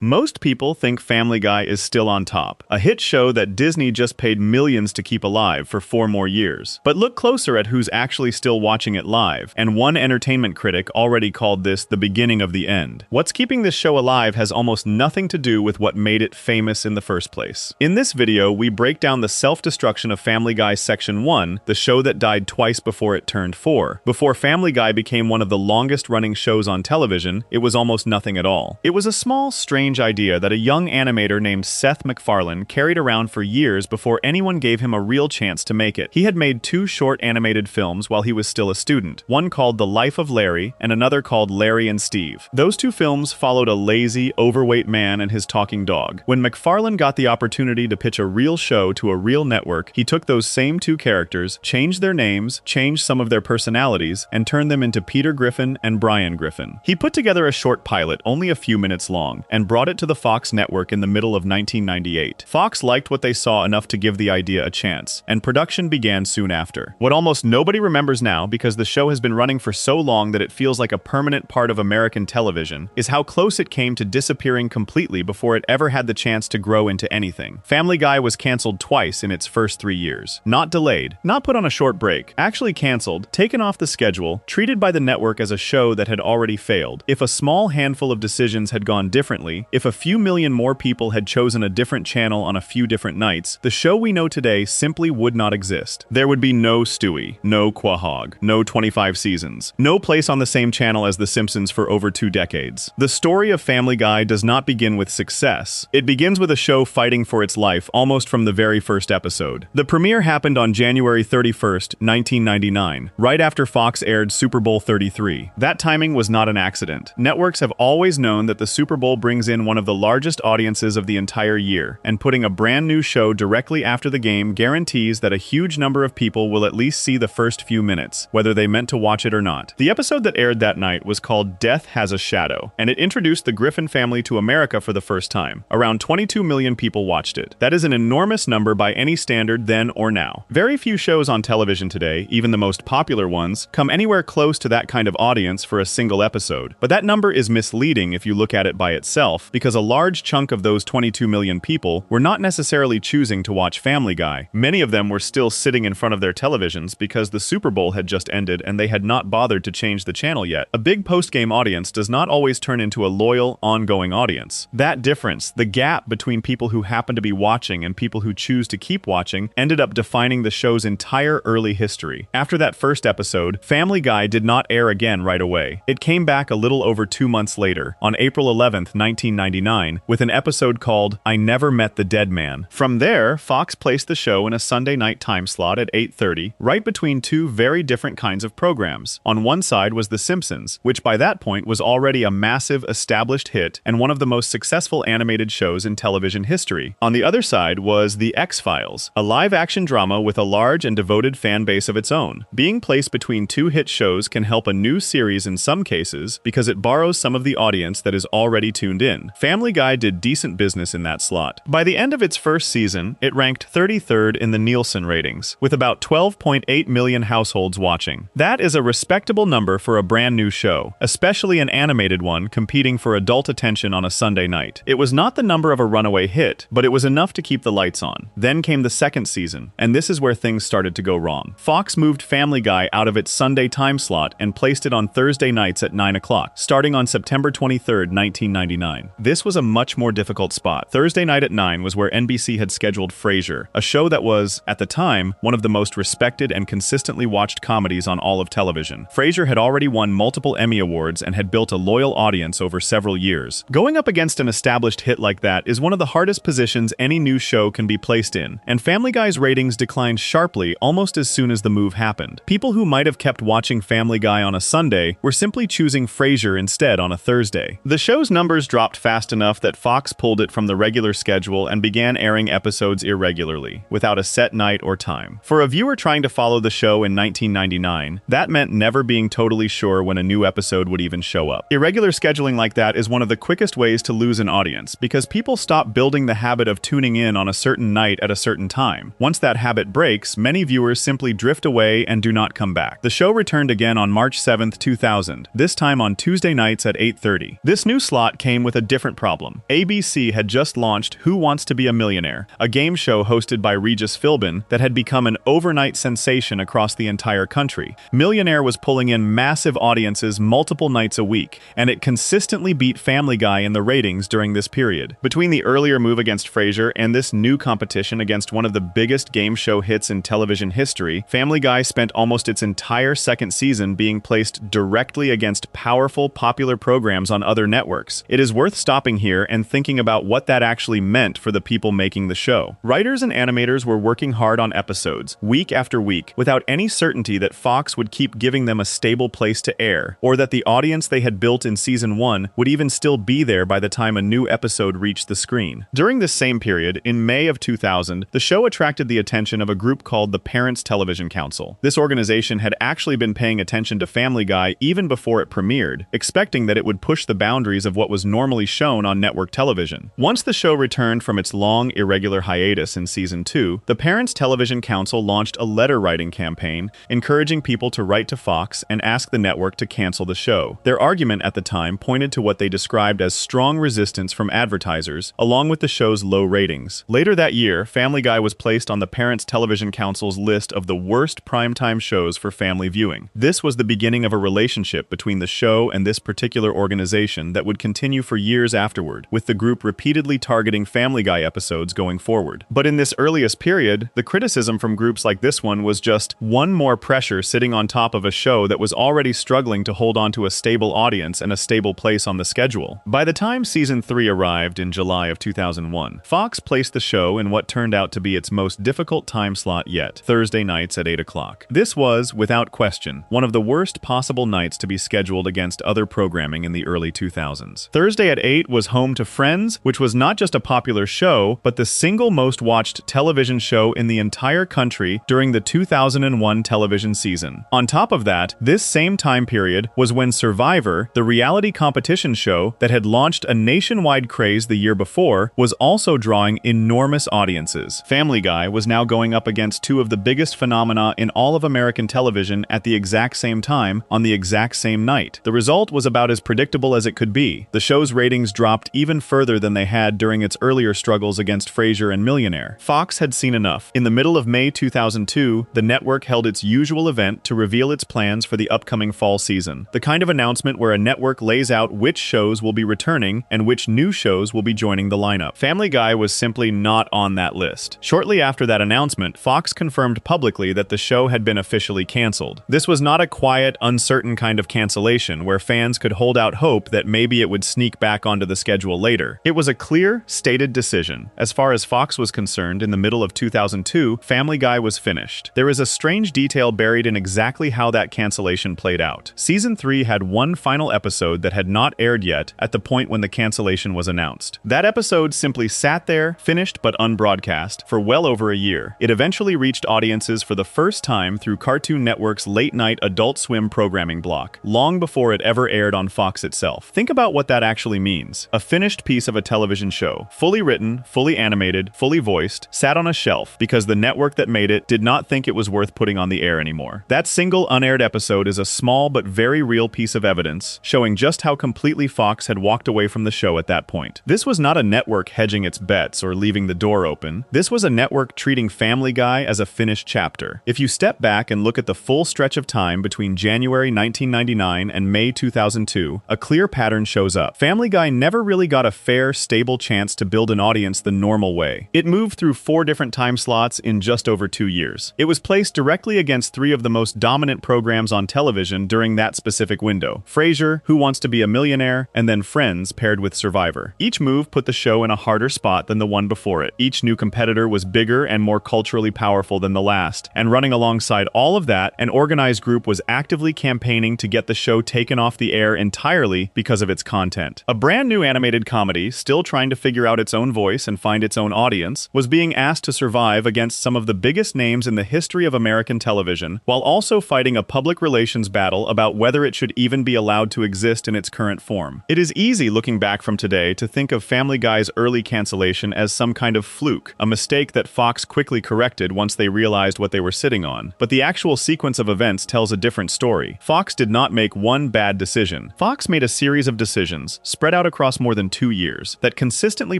Most people think Family Guy is still on top, a hit show that Disney just paid millions to keep alive for 4 more years. But look closer at who's actually still watching it live, and one entertainment critic already called this the beginning of the end. What's keeping this show alive has almost nothing to do with what made it famous in the first place. In this video, we break down the self-destruction of Family Guy Section 1, the show that died twice before it turned 4. Before Family Guy became one of the longest-running shows on television, it was almost nothing at all. It was a small, strange idea that a young animator named Seth MacFarlane carried around for years before anyone gave him a real chance to make it. He had made 2 short animated films while he was still a student, one called The Life of Larry and another called Larry and Steve. Those 2 films followed a lazy, overweight man and his talking dog. When MacFarlane got the opportunity to pitch a real show to a real network, he took those same 2 characters, changed their names, changed some of their personalities, and turned them into Peter Griffin and Brian Griffin. He put together a short pilot, only a few minutes long, and brought it to the Fox network in the middle of 1998. Fox liked what they saw enough to give the idea a chance, and production began soon after. What almost nobody remembers now, because the show has been running for so long that it feels like a permanent part of American television, is how close it came to disappearing completely before it ever had the chance to grow into anything. Family Guy was canceled twice in its first 3 years. Not delayed, not put on a short break, actually canceled, taken off the schedule, treated by the network as a show that had already failed. If a small handful of decisions had gone differently, if a few million more people had chosen a different channel on a few different nights, the show we know today simply would not exist. There would be no Stewie, no Quahog, no 25 seasons, no place on the same channel as The Simpsons for over 2 decades. The story of Family Guy does not begin with success. It begins with a show fighting for its life almost from the very first episode. The premiere happened on January 31st, 1999, right after Fox aired Super Bowl 33. That timing was not an accident. Networks have always known that the Super Bowl brings in one of the largest audiences of the entire year, and putting a brand new show directly after the game guarantees that a huge number of people will at least see the first few minutes, whether they meant to watch it or not. The episode that aired that night was called Death Has a Shadow, and it introduced the Griffin family to America for the first time. Around 22 million people watched it. That is an enormous number by any standard then or now. Very few shows on television today, even the most popular ones, come anywhere close to that kind of audience for a single episode. But that number is misleading if you look at it by itself, because a large chunk of those 22 million people were not necessarily choosing to watch Family Guy. Many of them were still sitting in front of their televisions because the Super Bowl had just ended and they had not bothered to change the channel yet. A big post-game audience does not always turn into a loyal, ongoing audience. That difference, the gap between people who happen to be watching and people who choose to keep watching, ended up defining the show's entire early history. After that first episode, Family Guy did not air again right away. It came back a little over 2 months later, on April 11th, 1999, with an episode called I Never Met the Dead Man. From there, Fox placed the show in a Sunday night time slot at 8:30, right between 2 very different kinds of programs. On one side was The Simpsons, which by that point was already a massive, established hit and one of the most successful animated shows in television history. On the other side was The X-Files, a live-action drama with a large and devoted fan base of its own. Being placed between 2 hit shows can help a new series in some cases because it borrows some of the audience that is already tuned in. Family Guy did decent business in that slot. By the end of its first season, it ranked 33rd in the Nielsen ratings, with about 12.8 million households watching. That is a respectable number for a brand new show, especially an animated one competing for adult attention on a Sunday night. It was not the number of a runaway hit, but it was enough to keep the lights on. Then came the second season, and this is where things started to go wrong. Fox moved Family Guy out of its Sunday time slot and placed it on Thursday nights at 9 o'clock, starting on September 23rd, 1999. This was a much more difficult spot. Thursday night at 9 was where NBC had scheduled Frasier, a show that was, at the time, one of the most respected and consistently watched comedies on all of television. Frasier had already won multiple Emmy Awards and had built a loyal audience over several years. Going up against an established hit like that is one of the hardest positions any new show can be placed in, and Family Guy's ratings declined sharply almost as soon as the move happened. People who might have kept watching Family Guy on a Sunday were simply choosing Frasier instead on a Thursday. The show's numbers dropped fast enough that Fox pulled it from the regular schedule and began airing episodes irregularly, without a set night or time. For a viewer trying to follow the show in 1999, that meant never being totally sure when a new episode would even show up. Irregular scheduling like that is one of the quickest ways to lose an audience, because people stop building the habit of tuning in on a certain night at a certain time. Once that habit breaks, many viewers simply drift away and do not come back. The show returned again on March 7th, 2000, this time on Tuesday nights at 8:30. This new slot came with a different problem. ABC had just launched Who Wants to Be a Millionaire, a game show hosted by Regis Philbin that had become an overnight sensation across the entire country. Millionaire was pulling in massive audiences multiple nights a week, and it consistently beat Family Guy in the ratings during this period. Between the earlier move against Frasier and this new competition against one of the biggest game show hits in television history, Family Guy spent almost its entire second season being placed directly against powerful, popular programs on other networks. It is worth stopping here and thinking about what that actually meant for the people making the show. Writers and animators were working hard on episodes, week after week, without any certainty that Fox would keep giving them a stable place to air, or that the audience they had built in season 1 would even still be there by the time a new episode reached the screen. During this same period, in May of 2000, the show attracted the attention of a group called the Parents Television Council. This organization had actually been paying attention to Family Guy even before it premiered, expecting that it would push the boundaries of what was normally shown on network television. Once the show returned from its long, irregular hiatus in season 2, the Parents Television Council launched a letter-writing campaign encouraging people to write to Fox and ask the network to cancel the show. Their argument at the time pointed to what they described as strong resistance from advertisers, along with the show's low ratings. Later that year, Family Guy was placed on the Parents Television Council's list of the worst primetime shows for family viewing. This was the beginning of a relationship between the show and this particular organization that would continue for years afterward, with the group repeatedly targeting Family Guy episodes going forward. But in this earliest period, the criticism from groups like this one was just one more pressure sitting on top of a show that was already struggling to hold on to a stable audience and a stable place on the schedule. By the time season 3 arrived in July of 2001, Fox placed the show in what turned out to be its most difficult time slot yet, Thursday nights at 8 o'clock. This was, without question, one of the worst possible nights to be scheduled against other programming in the early 2000s. Thursday at 8 was home to Friends, which was not just a popular show, but the single most watched television show in the entire country during the 2001 television season. On top of that, this same time period was when Survivor, the reality competition show that had launched a nationwide craze the year before, was also drawing enormous audiences. Family Guy was now going up against two of the biggest phenomena in all of American television at the exact same time on the exact same night. The result was about as predictable as it could be. The show's ratings dropped even further than they had during its earlier struggles against Frasier and Millionaire. Fox had seen enough. In the middle of May 2002, the network held its usual event to reveal its plans for the upcoming fall season. The kind of announcement where a network lays out which shows will be returning and which new shows will be joining the lineup. Family Guy was simply not on that list. Shortly after that announcement, Fox confirmed publicly that the show had been officially canceled. This was not a quiet, uncertain kind of cancellation where fans could hold out hope that maybe it would sneak back onto the schedule later. It was a clear, stated decision. As far as Fox was concerned, in the middle of 2002, Family Guy was finished. There is a strange detail buried in exactly how that cancellation played out. Season 3 had one final episode that had not aired yet at the point when the cancellation was announced. That episode simply sat there, finished but unbroadcast, for well over a year. It eventually reached audiences for the first time through Cartoon Network's late-night Adult Swim programming block, long before it ever aired on Fox itself. Think about what that actually means. A finished piece of a television show, fully written, fully animated, fully voiced, sat on a shelf because the network that made it did not think it was worth putting on the air anymore. That single unaired episode is a small but very real piece of evidence showing just how completely Fox had walked away from the show at that point. This was not a network hedging its bets or leaving the door open. This was a network treating Family Guy as a finished chapter. If you step back and look at the full stretch of time between January 1999 and May 2002, a clear pattern shows up. Family Guy never really got a fair, stable chance to build an audience the normal way. It moved through 4 different time slots in just over 2 years. It was placed directly against 3 of the most dominant programs on television during that specific window: Frasier, Who Wants to Be a Millionaire, and then Friends paired with Survivor. Each move put the show in a harder spot than the one before it. Each new competitor was bigger and more culturally powerful than the last. And running alongside all of that, an organized group was actively campaigning to get the show taken off the air entirely because of its content. A brand new animated comedy, still trying to figure out its own voice and find its own audience, was being asked to survive against some of the biggest names in the history of American television, while also fighting a public relations battle about whether it should even be allowed to exist in its current form. It is easy looking back from today to think of Family Guy's early cancellation as some kind of fluke, a mistake that Fox quickly corrected once they realized what they were sitting on. But the actual sequence of events tells a different story. Fox did not make one bad decision. Fox made a series of decisions, spread out out across more than 2 years, that consistently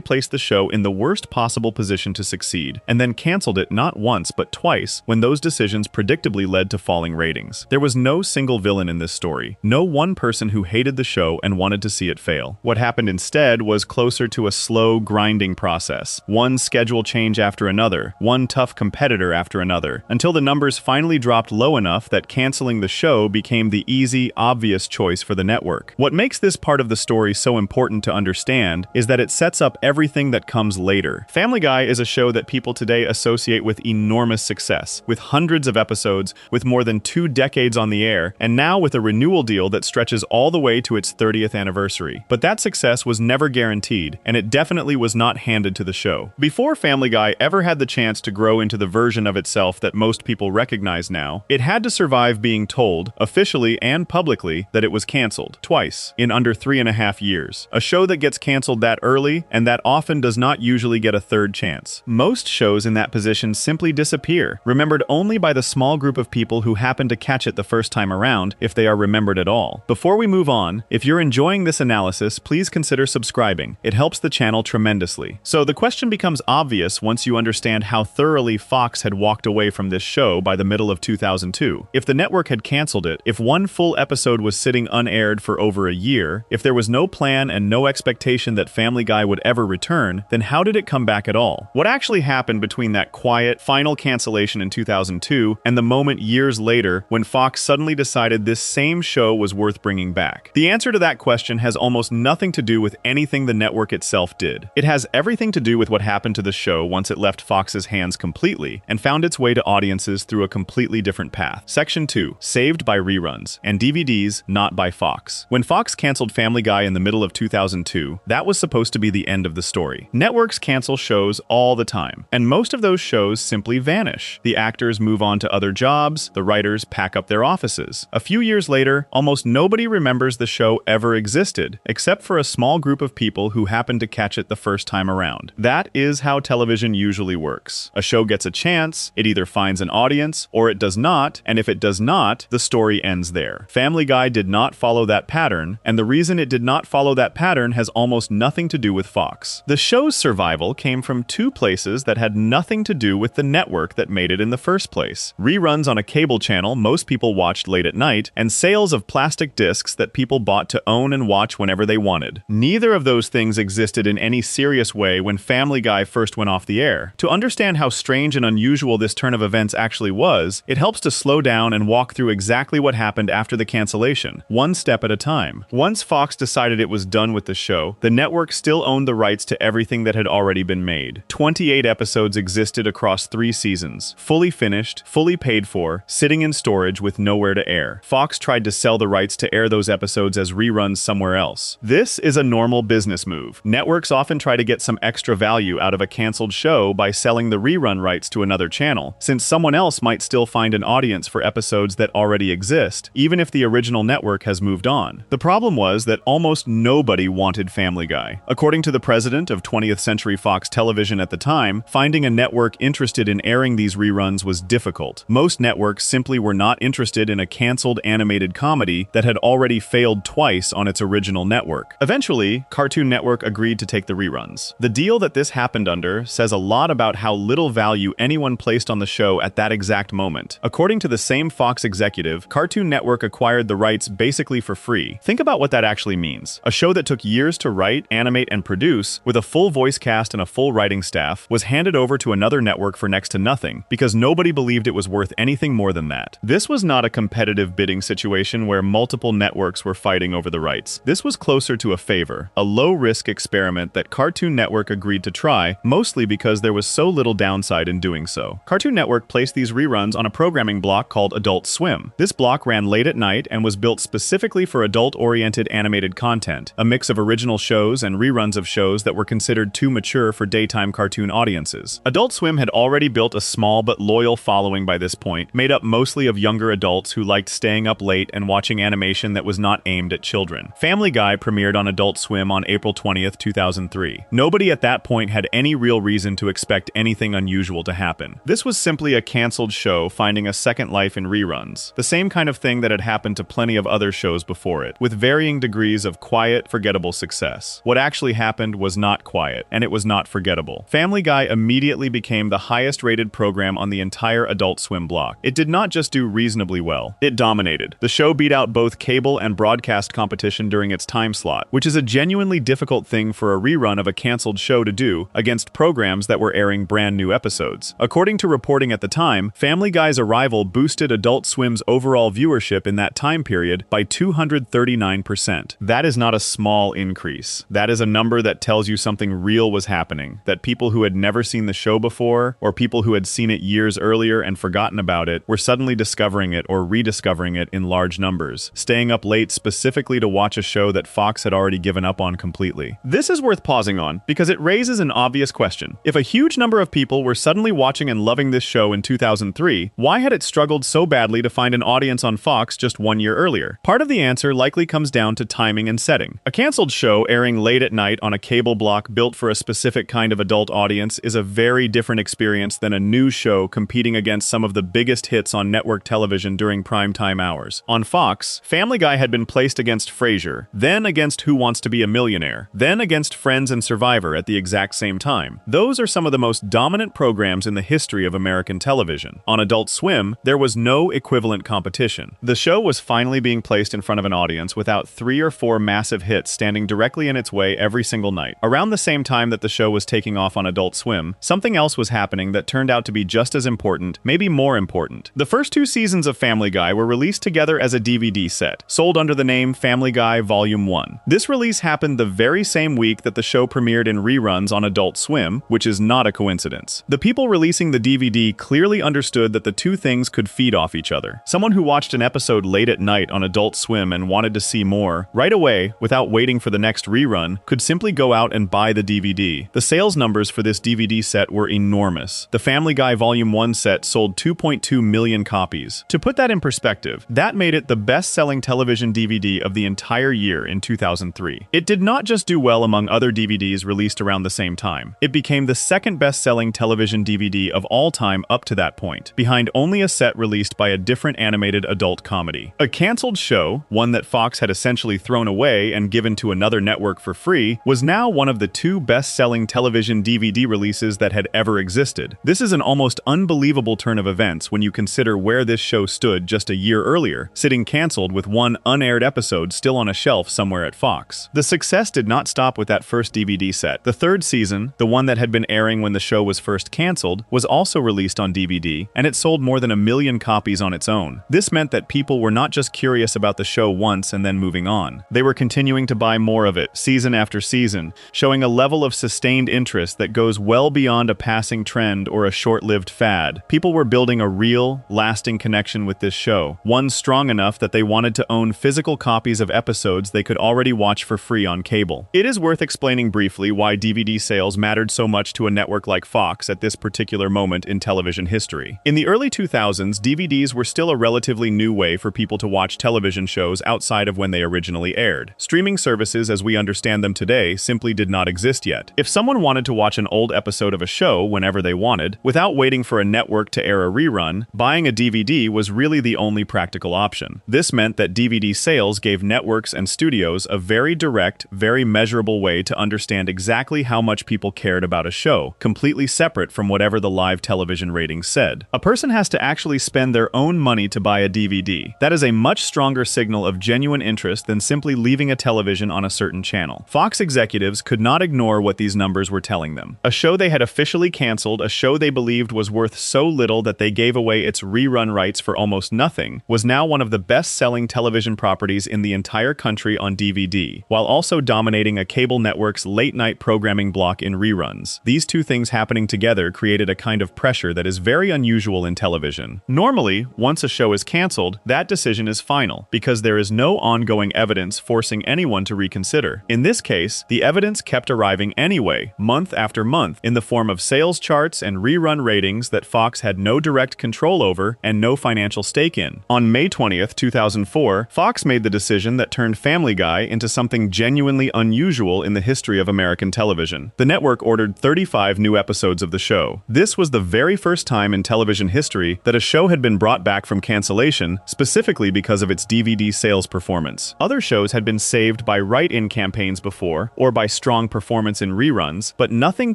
placed the show in the worst possible position to succeed, and then canceled it not once but twice when those decisions predictably led to falling ratings. There was no single villain in this story, no one person who hated the show and wanted to see it fail. What happened instead was closer to a slow, grinding process, one schedule change after another, one tough competitor after another, until the numbers finally dropped low enough that canceling the show became the easy, obvious choice for the network. What makes this part of the story so important to understand is that it sets up everything that comes later. Family Guy is a show that people today associate with enormous success, with hundreds of episodes, with more than 2 decades on the air, and now with a renewal deal that stretches all the way to its 30th anniversary. But that success was never guaranteed, and it definitely was not handed to the show. Before Family Guy ever had the chance to grow into the version of itself that most people recognize now, it had to survive being told, officially and publicly, that it was canceled. Twice, in under 3.5 years. A show that gets canceled that early, and that often does not usually get a third chance. Most shows in that position simply disappear, remembered only by the small group of people who happen to catch it the first time around, if they are remembered at all. Before we move on, if you're enjoying this analysis, please consider subscribing. It helps the channel tremendously. So the question becomes obvious once you understand how thoroughly Fox had walked away from this show by the middle of 2002. If the network had canceled it, if one full episode was sitting unaired for over a year, if there was no plan and no expectation that Family Guy would ever return, then how did it come back at all? What actually happened between that quiet, final cancellation in 2002 and the moment years later when Fox suddenly decided this same show was worth bringing back? The answer to that question has almost nothing to do with anything the network itself did. It has everything to do with what happened to the show once it left Fox's hands completely and found its way to audiences through a completely different path. Section 2. Saved by reruns and DVDs, not by Fox. When Fox canceled Family Guy in the middle of 2002, that was supposed to be the end of the story. Networks cancel shows all the time, and most of those shows simply vanish. The actors move on to other jobs, the writers pack up their offices. A few years later, almost nobody remembers the show ever existed, except for a small group of people who happened to catch it the first time around. That is how television usually works. A show gets a chance, it either finds an audience, or it does not, and if it does not, the story ends there. Family Guy did not follow that pattern, and the reason it did not follow that pattern has almost nothing to do with Fox. The show's survival came from 2 places that had nothing to do with the network that made it in the first place. Reruns on a cable channel most people watched late at night, and sales of plastic discs that people bought to own and watch whenever they wanted. Neither of those things existed in any serious way when Family Guy first went off the air. To understand how strange and unusual this turn of events actually was, it helps to slow down and walk through exactly what happened after the cancellation, one step at a time. Once Fox decided it was done with the show, the network still owned the rights to everything that had already been made. 28 episodes existed across 3 seasons, fully finished, fully paid for, sitting in storage with nowhere to air. Fox tried to sell the rights to air those episodes as reruns somewhere else. This is a normal business move. Networks often try to get some extra value out of a canceled show by selling the rerun rights to another channel, since someone else might still find an audience for episodes that already exist, even if the original network has moved on. The problem was that almost nobody wanted Family Guy. According to the president of 20th Century Fox Television at the time, finding a network interested in airing these reruns was difficult. Most networks simply were not interested in a canceled animated comedy that had already failed twice on its original network. Eventually, Cartoon Network agreed to take the reruns. The deal that this happened under says a lot about how little value anyone placed on the show at that exact moment. According to the same Fox executive, Cartoon Network acquired the rights basically for free. Think about what that actually means. A show that took years to write, animate, and produce, with a full voice cast and a full writing staff, was handed over to another network for next to nothing, because nobody believed it was worth anything more than that. This was not a competitive bidding situation where multiple networks were fighting over the rights. This was closer to a favor, a low-risk experiment that Cartoon Network agreed to try, mostly because there was so little downside in doing so. Cartoon Network placed these reruns on a programming block called Adult Swim. This block ran late at night and was built specifically for adult-oriented animated content, a mix of original shows and reruns of shows that were considered too mature for daytime cartoon audiences. Adult Swim had already built a small but loyal following by this point, made up mostly of younger adults who liked staying up late and watching animation that was not aimed at children. Family Guy premiered on Adult Swim on April 20th, 2003. Nobody at that point had any real reason to expect anything unusual to happen. This was simply a canceled show finding a second life in reruns, the same kind of thing that had happened to plenty of other shows before it, with varying degrees of quiet, forgettable success. What actually happened was not quiet, and it was not forgettable. Family Guy immediately became the highest-rated program on the entire Adult Swim block. It did not just do reasonably well, it dominated. The show beat out both cable and broadcast competition during its time slot, which is a genuinely difficult thing for a rerun of a canceled show to do against programs that were airing brand new episodes. According to reporting at the time, Family Guy's arrival boosted Adult Swim's overall viewership in that time period by 239%. That is not a small increase. That is a number that tells you something real was happening, that people who had never seen the show before, or people who had seen it years earlier and forgotten about it, were suddenly discovering it or rediscovering it in large numbers, staying up late specifically to watch a show that Fox had already given up on completely. This is worth pausing on, because it raises an obvious question. If a huge number of people were suddenly watching and loving this show in 2003, why had it struggled so badly to find an audience on Fox just 1 year earlier? Part of the answer likely comes down to timing and setting. A canceled show airing late at night on a cable block built for a specific kind of adult audience is a very different experience than a new show competing against some of the biggest hits on network television during primetime hours. On Fox, Family Guy had been placed against Frasier, then against Who Wants to Be a Millionaire, then against Friends and Survivor at the exact same time. Those are some of the most dominant programs in the history of American television. On Adult Swim, there was no equivalent competition. The show was finally being placed in front of an audience without 3 or 4 massive hits standing directly in its way every single night. Around the same time that the show was taking off on Adult Swim, something else was happening that turned out to be just as important, maybe more important. The first 2 seasons of Family Guy were released together as a DVD set, sold under the name Family Guy Volume 1. This release happened the very same week that the show premiered in reruns on Adult Swim, which is not a coincidence. The people releasing the DVD clearly understood that the two things could feed off each other. Someone who watched an episode late at night on Adult Swim and wanted to see more, right away, without waiting for the next rerun, could simply go out and buy the DVD. The sales numbers for this DVD set were enormous. The Family Guy Volume 1 set sold 2.2 million copies. To put that in perspective, that made it the best-selling television DVD of the entire year in 2003. It did not just do well among other DVDs released around the same time. It became the second best-selling television DVD of all time up to that point, behind only a set released by a different animated adult comedy. A canceled show, one that Fox had essentially thrown away and given to another network for free, was now one of the 2 best-selling television DVD releases that had ever existed. This is an almost unbelievable turn of events when you consider where this show stood just a year earlier, sitting canceled with 1 unaired episode still on a shelf somewhere at Fox. The success did not stop with that first DVD set. The 3rd season, the one that had been airing when the show was first canceled, was also released on DVD, and it sold more than 1 million copies on its own. This meant that people were not just curious about the show once and then moving on. They were continuing to buy more of it, season after season, showing a level of sustained interest that goes well beyond a passing trend or a short-lived fad. People were building a real, lasting connection with this show, one strong enough that they wanted to own physical copies of episodes they could already watch for free on cable. It is worth explaining briefly why DVD sales mattered so much to a network like Fox at this particular moment in television history. In the early 2000s, DVDs were still a relatively new way for people to watch television shows outside of when they originally aired. Streaming services as we understand them today simply did not exist yet. If someone wanted to watch an old episode of a show whenever they wanted, without waiting for a network to air a rerun, buying a DVD was really the only practical option. This meant that DVD sales gave networks and studios a very direct, very measurable way to understand exactly how much people cared about a show, completely separate from whatever the live television ratings said. A person has to actually spend their own money to buy a DVD. That is a much stronger signal of genuine interest than simply leaving a television on a certain channel. Fox executives could not ignore what these numbers were telling them. A show they had officially canceled, a show they believed was worth so little that they gave away its rerun rights for almost nothing, was now one of the best-selling television properties in the entire country on DVD, while also dominating a cable network's late-night programming block in reruns. These two things happening together created a kind of pressure that is very unusual in television. Normally, once a show is canceled, that decision is final, because there is no ongoing evidence forcing anyone to reconsider. In this case, the evidence kept arriving anyway, month after month, in the form of sales charts and rerun ratings that Fox had no direct control over and no financial stake in. On May 20th, 2004, Fox made the decision that turned Family Guy into something genuinely unusual in the history of American television. The network ordered 35 new episodes of the show. This was the very first time in television history that a show had been brought back from cancellation, specifically because of its DVD sales performance. Other shows had been saved saved by write-in campaigns before, or by strong performance in reruns, but nothing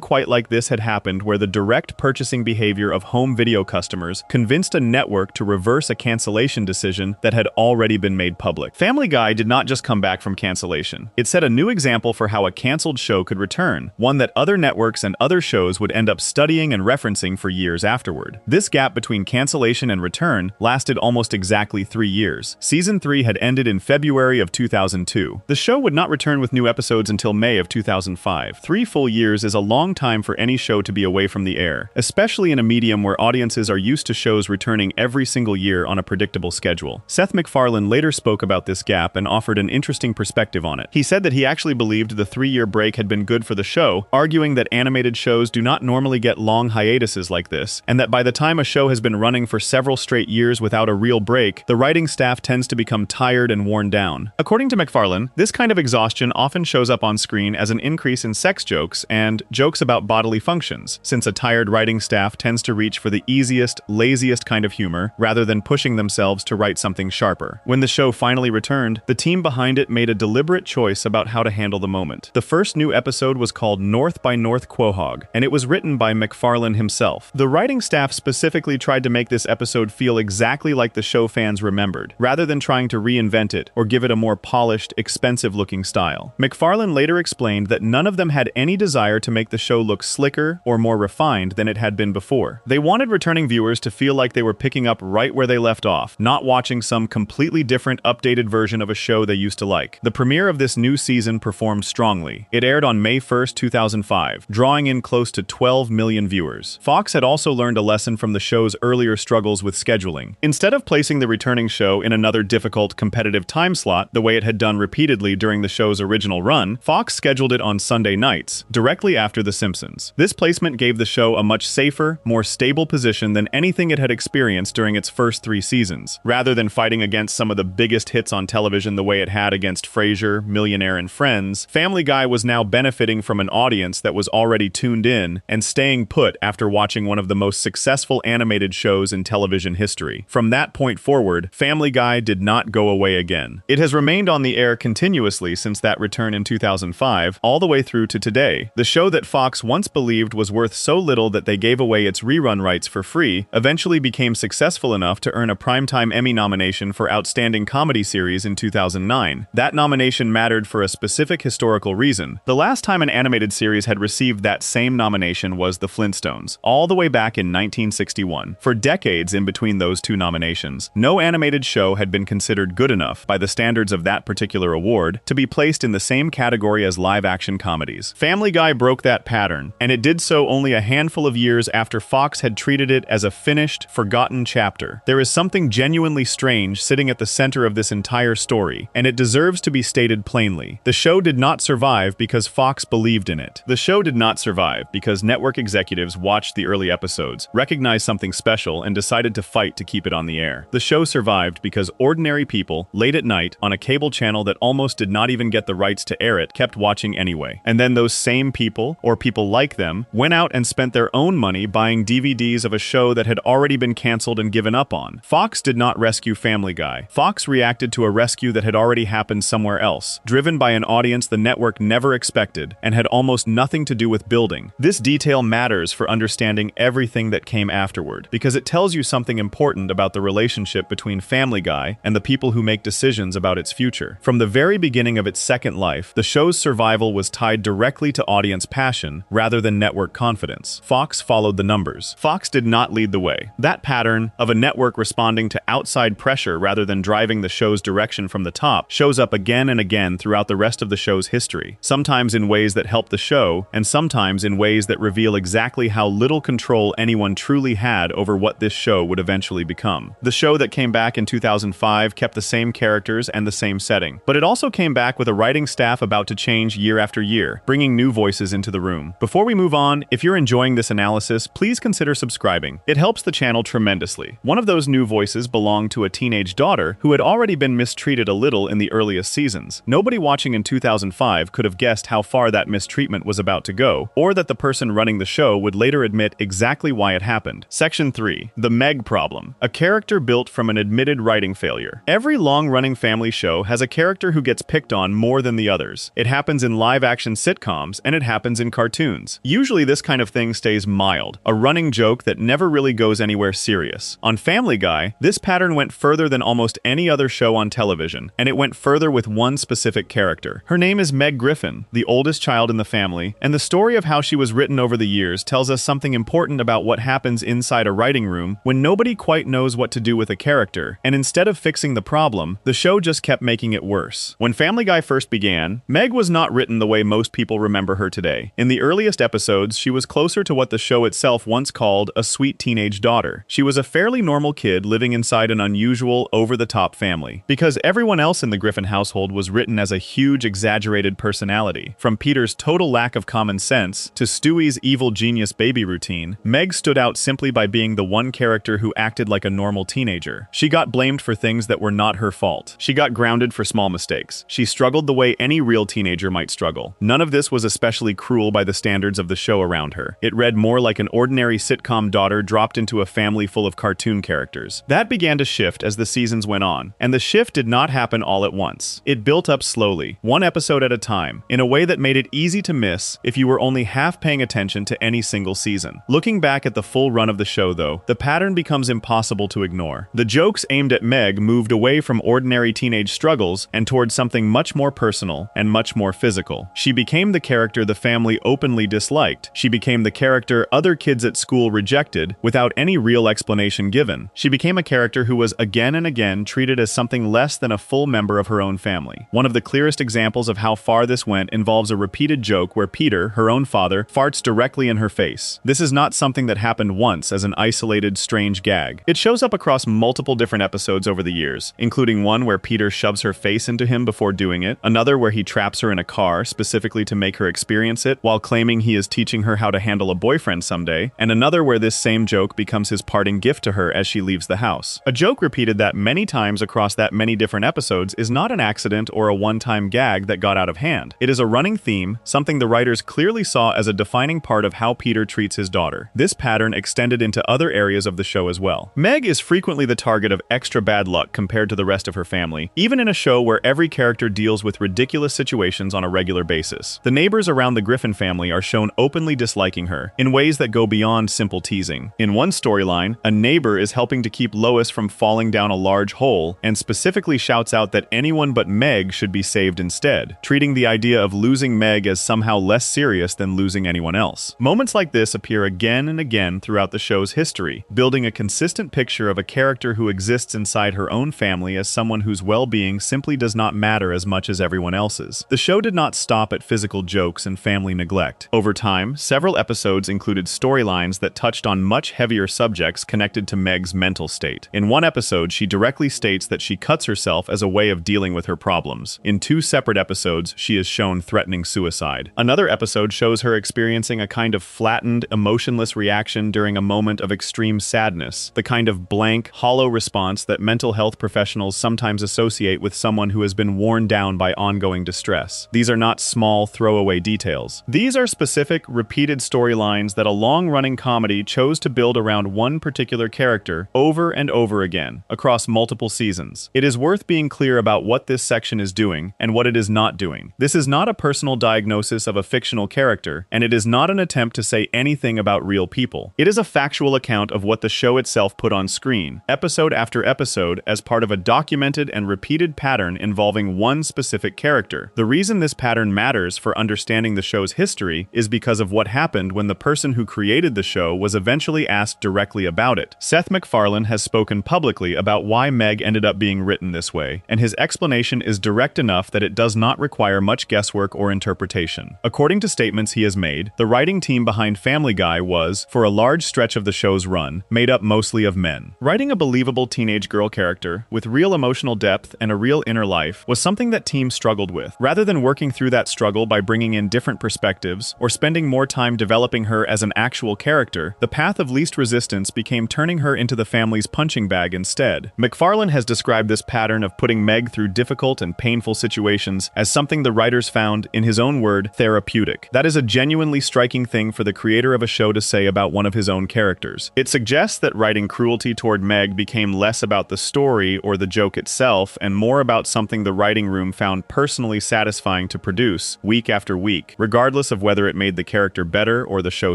quite like this had happened where the direct purchasing behavior of home video customers convinced a network to reverse a cancellation decision that had already been made public. Family Guy did not just come back from cancellation. It set a new example for how a canceled show could return, one that other networks and other shows would end up studying and referencing for years afterward. This gap between cancellation and return lasted almost exactly 3 years. Season 3 had ended in February of 2002. The show would not return with new episodes until May of 2005. 3 full years is a long time for any show to be away from the air, especially in a medium where audiences are used to shows returning every single year on a predictable schedule. Seth MacFarlane later spoke about this gap and offered an interesting perspective on it. He said that he actually believed the 3-year break had been good for the show, arguing that animated shows do not normally get long hiatuses like this, and that by the time a show has been running for several straight years without a real break, the writing staff tends to become tired and worn down. According to MacFarlane, this kind of exhaustion often shows up on screen as an increase in sex jokes and jokes about bodily functions, since a tired writing staff tends to reach for the easiest, laziest kind of humor rather than pushing themselves to write something sharper. When the show finally returned, the team behind it made a deliberate choice about how to handle the moment. The first new episode was called North by North Quahog, and it was written by MacFarlane himself. The writing staff specifically tried to make this episode feel exactly like the show fans remembered, rather than trying to reinvent it or give it a more polished, expensive-looking style. MacFarlane later explained that none of them had any desire to make the show look slicker or more refined than it had been before. They wanted returning viewers to feel like they were picking up right where they left off, not watching some completely different, updated version of a show they used to like. The premiere of this new season performed strongly. It aired on May 1st, 2005, drawing in close to 12 million viewers. Fox had also learned a lesson from the show's earlier struggles with scheduling. Instead of placing the returning show in another difficult, competitive time slot, the way it had done repeatedly during the show's original run, Fox scheduled it on Sunday nights, directly after The Simpsons. This placement gave the show a much safer, more stable position than anything it had experienced during its first 3 seasons. Rather than fighting against some of the biggest hits on television the way it had against Frasier, Millionaire, and Friends, Family Guy was now benefiting from an audience that was already tuned in and staying put after watching one of the most successful animated shows in television history. From that point forward, Family Guy did not go away again. It has remained on the air continuously since that return in 2005, all the way through to today. The show that Fox once believed was worth so little that they gave away its rerun rights for free eventually became successful enough to earn a Primetime Emmy nomination for Outstanding Comedy Series in 2009. That nomination mattered for a specific historical reason. The last time an animated series had received that same nomination was The Flintstones, all the way back in 1961. For decades in between those 2 nominations, no animated show had been considered good enough by the standards of that particular award to be placed in the same category as live-action comedies. Family Guy broke that pattern, and it did so only a handful of years after Fox had treated it as a finished, forgotten chapter. There is something genuinely strange sitting at the center of this entire story, and it deserves to be stated plainly. The show did not survive because Fox believed in it. The show did not survive because network executives watched the early episodes, recognized something special, and decided to fight to keep it on the air. The show survived because ordinary people, late at night, on a cable channel that almost did not even get the rights to air it, kept watching anyway. And then those same people, or people like them, went out and spent their own money buying DVDs of a show that had already been canceled and given up on. Fox did not rescue Family Guy. Fox reacted to a rescue that had already happened somewhere else, driven by an audience the network never expected and had almost nothing to do with building. This detail matters for understanding everything that came afterward, because it tells you something important about the relationship between Family Guy and the people who make decisions about its future. From the very beginning of its second life, the show's survival was tied directly to audience passion rather than network confidence. Fox followed the numbers. Fox did not lead the way. That pattern of a network responding to outside pressure rather than driving the show's direction from the top shows up again and again throughout the rest of the show's history, sometimes in ways that help the show, and sometimes in ways that reveal exactly how little control anyone truly had over what this show would eventually become. The show that came back in 2005 kept the same characters and the same setting, but it also came back with a writing staff about to change year after year, bringing new voices into the room. Before we move on, if you're enjoying this analysis, please consider subscribing. It helps the channel tremendously. One of those new voices belonged to a teenage daughter who had already been mistreated a little in the earliest seasons. Nobody watching in 2005 could have guessed how far that mistreatment was about to go, or that the person running the show would later admit exactly why it happened. Section 3. The Meg Problem. A character built from an admitted writing failure. Every long-running family show has a character who gets picked on more than the others. It happens in live-action sitcoms, and it happens in cartoons. Usually this kind of thing stays mild, a running joke that never really goes anywhere serious. On Family Guy, this pattern went further than almost any other show on television, and it went further with one specific character. Her name is Meg Griffin, the oldest child in the family, and the story of how she was written over the years tells us something important about what happens inside a writing room when nobody quite knows what to do with a character, and instead of fixing the problem, the show just kept making it worse. When Family Guy first began, Meg was not written the way most people remember her today. In the earliest episodes, she was closer to what the show itself once called a sweet teenage daughter. She was a fairly normal kid living inside an unusual, over-the-top family. Because everyone else in the Griffin household was written as a huge, exaggerated personality. From Peter's total lack of common sense to Stewie's evil genius baby routine, Meg stood out simply by being the one character who acted like a normal teenager. She got blamed for things that were not her fault. She got grounded for small mistakes. She struggled the way any real teenager might struggle. None of this was especially cruel by the standards of the show around her. It read more like an ordinary sitcom daughter dropped into a family full of cartoon characters. That began to shift as the seasons went on, and the shift did not happen all at once. It built up slowly, one episode at a time, in a way that made it easy to miss if you were only half paying attention to any single season. Looking back at the full run of the show, though, the pattern becomes impossible to ignore. The jokes aimed at Meg moved away from ordinary teenage struggles and towards something much more personal and much more physical. She became the character the family openly disliked. She became the character other kids at school rejected without any real explanation given. She became a character who was again and again treated as something less than a full member of her own family. One of the clearest examples of how far this went involves a repeated joke where Peter, her own father, farts directly in her face. This is not something that happened once as an isolated, strange gag. It shows up across multiple different episodes over the years, including one where Peter shoves her face into him before doing it, another where he traps her in a car specifically to make her experience it while claiming he is teaching her how to handle a boyfriend someday, and another where this same joke becomes his parting gift to her as she leaves the house. A joke repeated that many times across that many different episodes is not an accident or a one-time gag that got out of hand. It is a running theme, something the writers clearly saw as a defining part of how Peter treats his daughter. This pattern extended into other areas of the show as well. Meg is frequently the target of extra bad luck compared to the rest of her family, even in a show where every character deals with ridiculous situations on a regular basis. The neighbors around the Griffin family are shown openly disliking her, in ways that go beyond simple teasing. In one storyline, a neighbor is helping to keep Lois from falling down a large hole, and specifically shouts out that anyone but Meg should be saved instead, treating the idea of losing Meg as somehow less serious than losing anyone else. Moments like this appear again and again throughout the show's history, building a consistent picture of a character who exists inside her own family as someone whose well-being simply does not matter as much as everyone else's. The show did not stop at physical jokes and family neglect. Over time, several episodes included storylines that touched on much heavier subjects connected to Meg's mental state. In one episode, she directly states that she cuts herself as a way of dealing with her problems. In two separate episodes, she is shown threatening suicide. Another episode shows her experiencing a kind of flattened, emotionless reaction during a moment of extreme sadness, the kind of blank, hollow response that mental health professionals sometimes associate with someone who has been worn down by ongoing distress. These are not small, throwaway details. These are specific, repeated storylines that a long-running comedy chose to build around one particular character over and over again, across multiple seasons. It is worth being clear about what this section is doing and what it is not doing. This is not a personal diagnosis of a fictional character, and it is not an attempt to say anything about real people. It is a factual account of what the show itself put on screen, episode after episode, as part of a documented and repeated pattern involving one specific character. The reason this pattern matters for understanding the show's history is because of what happened when the person who created the show was eventually asked directly about it. Seth MacFarlane has spoken publicly about why Meg ended up being written this way, and his explanation is direct enough that it does not require much guesswork or interpretation. According to statements he has made, the writing team behind Family Guy was, for a large stretch of the show's run, made up mostly of men. Writing a believable teenage girl character with real emotional depth and a real inner life was something that team struggled with. Rather than working through that struggle by bringing in different perspectives or spending more time developing her as an actual character, the path of least resistance became turning her into the family's punching bag instead. MacFarlane has described this pattern of putting Meg through difficult and painful situations as something the writers found, in his own word, therapeutic. That is a genuinely striking thing for the creator of a show to say about one of his own characters. It suggests that writing cruelty toward Meg became less about the story or the joke itself and more about something the writing room found personally satisfying to produce week after week, regardless of whether it made the character better or the show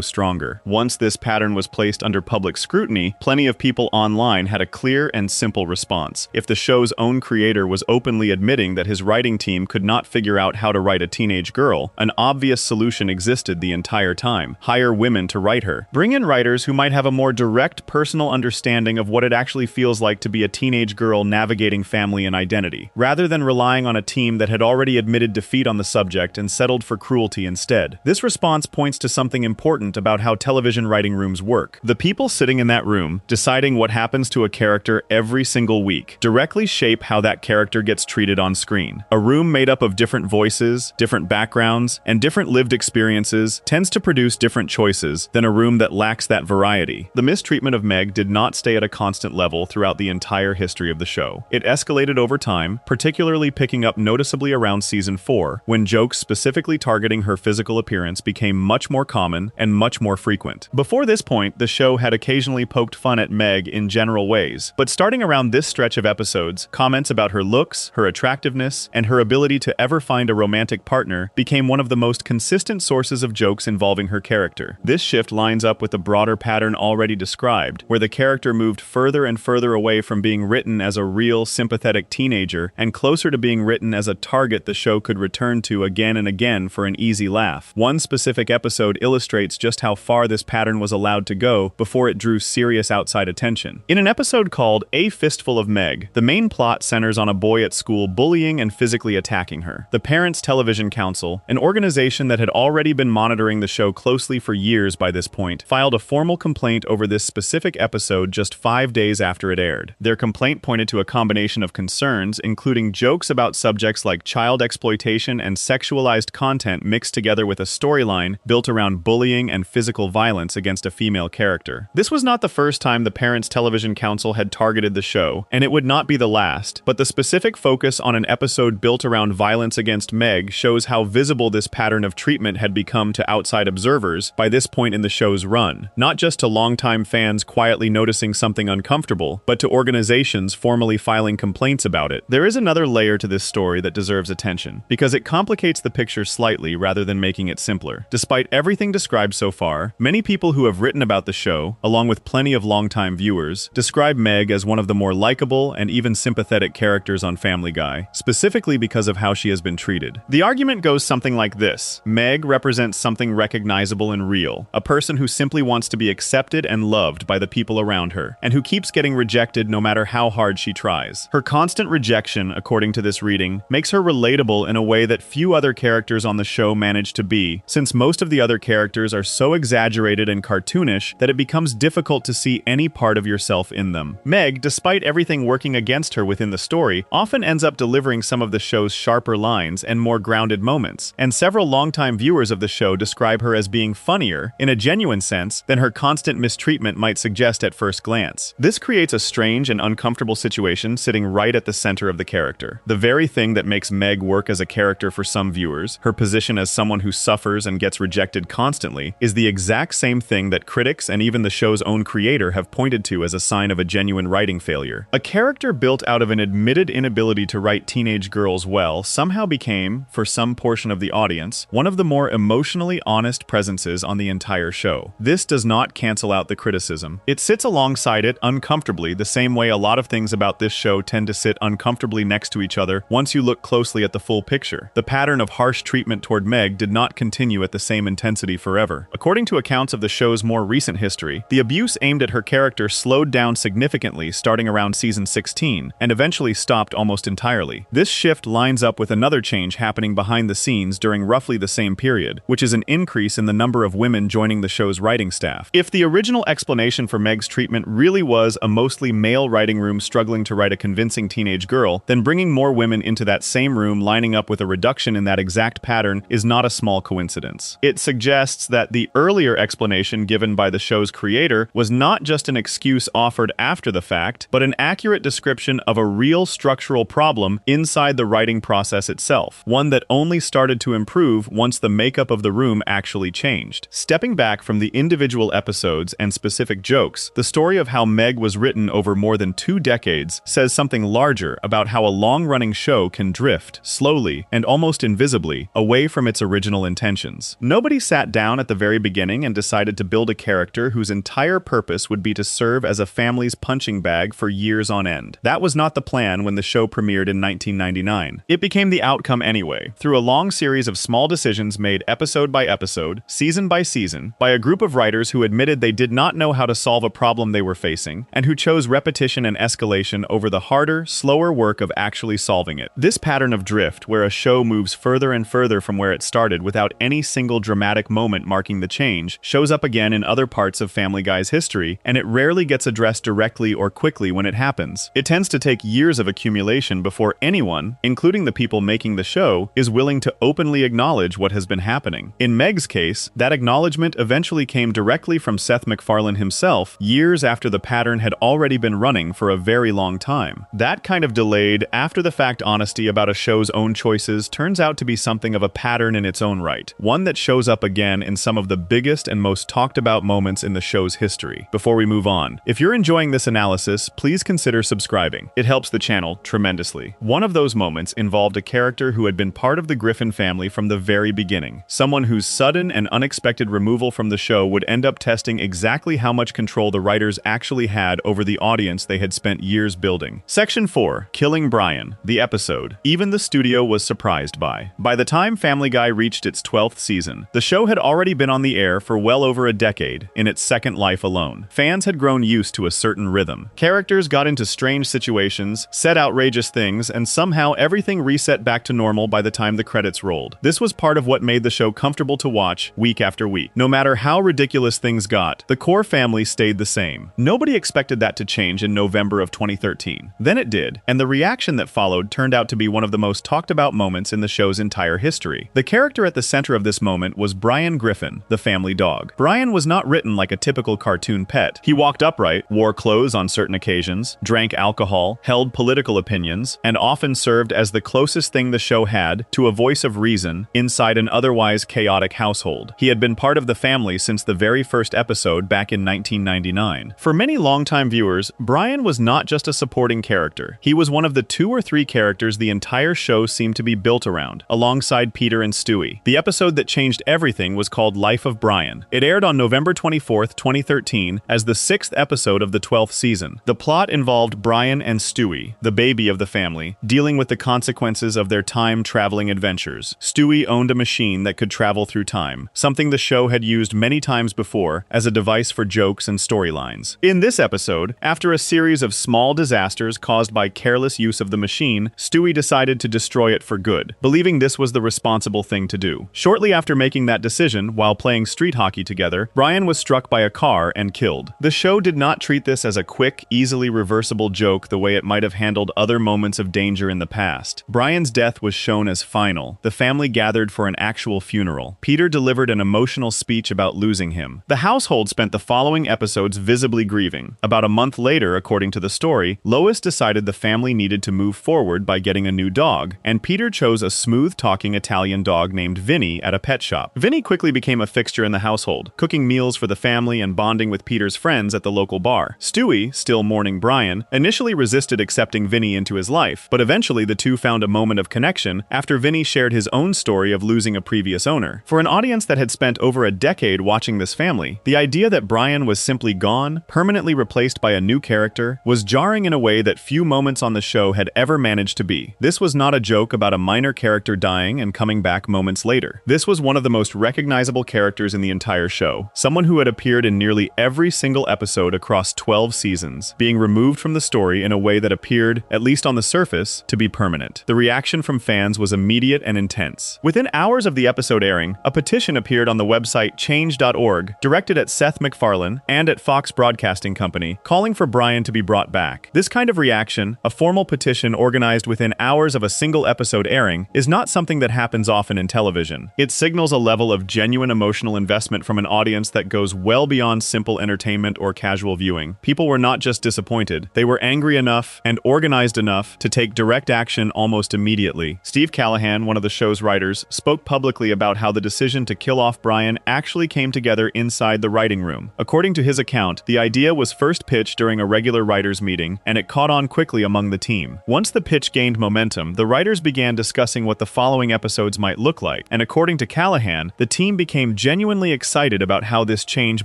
stronger. Once this pattern was placed under public scrutiny, plenty of people online had a clear and simple response. If the show's own creator was openly admitting that his writing team could not figure out how to write a teenage girl, an obvious solution existed the entire time: hire women to write her. Bring in writers who might have a more direct personal understanding of what it actually feels like to be a teenage girl navigating family and identity, rather than relying on a team that had already admitted defeat on the subject and settled for cruelty instead. This response points to something important about how television writing rooms work. The people sitting in that room, deciding what happens to a character every single week, directly shape how that character gets treated on screen. A room made up of different voices, different backgrounds, and different lived experiences tends to produce different choices than a room that lacks that variety. The mistreatment of Meg did not stay at a constant level throughout the entire history of the show. It escalated over time, particularly picking up noticeably around season 4, when jokes specifically targeting her physical appearance became much more common and much more frequent. Before this point, the show had occasionally poked fun at Meg in general ways, but starting around this stretch of episodes, comments about her looks, her attractiveness, and her ability to ever find a romantic partner became one of the most consistent sources of jokes involving her character. This shift lines up with the broader pattern already described, where the character moved further and further away from being written as a real, sympathetic teenager and closer to being written as a target the show could return to again and again for an easy laugh. One specific episode illustrates just how far this pattern was allowed to go before it drew serious outside attention. In an episode called A Fistful of Meg, the main plot centers on a boy at school bullying and physically attacking her. The Parents Television Council, an organization that had already been monitoring the show closely for years by this point, filed a formal complaint over this specific episode just 5 days after it aired. Their complaint pointed to a combination of concerns, including jokes about subjects like child exploitation and sexualized content mixed together with a storyline built around bullying and physical violence against a female character. This was not the first time the Parents Television Council had targeted the show, and it would not be the last, but the specific focus on an episode built around violence against Meg shows how visible this pattern of treatment had become to outside observers by this point in the show's run, not just to longtime fans quietly noticing something uncomfortable, but to organizations formally filing complaints about it. There is another layer to this story that deserves attention, because it complicates the picture slightly rather than making it simpler. Despite everything described so far, many people who have written about the show, along with plenty of longtime viewers, describe Meg as one of the more likable and even sympathetic characters on Family Guy, specifically because of how she has been treated. The argument goes something like this: Meg represents something recognizable and real, a person who simply wants to be accepted and loved by the people around her, and who keeps getting rejected no matter how hard she tries. Her constant rejection, according to this reading, makes her relatable in a way that few other characters on the show manage to be, since most of the other characters are so exaggerated and cartoonish that it becomes difficult to see any part of yourself in them. Meg, despite everything working against her within the story, often ends up delivering some of the show's sharper lines and more grounded moments, and several longtime viewers of the show describe her as being funnier, in a genuine sense, than her constant mistreatment might suggest at first glance. This creates a strange and uncomfortable situation sitting right at the center of the character. The very thing that makes Meg work as a character for some viewers, her position as someone who suffers and gets rejected constantly, is the exact same thing that critics and even the show's own creator have pointed to as a sign of a genuine writing failure. A character built out of an admitted inability to write teenage girls well somehow became, for some portion of the audience, one of the more emotionally honest presences on the entire show. This does not cancel out the criticism. It sits alongside it uncomfortably, the same way a lot of things about this show tend to sit uncomfortably next to each other once you look closely at the full picture. The pattern of harsh treatment toward Meg did not continue at the same intensity forever. According to accounts of the show's more recent history, the abuse aimed at her character slowed down significantly starting around season 16, and eventually stopped almost entirely. This shift lines up with another change happening behind the scenes during roughly the same period, which is an increase in the number of women joining the show's writing staff. If the original explanation for Meg's treatment really was a mostly male writing room struggling to write a convincing teenage girl, then bringing more women into that same room lining up with a reduction in that exact pattern is not a small coincidence. It suggests that the earlier explanation given by the show's creator was not just an excuse offered after the fact, but an accurate description of a real structural problem inside the writing process itself, one that only started to improve once the makeup of the room actually changed. Stepping back from the individual episodes and specific jokes, the story of how Meg was written over more than 2 decades says something larger about how a long long-running show can drift, slowly and almost invisibly, away from its original intentions. Nobody sat down at the very beginning and decided to build a character whose entire purpose would be to serve as a family's punching bag for years on end. That was not the plan when the show premiered in 1999. It became the outcome anyway, through a long series of small decisions made episode by episode, season by season, by a group of writers who admitted they did not know how to solve a problem they were facing, and who chose repetition and escalation over the harder, slower work of actually solving it. This pattern of drift, where a show moves further and further from where it started without any single dramatic moment marking the change, shows up again in other parts of Family Guy's history, and it rarely gets addressed directly or quickly when it happens. It tends to take years of accumulation before anyone, including the people making the show, is willing to openly acknowledge what has been happening. In Meg's case, that acknowledgement eventually came directly from Seth MacFarlane himself, years after the pattern had already been running for a very long time. That kind of delayed, after-the-fact honesty about a show's own choices turns out to be something of a pattern in its own right, one that shows up again in some of the biggest and most talked-about moments in the show's history. Before we move on, if you're enjoying this analysis, please consider subscribing. It helps the channel tremendously. One of those moments involved a character who had been part of the Griffin family from the very beginning, someone whose sudden and unexpected removal from the show would end up testing exactly how much control the writers actually had over the audience they had spent years building. Section 4. Killing Brian. The episode even the studio was surprised by. By the time Family Guy reached its 12th season, the show had already been on the air for well over a decade, in its second life alone. Fans had grown used to a certain rhythm. Characters got into strange situations, said outrageous things, and somehow everything reset back to normal by the time the credits rolled. This was part of what made the show comfortable to watch week after week. No matter how ridiculous things got, the core family stayed the same. Nobody expected that to change in November of 2013. Then it did, and the reaction that followed turned out to be one of the most talked about moments in the show's entire history. The character at the center of this moment was Brian Griffin, the family dog. Brian was not written like a typical cartoon pet. He walked upright, wore clothes on certain occasions, drank alcohol, held political opinions, and often served as the closest thing the show had to a voice of reason inside an otherwise chaotic household. He had been part of the family since the very first episode back in 1999. For many longtime viewers, Brian was not just a supporting character. He was one of the 2 or 3 characters the entire show seemed to be built around, alongside Peter and Stewie. The episode that changed everything was called Life of Brian. It aired on November 24th, 2013, as the 6th episode of the 12th season. The plot involved Brian and Stewie, the baby of the family, dealing with the consequences of their time-traveling adventures. Stewie owned a machine that could travel through time, something the show had used many times before as a device for jokes and storylines. In this episode, after a series of small disasters caused by careless use of the machine, Stewie decided to destroy it for good, believing this was the responsible thing to do. Shortly after making that decision, while playing street hockey together, Brian was struck by a car and killed. The show did not treat this as a quick, easily reversible joke the way it might have handled other moments of danger in the past. Brian's death was shown as final. The family gathered for an actual funeral. Peter delivered an emotional speech about losing him. The household spent the following episodes visibly grieving. About a month later, according to the story, Lois decided the family needed to move forward by getting a new dog, and Peter chose a smooth-talking Italian dog named Vinny at a pet shop. Vinny quickly became a fixture in the household, cooking meals for the family and bonding with Peter's friends at the local bar. Stewie, still mourning Brian, initially resisted accepting Vinny into his life, but eventually the two found a moment of connection after Vinny shared his own story of losing a previous owner. For an audience that had spent over a decade watching this family, the idea that Brian was simply gone, permanently replaced by a new character, was jarring in a way that few moments on the show had ever managed to be. This was not a joke about a minor character dying and coming back moments later. This was one of the most recognizable characters in the entire show, someone who had appeared in nearly every single episode across 12 seasons, being removed from the story in a way that appeared, at least on the surface, to be permanent. The reaction from fans was immediate and intense. Within hours of the episode airing, a petition appeared on the website change.org, directed at Seth MacFarlane and at Fox Broadcasting Company, calling for Brian to be brought back. This kind of reaction, a formal petition organized within hours of a single episode airing, is not something that happens often in television. It signals a level of genuine emotional investment from an audience that goes well beyond simple entertainment or casual viewing. People were not just disappointed, they were angry enough and organized enough to take direct action almost immediately. Steve Callahan, one of the show's writers, spoke publicly about how the decision to kill off Brian actually came together inside the writing room. According to his account, the idea was first pitched during a regular writers' meeting, and it caught on quickly among the team. Once the pitch gained momentum, the writers began discussing what the following episodes might look like, and according to Callahan, the team became genuinely excited about how this change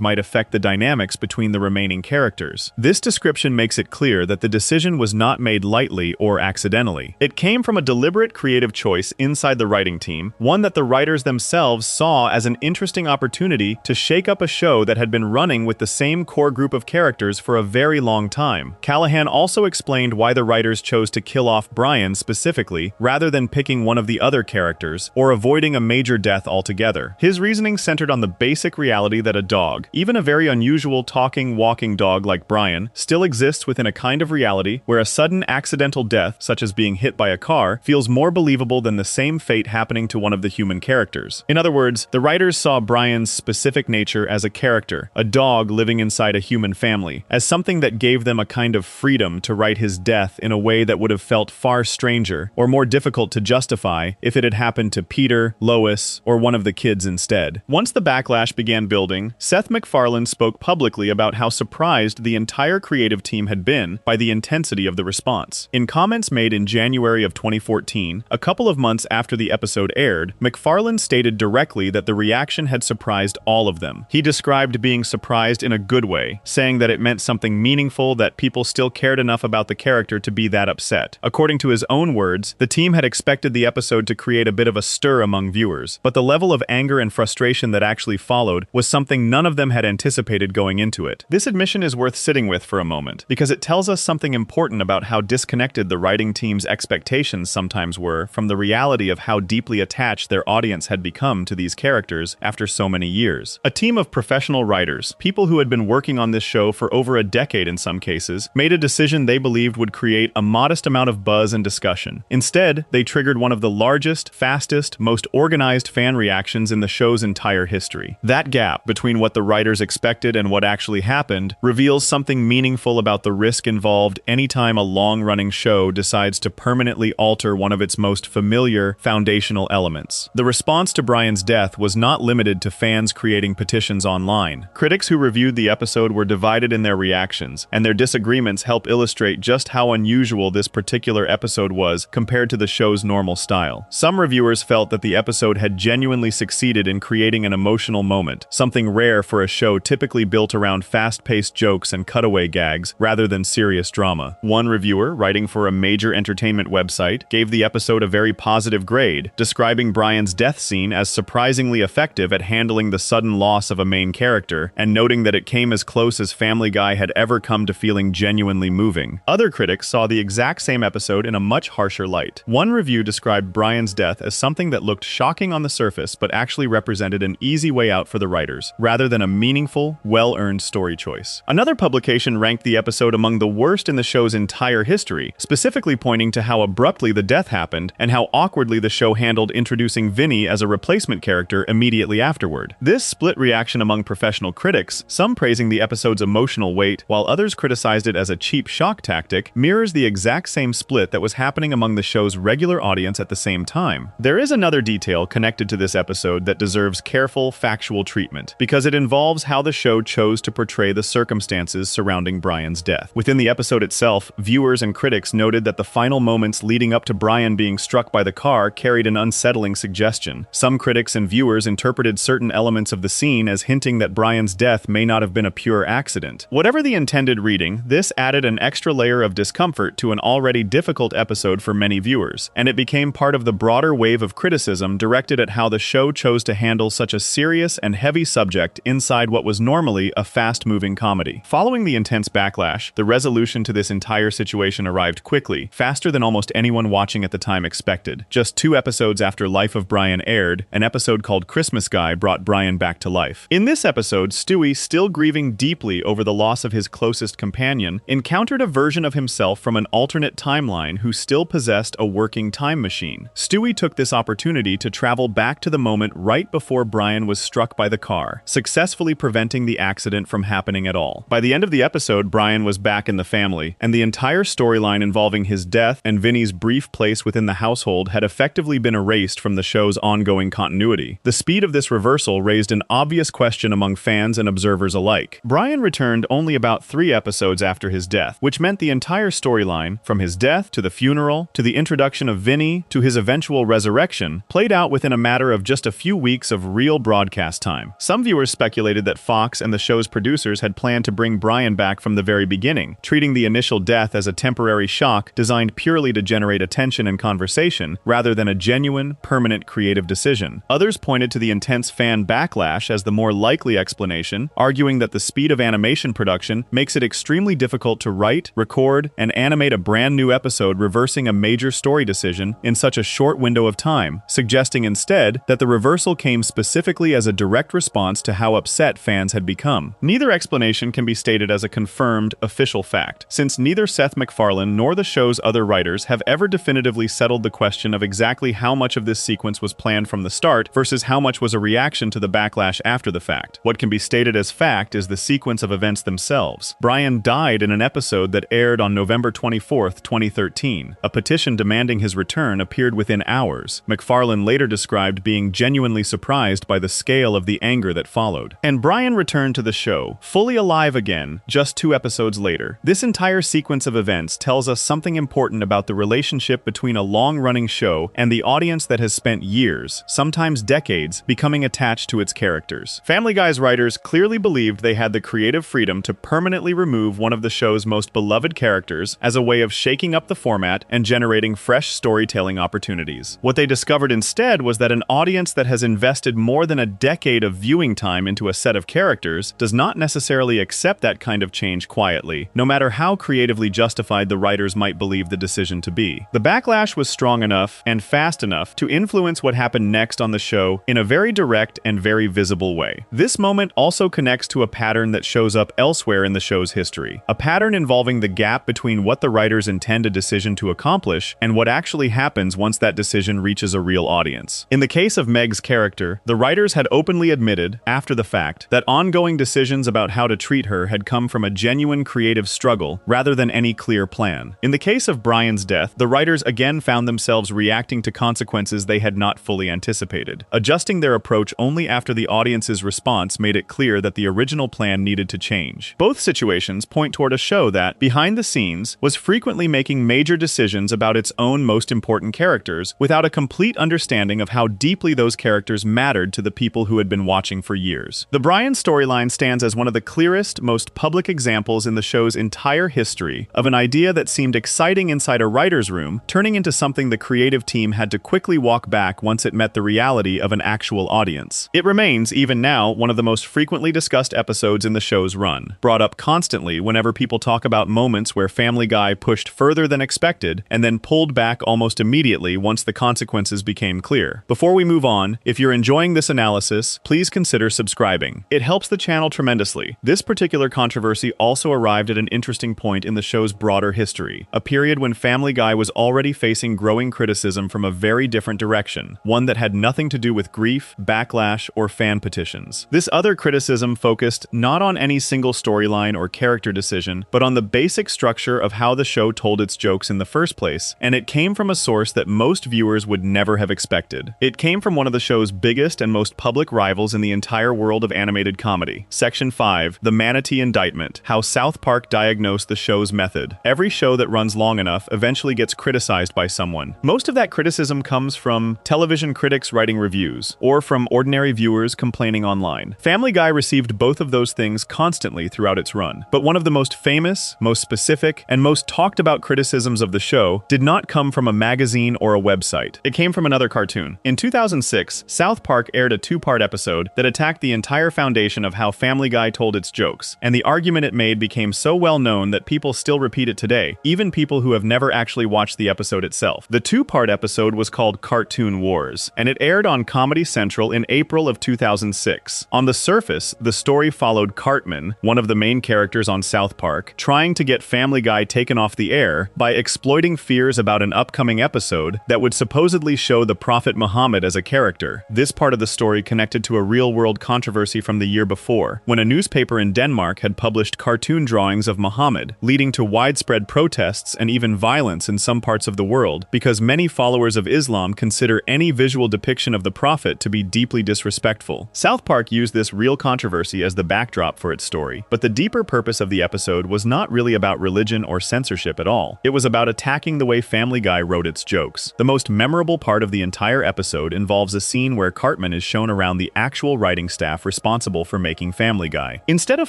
might affect the dynamics between the remaining characters. This description makes it clear that the decision was not made lightly or accidentally. It came from a deliberate creative choice inside the writing team, one that the writers themselves saw as an interesting opportunity to shake up a show that had been running with the same core group of characters for a very long time. Callahan also explained why the writers chose to kill off Brian specifically, rather than picking one of the other characters, or avoiding a major death altogether. His reasoning centered on the basic reality that a dog, even a very unusual talking, walking dog like Brian, still exists within a kind of reality where a sudden accidental death, such as being hit by a car, feels more believable than the same fate happening to one of the human characters. In other words, the writers saw Brian's specific nature as a character, a dog living inside a human family, as something that gave them a kind of freedom to write his death in a way that would have felt far stranger or more difficult to justify if it had happened to Peter, Lois, or one of the kids instead. Once the backlash began building, Seth MacFarlane spoke publicly about how surprised the entire creative team had been by the intensity of the response. In comments made in January of 2014, a couple of months after the episode aired, MacFarlane stated directly that the reaction had surprised all of them. He described being surprised in a good way, saying that it meant something meaningful, that people still cared enough about the character to be that upset. According to his own words, the team had expected the episode to create a bit of a stir among viewers, but the level of anger and frustration that actually followed was something none of them had anticipated going into it. This admission is worth sitting with for a moment, because it tells us something important about how disconnected the writing team's expectations sometimes were from the reality of how deeply attached their audience had become to these characters after so many years. A team of professional writers, people who had been working on this show for over a decade in some cases, made a decision they believed would create a modest amount of buzz and discussion. Instead, they triggered one of the largest, fastest, most organized fan reactions in the show's entire history. That gap between what the writers expected and what actually happened reveals something meaningful about the risk involved anytime a long-running show decides to permanently alter one of its most familiar, foundational elements. The response to Brian's death was not limited to fans creating petitions online. Critics who reviewed the episode were divided in their reactions, and their disagreements help illustrate just how unusual this particular episode was compared to the show's normal style. Some reviewers felt that the episode had genuinely succeeded in creating an emotional moment, something rare for a show typically built around fast-paced jokes and cutaway gags rather than serious drama. One reviewer, writing for a major entertainment website, gave the episode a very positive grade, describing Brian's death scene as surprisingly effective at handling the sudden loss of a main character, and noting that it came as close as Family Guy had ever come to feeling genuinely moving. Other critics saw the exact same episode in a much harsher light. One review described Brian's death as something that looked shocking on the surface but actually represented an easy way out for the writers, rather than a meaningful, well-earned story choice. Another publication ranked the episode among the worst in the show's entire history, specifically pointing to how abruptly the death happened and how awkwardly the show handled introducing Vinny as a replacement character immediately afterward. This split reaction among professional critics, some praising the episode's emotional weight while others criticized it as a cheap shock tactic, mirrors the exact same split that was happening among the show's regular audience at the same time. There is another detail connected to this episode that deserves careful, factual treatment, because it involves how the show chose to portray the circumstances surrounding Brian's death. Within the episode itself, viewers and critics noted that the final moments leading up to Brian being struck by the car carried an unsettling suggestion. Some critics and viewers interpreted certain elements of the scene as hinting that Brian's death may not have been a pure accident. Whatever the intended reading, this added an extra layer of discomfort to an already difficult episode for many viewers, and it became part of the broader wave of criticism directed at how the show chose to handle such a serious and heavy subject inside what was normally a fast-moving comedy. Following the intense backlash, the resolution to this entire situation arrived quickly, faster than almost anyone watching at the time expected. Just 2 episodes after Life of Brian aired, an episode called Christmas Guy brought Brian back to life. In this episode, Stewie, still grieving deeply over the loss of his closest companion, encountered a version of himself from an alternate timeline who still possessed a working time machine. Stewie took this opportunity to travel back to the moment right before Brian was struck by the car, successfully preventing the accident from happening at all. By the end of the episode, Brian was back in the family, and the entire storyline involving his death and Vinny's brief place within the household had effectively been erased from the show's ongoing continuity. The speed of this reversal raised an obvious question among fans and observers alike. Brian returned only about 3 episodes after his death, which meant the entire storyline, from his death, to the funeral, to the introduction of Vinny, to his eventual resurrection, played out within a matter of just a few weeks of real broadcast time. Some viewers speculated that Fox and the show's producers had planned to bring Brian back from the very beginning, treating the initial death as a temporary shock designed purely to generate attention and conversation, rather than a genuine, permanent creative decision. Others pointed to the intense fan backlash as the more likely explanation, arguing that the speed of animation production makes it extremely difficult to write, record, and animate a brand new episode reversing a major story decision in such a short window of time, suggesting instead that the reversal came specifically as a direct response to how upset fans had become. Neither explanation can be stated as a confirmed, official fact, since neither Seth MacFarlane nor the show's other writers have ever definitively settled the question of exactly how much of this sequence was planned from the start versus how much was a reaction to the backlash after the fact. What can be stated as fact is the sequence of events themselves. Brian died in an episode that aired on November 24, 2013. A petition demanding his return appeared within hours. MacFarlane later described being genuinely surprised by the scale of the anger that followed. And Brian returned to the show, fully alive again, just 2 episodes later. This entire sequence of events tells us something important about the relationship between a long-running show and the audience that has spent years, sometimes decades, becoming attached to its characters. Family Guy's writers clearly believed they had the creative freedom to permanently remove one of the show's most beloved characters as a way of shaking up the format and generating fresh storytelling opportunities. What they discovered instead was that an audience that has invested more than a decade of viewing time into a set of characters does not necessarily accept that kind of change quietly, no matter how creatively justified the writers might believe the decision to be. The backlash was strong enough and fast enough to influence what happened next on the show in a very direct and very visible way. This moment also connects to a pattern that shows up elsewhere in the show's history, a pattern involving the gap between what the writers intend a decision to accomplish and what actually happens once that decision reaches a real audience. In the case of Meg's character, the writers had openly admitted, after the fact, that ongoing decisions about how to treat her had come from a genuine creative struggle rather than any clear plan. In the case of Brian's death, the writers again found themselves reacting to consequences they had not fully anticipated, adjusting their approach only after the audience's response made it clear that the original plan needed to change. Both situations point toward a show that, behind the scenes, was frequently making major decisions about its own most important characters without a complete understanding of how deeply those characters mattered to the people who had been watching for years. The Brian storyline stands as one of the clearest, most public examples in the show's entire history of an idea that seemed exciting inside a writer's room, turning into something the creative team had to quickly walk back once it met the reality of an actual audience. It remains, even now, one of the most frequently discussed episodes in the show's run, brought up constantly whenever people talk about moments where Family Guy pushed further than expected and then pulled back almost immediately once the consequences became clear. Before we move on, if you're enjoying this analysis, please consider subscribing. It helps the channel tremendously. This particular controversy also arrived at an interesting point in the show's broader history, a period when Family Guy was already facing growing criticism from a very different direction, one that had nothing to do with grief, backlash, or fan petitions. This other criticism focused not on any single storyline or character decision, but on the basic structure of how the show told its jokes in the first place, and it came from a source that most viewers would never have expected. It came from one of the show's biggest and most public rivals in the entire world of animated comedy. Section 5, The Manatee Indictment, How South Park Diagnosed the Show's Method. Every show that runs long enough eventually gets criticized by someone. Most of that criticism comes from television critics writing reviews, or from ordinary viewers complaining online. Family Guy received both of those things constantly throughout its run, but one of the most famous, most specific, and most talked about criticisms of the show did not come from a magazine or a website. It came from another cartoon. In 2006, South Park aired a 2-part episode that attacked the entire foundation of how Family Guy told its jokes, and the argument it made became so well known that people still repeat it today, even people who have never actually watched the episode itself. The 2-part episode was called Cartoon Wars, and it aired on Comedy Central in April of 2006. On the surface, the story followed Cartman, one of the main characters on South Park, trying to get Family Guy taken off the air by exploiting fears about an upcoming episode that would supposedly show the Prophet Muhammad as a character. This part of the story connected to a real-world controversy from the year before, when a newspaper in Denmark had published cartoon drawings of Muhammad, leading to widespread protests and even violence in some parts of the world, because many followers of Islam consider any visual depiction of the Prophet to be deeply disrespectful. South Park used this real controversy as the backdrop for its story, but the deeper purpose of the episode was not really about religion or censorship at all. all. It was about attacking the way Family Guy wrote its jokes. The most memorable part of the entire episode involves a scene where Cartman is shown around the actual writing staff responsible for making Family Guy. Instead of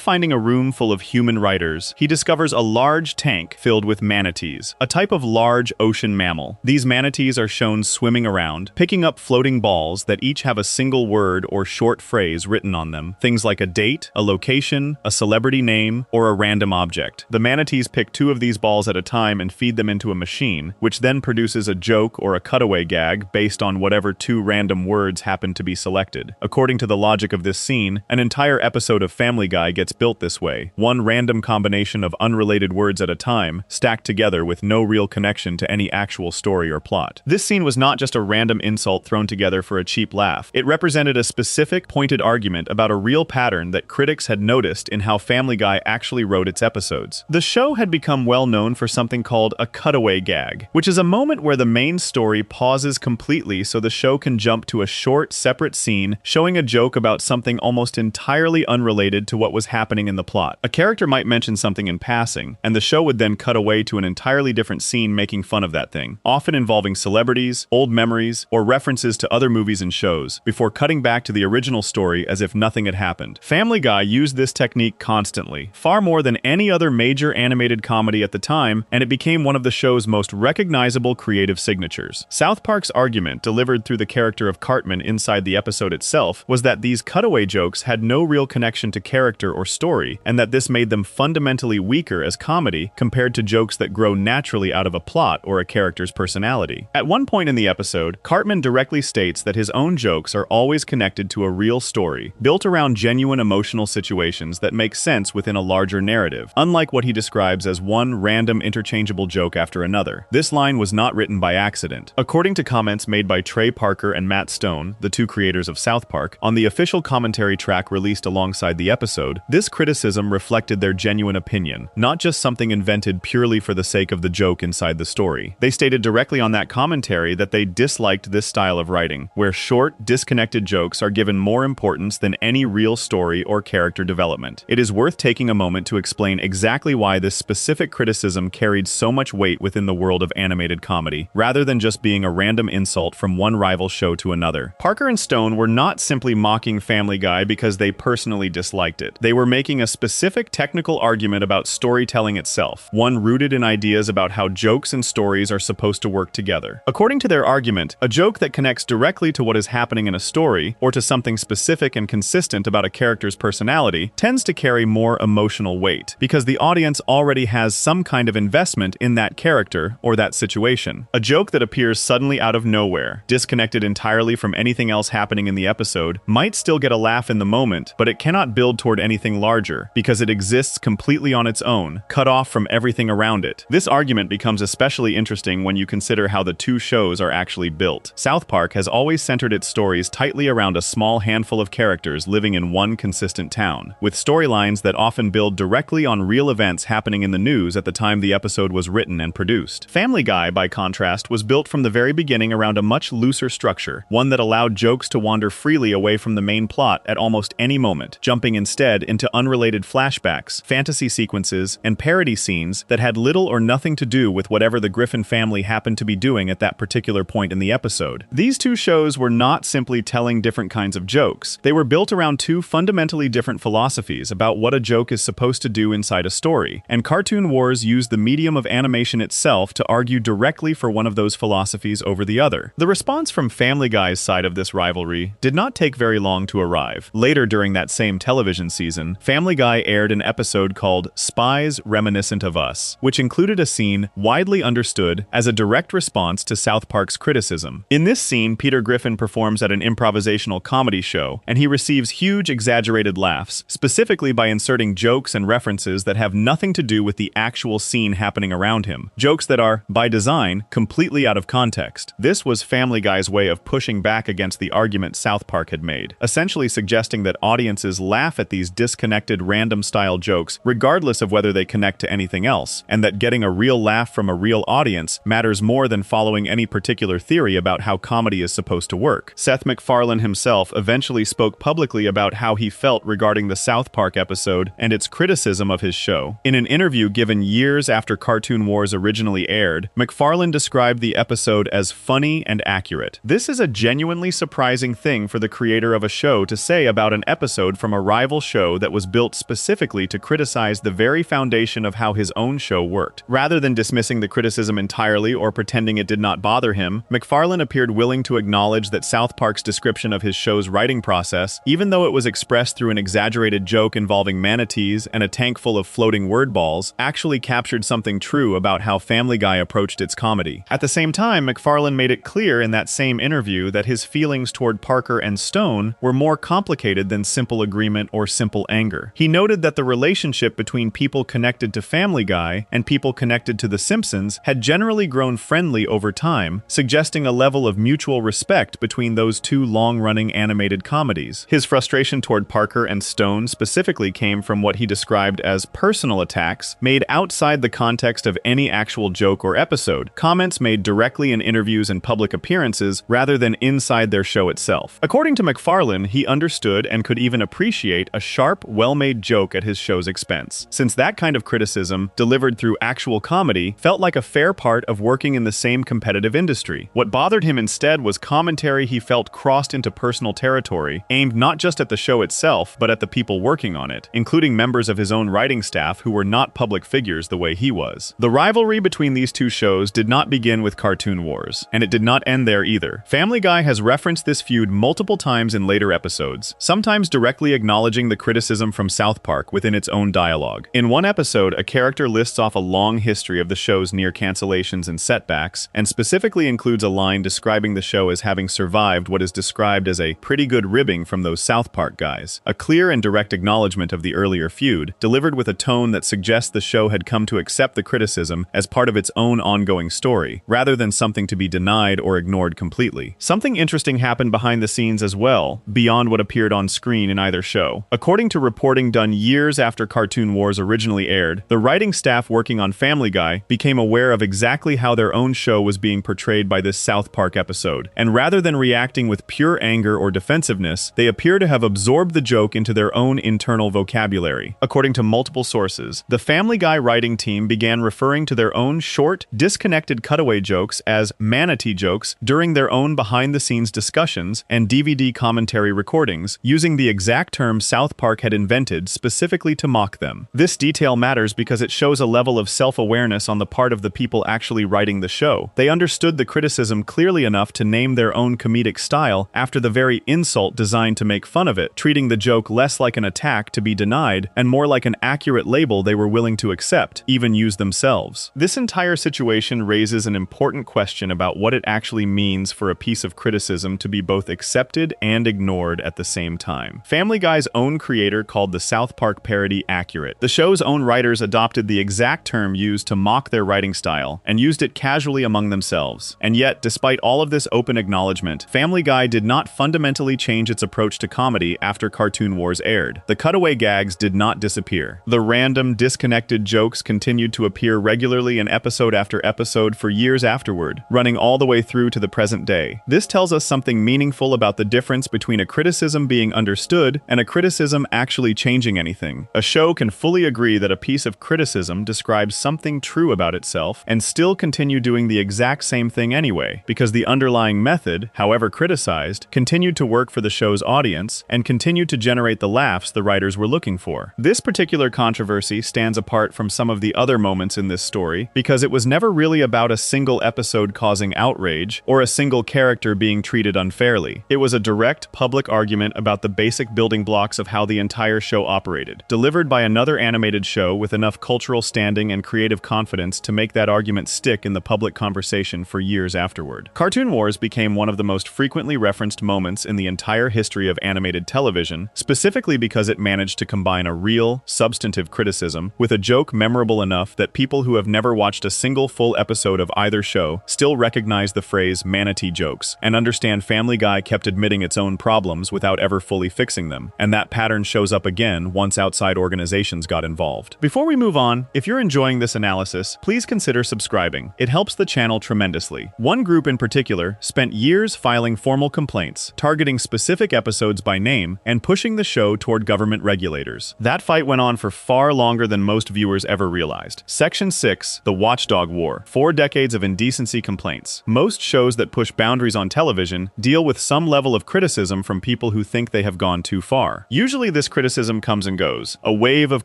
finding a room full of human writers, he discovers a large tank filled with manatees, a type of large ocean mammal. These manatees are shown swimming around, picking up floating balls that each have a single word or short phrase written on them, things like a date, a location, a celebrity name, or a random object. The manatees pick 2 of these balls at a time and feed them into a machine, which then produces a joke or a cutaway gag based on whatever 2 random words happen to be selected. According to the logic of this scene, an entire episode of Family Guy gets built this way, one random combination of unrelated words at a time, stacked together with no real connection to any actual story or plot. This scene was not just a random insult thrown together for a cheap laugh. It represented a specific, pointed argument about a real pattern that critics had noticed in how Family Guy actually wrote its episodes. The show had become well known for something called a cutaway gag, which is a moment where the main story pauses completely so the show can jump to a short, separate scene showing a joke about something almost entirely unrelated to what was happening in the plot. A character might mention something in passing, and the show would then cut away to an entirely different scene making fun of that thing, often involving celebrities, old memories, or references to other movies and shows, before cutting back to the original story as if nothing had happened. Family Guy used this technique constantly, far more than any other major animated comedy at the time, and it became one of the show's most recognizable creative signatures. South Park's argument, delivered through the character of Cartman inside the episode itself, was that these cutaway jokes had no real connection to character or story, and that this made them fundamentally weaker as comedy compared to jokes that grow naturally out of a plot or a character's personality. At one point in the episode, Cartman directly states that his own jokes are always connected to a real story, built around genuine emotional situations that make sense within a larger narrative, unlike what he describes as one random interchangeable joke after another. This line was not written by accident. According to comments made by Trey Parker and Matt Stone, the 2 creators of South Park, on the official commentary track released alongside the episode, this criticism reflected their genuine opinion, not just something invented purely for the sake of the joke inside the story. They stated directly on that commentary that they disliked this style of writing, where short, disconnected jokes are given more importance than any real story or character development. It is worth taking a moment to explain exactly why this specific criticism carried so much weight within the world of animated comedy, rather than just being a random insult from one rival show to another. Parker and Stone were not simply mocking Family Guy because they personally disliked it. They were making a specific technical argument about storytelling itself, one rooted in ideas about how jokes and stories are supposed to work together. According to their argument, a joke that connects directly to what is happening in a story, or to something specific and consistent about a character's personality, tends to carry more emotional weight, because the audience already has some kind of investment in that character or that situation. A joke that appears suddenly out of nowhere, disconnected entirely from anything else happening in the episode, might still get a laugh in the moment, but it cannot build toward anything larger, because it exists completely on its own, cut off from everything around it. This argument becomes especially interesting when you consider how the 2 shows are actually built. South Park has always centered its stories tightly around a small handful of characters living in one consistent town, with storylines that often build directly on real events happening in the news at the time the episode was written and produced. Family Guy, by contrast, was built from the very beginning around a much looser structure, one that allowed jokes to wander freely away from the main plot at almost any moment, jumping instead into unrelated flashbacks, fantasy sequences, and parody scenes that had little or nothing to do with whatever the Griffin family happened to be doing at that particular point in the episode. These 2 shows were not simply telling different kinds of jokes. They were built around 2 fundamentally different philosophies about what a joke is supposed to do inside a story, and Cartoon Wars used the medium of animation itself to argue directly for one of those philosophies over the other. The response from Family Guy's side of this rivalry did not take very long to arrive. Later during that same television season, Family Guy aired an episode called Spies Reminiscent of Us, which included a scene widely understood as a direct response to South Park's criticism. In this scene, Peter Griffin performs at an improvisational comedy show, and he receives huge exaggerated laughs, specifically by inserting jokes and references that have nothing to do with the actual scene happening around him. Jokes that are, by design, completely out of context. This was Family Guy's way of pushing back against the argument South Park had made, essentially suggesting that audiences laugh at these disconnected random-style jokes regardless of whether they connect to anything else, and that getting a real laugh from a real audience matters more than following any particular theory about how comedy is supposed to work. Seth MacFarlane himself eventually spoke publicly about how he felt regarding the South Park episode and its criticism of his show. In an interview given years after Cartoon Wars originally aired, McFarlane described the episode as funny and accurate. This is a genuinely surprising thing for the creator of a show to say about an episode from a rival show that was built specifically to criticize the very foundation of how his own show worked. Rather than dismissing the criticism entirely or pretending it did not bother him, McFarlane appeared willing to acknowledge that South Park's description of his show's writing process, even though it was expressed through an exaggerated joke involving manatees and a tank full of floating word balls, actually captured something true about how Family Guy approached its comedy. At the same time, McFarlane made it clear in that same interview that his feelings toward Parker and Stone were more complicated than simple agreement or simple anger. He noted that the relationship between people connected to Family Guy and people connected to The Simpsons had generally grown friendly over time, suggesting a level of mutual respect between those two long-running animated comedies. His frustration toward Parker and Stone specifically came from what he described as personal attacks made outside the context of any actual joke or episode, comments made directly in interviews and public appearances rather than inside their show itself. According to McFarlane, he understood and could even appreciate a sharp, well-made joke at his show's expense, since that kind of criticism, delivered through actual comedy, felt like a fair part of working in the same competitive industry. What bothered him instead was commentary he felt crossed into personal territory, aimed not just at the show itself, but at the people working on it, including members of his own writing staff who were not public figures the way he was. The rivalry between these two shows did not begin with Cartoon Wars, and it did not end there either. Family Guy has referenced this feud multiple times in later episodes, sometimes directly acknowledging the criticism from South Park within its own dialogue. In one episode, a character lists off a long history of the show's near cancellations and setbacks, and specifically includes a line describing the show as having survived what is described as a pretty good ribbing from those South Park guys. A clear and direct acknowledgement of the earlier feud, delivered with a tone that suggests the show had come to accept the criticism as part of its own ongoing story, rather than something to be denied or ignored completely. Something interesting happened behind the scenes as well, beyond what appeared on screen in either show. According to reporting done years after Cartoon Wars originally aired, the writing staff working on Family Guy became aware of exactly how their own show was being portrayed by this South Park episode, and rather than reacting with pure anger or defensiveness, they appear to have absorbed the joke into their own internal vocabulary. According to multiple sources, the Family Guy writing team began referring to their own short, disconnected cutaway jokes as manatee jokes during their own behind-the-scenes discussions and DVD commentary recordings, using the exact term South Park had invented specifically to mock them. This detail matters because it shows a level of self-awareness on the part of the people actually writing the show. They understood the criticism clearly enough to name their own comedic style after the very insult designed to make fun of it, treating the joke less like an attack to be denied and more like an accurate label they were willing to accept, even use themselves. This entire situation raises an important question about what it actually means for a piece of criticism to be both accepted and ignored at the same time. Family Guy's own creator called the South Park parody accurate. The show's own writers adopted the exact term used to mock their writing style and used it casually among themselves. And yet, despite all of this open acknowledgement, Family Guy did not fundamentally change its approach to comedy after Cartoon Wars aired. The cutaway gags did not disappear. The random, disconnected jokes continued to appear regularly in episode after episode for years afterward, running all the way through to the present day. This tells us something meaningful about the difference between a criticism being understood and a criticism actually changing anything. A show can fully agree that a piece of criticism describes something true about itself and still continue doing the exact same thing anyway, because the underlying method, however criticized, continued to work for the show's audience and continued to generate the laughs the writers were looking for. This particular controversy stands apart from some of the other moments in this story because it was never really about a single episode causing outrage or a single character being treated unfairly. It was a direct public argument about the basic building blocks of how the entire show operated, delivered by another animated show with enough cultural standing and creative confidence to make that argument stick in the public conversation for years afterward. Cartoon Wars became one of the most frequently referenced moments in the entire history of animated television, specifically because it managed to combine a real, substantive criticism with a joke memorable enough that people who have never watched a single full episode of either show still recognize the phrase manatee jokes and understand Family Guy kept admitting its own problems without ever fully fixing them, and that pattern shows up again once outside organizations got involved. Before we move on, if you're enjoying this analysis, please consider subscribing. It helps the channel tremendously. One group in particular spent years filing formal complaints, targeting specific episodes by name, and pushing the show toward government regulators. That fight went on for far longer than most viewers ever realized, Section 6. The Watchdog War. 4 decades of indecency complaints. Most shows that push boundaries on television deal with some level of criticism from people who think they have gone too far. Usually this criticism comes and goes, a wave of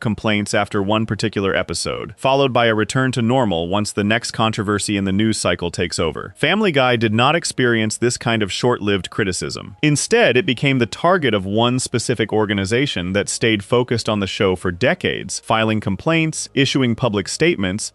complaints after one particular episode, followed by a return to normal once the next controversy in the news cycle takes over. Family Guy did not experience this kind of short-lived criticism. Instead, it became the target of one specific organization that stayed focused on the show for decades, filing complaints, issuing public statements,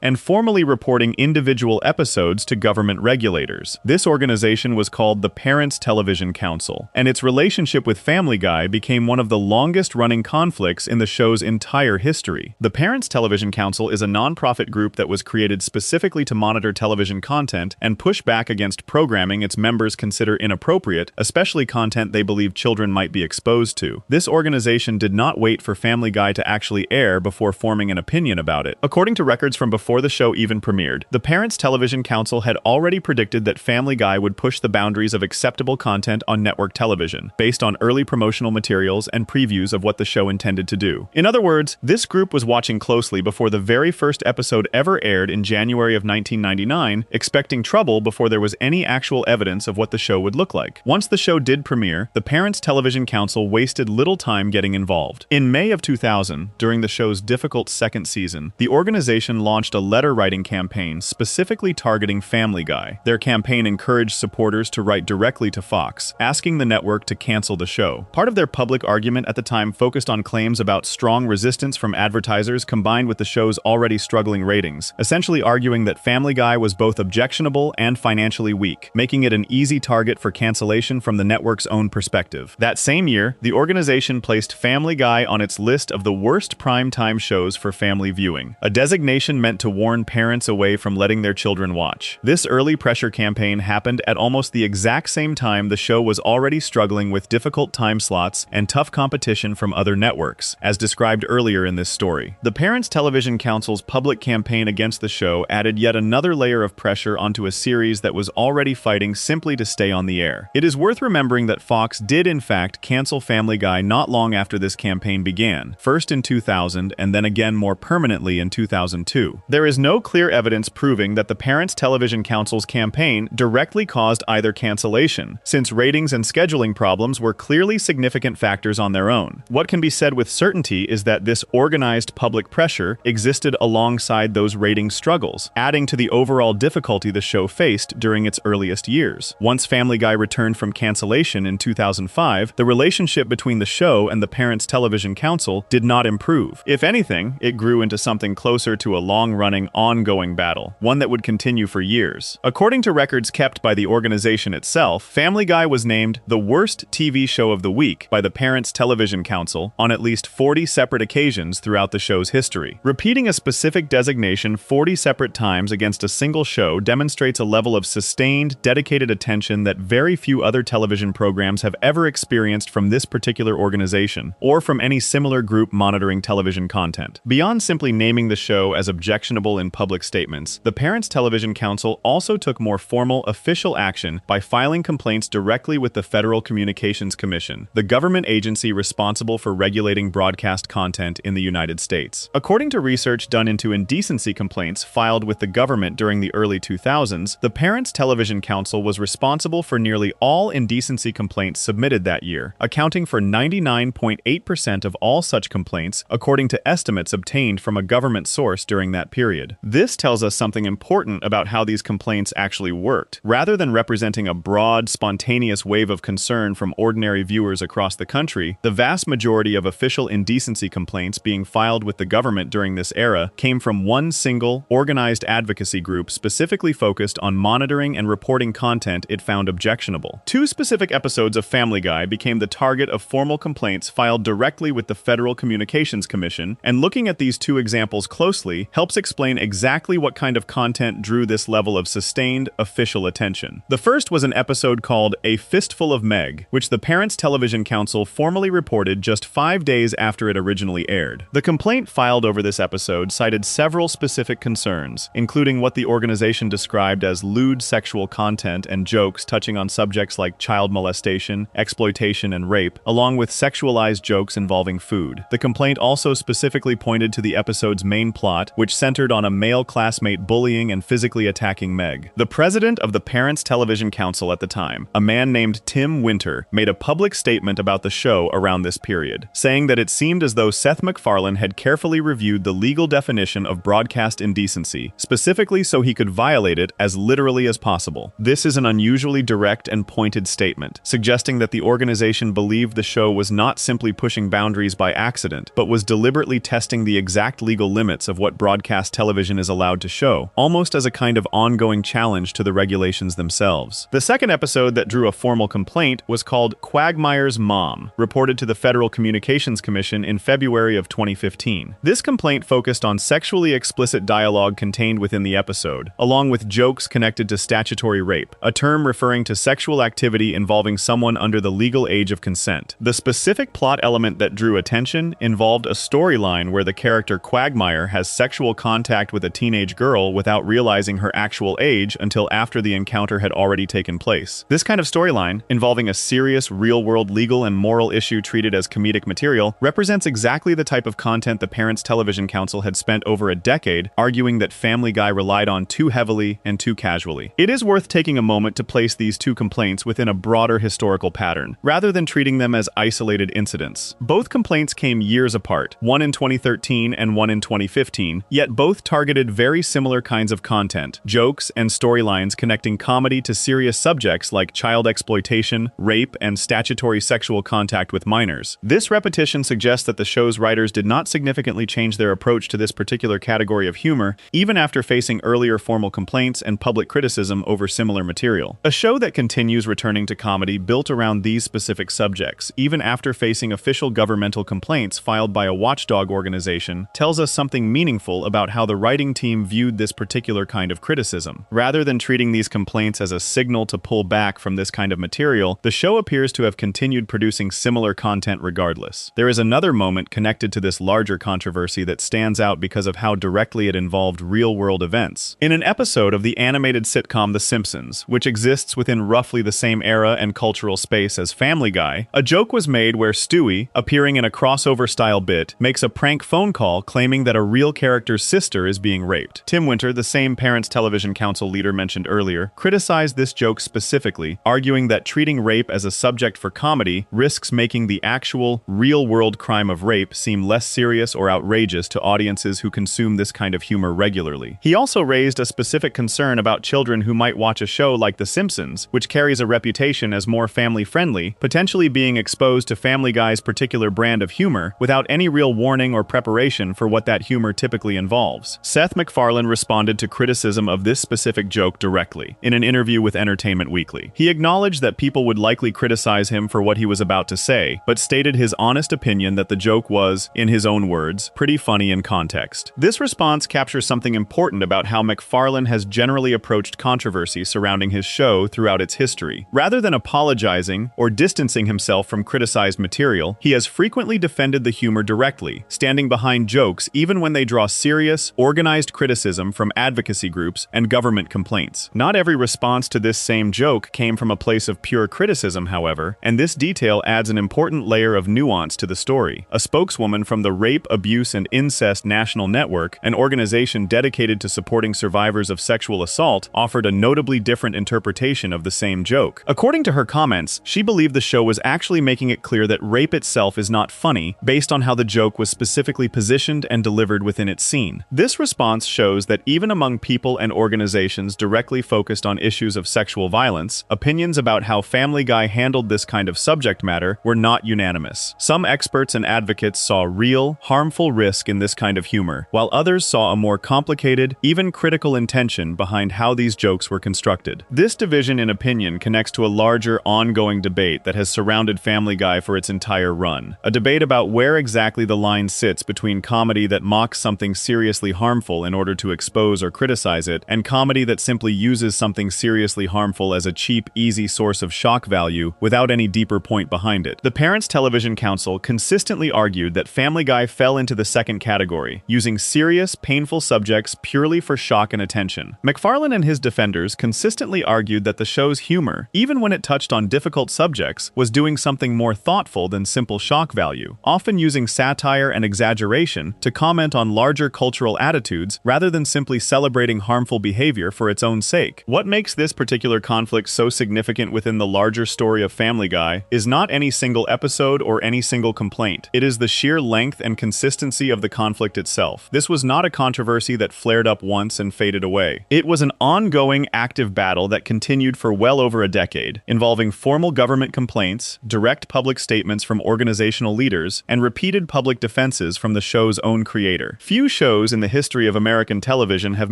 and formally reporting individual episodes to government regulators. This organization was called the Parents Television Council, and its relationship with Family Guy became one of the longest-running conflicts in the show's entire history. The Parents Television Council is a non-profit group that was created specifically to monitor television content and push back against programming its members consider inappropriate, especially content they believe children might be exposed to. This organization did not wait for Family Guy to actually air before forming an opinion about it. According to records from before the show even premiered, the Parents Television Council had already predicted that Family Guy would push the boundaries of acceptable content on network television, based on early promotional materials and previews of what the show intended to do. In other words, this group was watching closely before the very first episode ever aired in January of 1999, expecting trouble before there was any actual evidence of what the show would look like. Once the show did premiere, the Parents Television Council wasted little time getting involved. In May of 2000, during the show's difficult second season, the organization launched a letter-writing campaign specifically targeting Family Guy. Their campaign encouraged supporters to write directly to Fox, asking the network to cancel the show. Part of their public argument at the time focused on claims about strong resistance from advertisers combined with the show's already struggling ratings, essentially arguing that Family Guy was both objectionable and financially weak, making it an easy target for cancellation from the network's own perspective. That same year, the organization placed Family Guy on its list of the worst primetime shows for family viewing, a designation meant to warn parents away from letting their children watch. This early pressure campaign happened at almost the exact same time the show was already struggling with difficult time slots and tough competition from other networks, as described earlier in this story. The Parents Television Council's public campaign against the show added yet another layer of pressure onto a series that was already fighting simply to stay on the air. It is worth remembering that Fox did in fact cancel Family Guy not long after this campaign began, first in 2000 and then again more permanently in 2002. There is no clear evidence proving that the Parents Television Council's campaign directly caused either cancellation, since ratings and scheduling problems were clearly significant factors on their own. What can be said with certainty is that this organized public pressure existed alongside those ratings struggles, adding to the overall difficulty the show faced during its earliest years. Once Family Guy returned from cancellation in 2005, the relationship between the show and the Parents Television Council did not improve. If anything, it grew into something closer to a long-running, ongoing battle, one that would continue for years. According to records kept by the organization itself, Family Guy was named the worst TV show of the week by the Parents Television Council on at least 40 separate occasions throughout the show's history. Repeating a specific designation 40 separate times against a single show demonstrates a level of sustained, dedicated attention that very few other television programs have ever experienced from this particular organization, or from any similar group monitoring television content. Beyond simply naming the show as objectionable in public statements, the Parents Television Council also took more formal, official action by filing complaints directly with the Federal Communications Commission, the government agency responsible for regulating broadcast content in the United States. According to research done into indecency complaints filed with the government during the early 2000s, the Parents Television Council was responsible for nearly all indecency complaints submitted that year, accounting for 99.8% of all such complaints, according to estimates obtained from a government source during that period. This tells us something important about how these complaints actually worked. Rather than representing a broad, spontaneous wave of concern from ordinary viewers across the country, the vast majority of official indecency complaints being filed with the government during this era came from one single, organized advocacy group specifically focused on monitoring and reporting content it found objectionable. 2 specific episodes of Family Guy became the target of formal complaints filed directly with the Federal Communications Commission, and looking at these 2 examples closely helps explain exactly what kind of content drew this level of sustained, official attention. The first was an episode called A Fistful of Meg, which the Parents Television Council formally reported just 5 days after it originally aired. The complaint filed over this episode cited several specific concerns, including what the organization described as lewd sexual content and jokes touching on subjects like child molestation, exploitation, and rape, along with sexualized jokes involving food. The complaint also specifically pointed to the episode's main plot which centered on a male classmate bullying and physically attacking Meg. The president of the Parents Television Council at the time, a man named Tim Winter, made a public statement about the show around this period, saying that it seemed as though Seth MacFarlane had carefully reviewed the legal definition of broadcast indecency, specifically so he could violate it as literally as possible. This is an unusually direct and pointed statement, suggesting that the organization believed the show was not simply pushing boundaries by accident, but was deliberately testing the exact legal limits of what broadcast television is allowed to show, almost as a kind of ongoing challenge to the regulations themselves. The second episode that drew a formal complaint was called Quagmire's Mom, reported to the Federal Communications Commission in February of 2015. This complaint focused on sexually explicit dialogue contained within the episode, along with jokes connected to statutory rape, a term referring to sexual activity involving someone under the legal age of consent. The specific plot element that drew attention involved a storyline where the character Quagmire has sexual contact with a teenage girl without realizing her actual age until after the encounter had already taken place. This kind of storyline, involving a serious, real-world legal and moral issue treated as comedic material, represents exactly the type of content the Parents Television Council had spent over a decade arguing that Family Guy relied on too heavily and too casually. It is worth taking a moment to place these two complaints within a broader historical pattern, rather than treating them as isolated incidents. Both complaints came years apart, one in 2013 and one in 2015, yet both targeted very similar kinds of content, jokes and storylines connecting comedy to serious subjects like child exploitation, rape, and statutory sexual contact with minors. This repetition suggests that the show's writers did not significantly change their approach to this particular category of humor, even after facing earlier formal complaints and public criticism over similar material. A show that continues returning to comedy built around these specific subjects, even after facing official governmental complaints filed by a watchdog organization, tells us something meaningful about how the writing team viewed this particular kind of criticism. Rather than treating these complaints as a signal to pull back from this kind of material, the show appears to have continued producing similar content regardless. There is another moment connected to this larger controversy that stands out because of how directly it involved real-world events. In an episode of the animated sitcom The Simpsons, which exists within roughly the same era and cultural space as Family Guy, a joke was made where Stewie, appearing in a crossover-style bit, makes a prank phone call claiming that a real character's sister is being raped. Tim Winter, the same Parents Television Council leader mentioned earlier, criticized this joke specifically, arguing that treating rape as a subject for comedy risks making the actual, real-world crime of rape seem less serious or outrageous to audiences who consume this kind of humor regularly. He also raised a specific concern about children who might watch a show like The Simpsons, which carries a reputation as more family-friendly, potentially being exposed to Family Guy's particular brand of humor without any real warning or preparation for what that humor typically involves. Seth MacFarlane responded to criticism of this specific joke directly, in an interview with Entertainment Weekly. He acknowledged that people would likely criticize him for what he was about to say, but stated his honest opinion that the joke was, in his own words, pretty funny in context. This response captures something important about how MacFarlane has generally approached controversy surrounding his show throughout its history. Rather than apologizing or distancing himself from criticized material, he has frequently defended the humor directly, standing behind jokes even when they draw serious, organized criticism from advocacy groups and government complaints. Not every response to this same joke came from a place of pure criticism, however, and this detail adds an important layer of nuance to the story. A spokeswoman from the Rape, Abuse, and Incest National Network, an organization dedicated to supporting survivors of sexual assault, offered a notably different interpretation of the same joke. According to her comments, she believed the show was actually making it clear that rape itself is not funny, based on how the joke was specifically positioned and delivered within its scene. This response shows that even among people and organizations directly focused on issues of sexual violence, opinions about how Family Guy handled this kind of subject matter were not unanimous. Some experts and advocates saw real, harmful risk in this kind of humor, while others saw a more complicated, even critical intention behind how these jokes were constructed. This division in opinion connects to a larger, ongoing debate that has surrounded Family Guy for its entire run. A debate about where exactly the line sits between comedy that mocks something seriously harmful in order to expose or criticize it, and comedy that simply uses something seriously harmful as a cheap, easy source of shock value without any deeper point behind it. The Parents Television Council consistently argued that Family Guy fell into the second category, using serious, painful subjects purely for shock and attention. MacFarlane and his defenders consistently argued that the show's humor, even when it touched on difficult subjects, was doing something more thoughtful than simple shock value, often using satire and exaggeration to comment on larger larger cultural attitudes rather than simply celebrating harmful behavior for its own sake. What makes this particular conflict so significant within the larger story of Family Guy is not any single episode or any single complaint. It is the sheer length and consistency of the conflict itself. This was not a controversy that flared up once and faded away. It was an ongoing, active battle that continued for well over a decade, involving formal government complaints, direct public statements from organizational leaders, and repeated public defenses from the show's own creator. Few shows in the history of American television have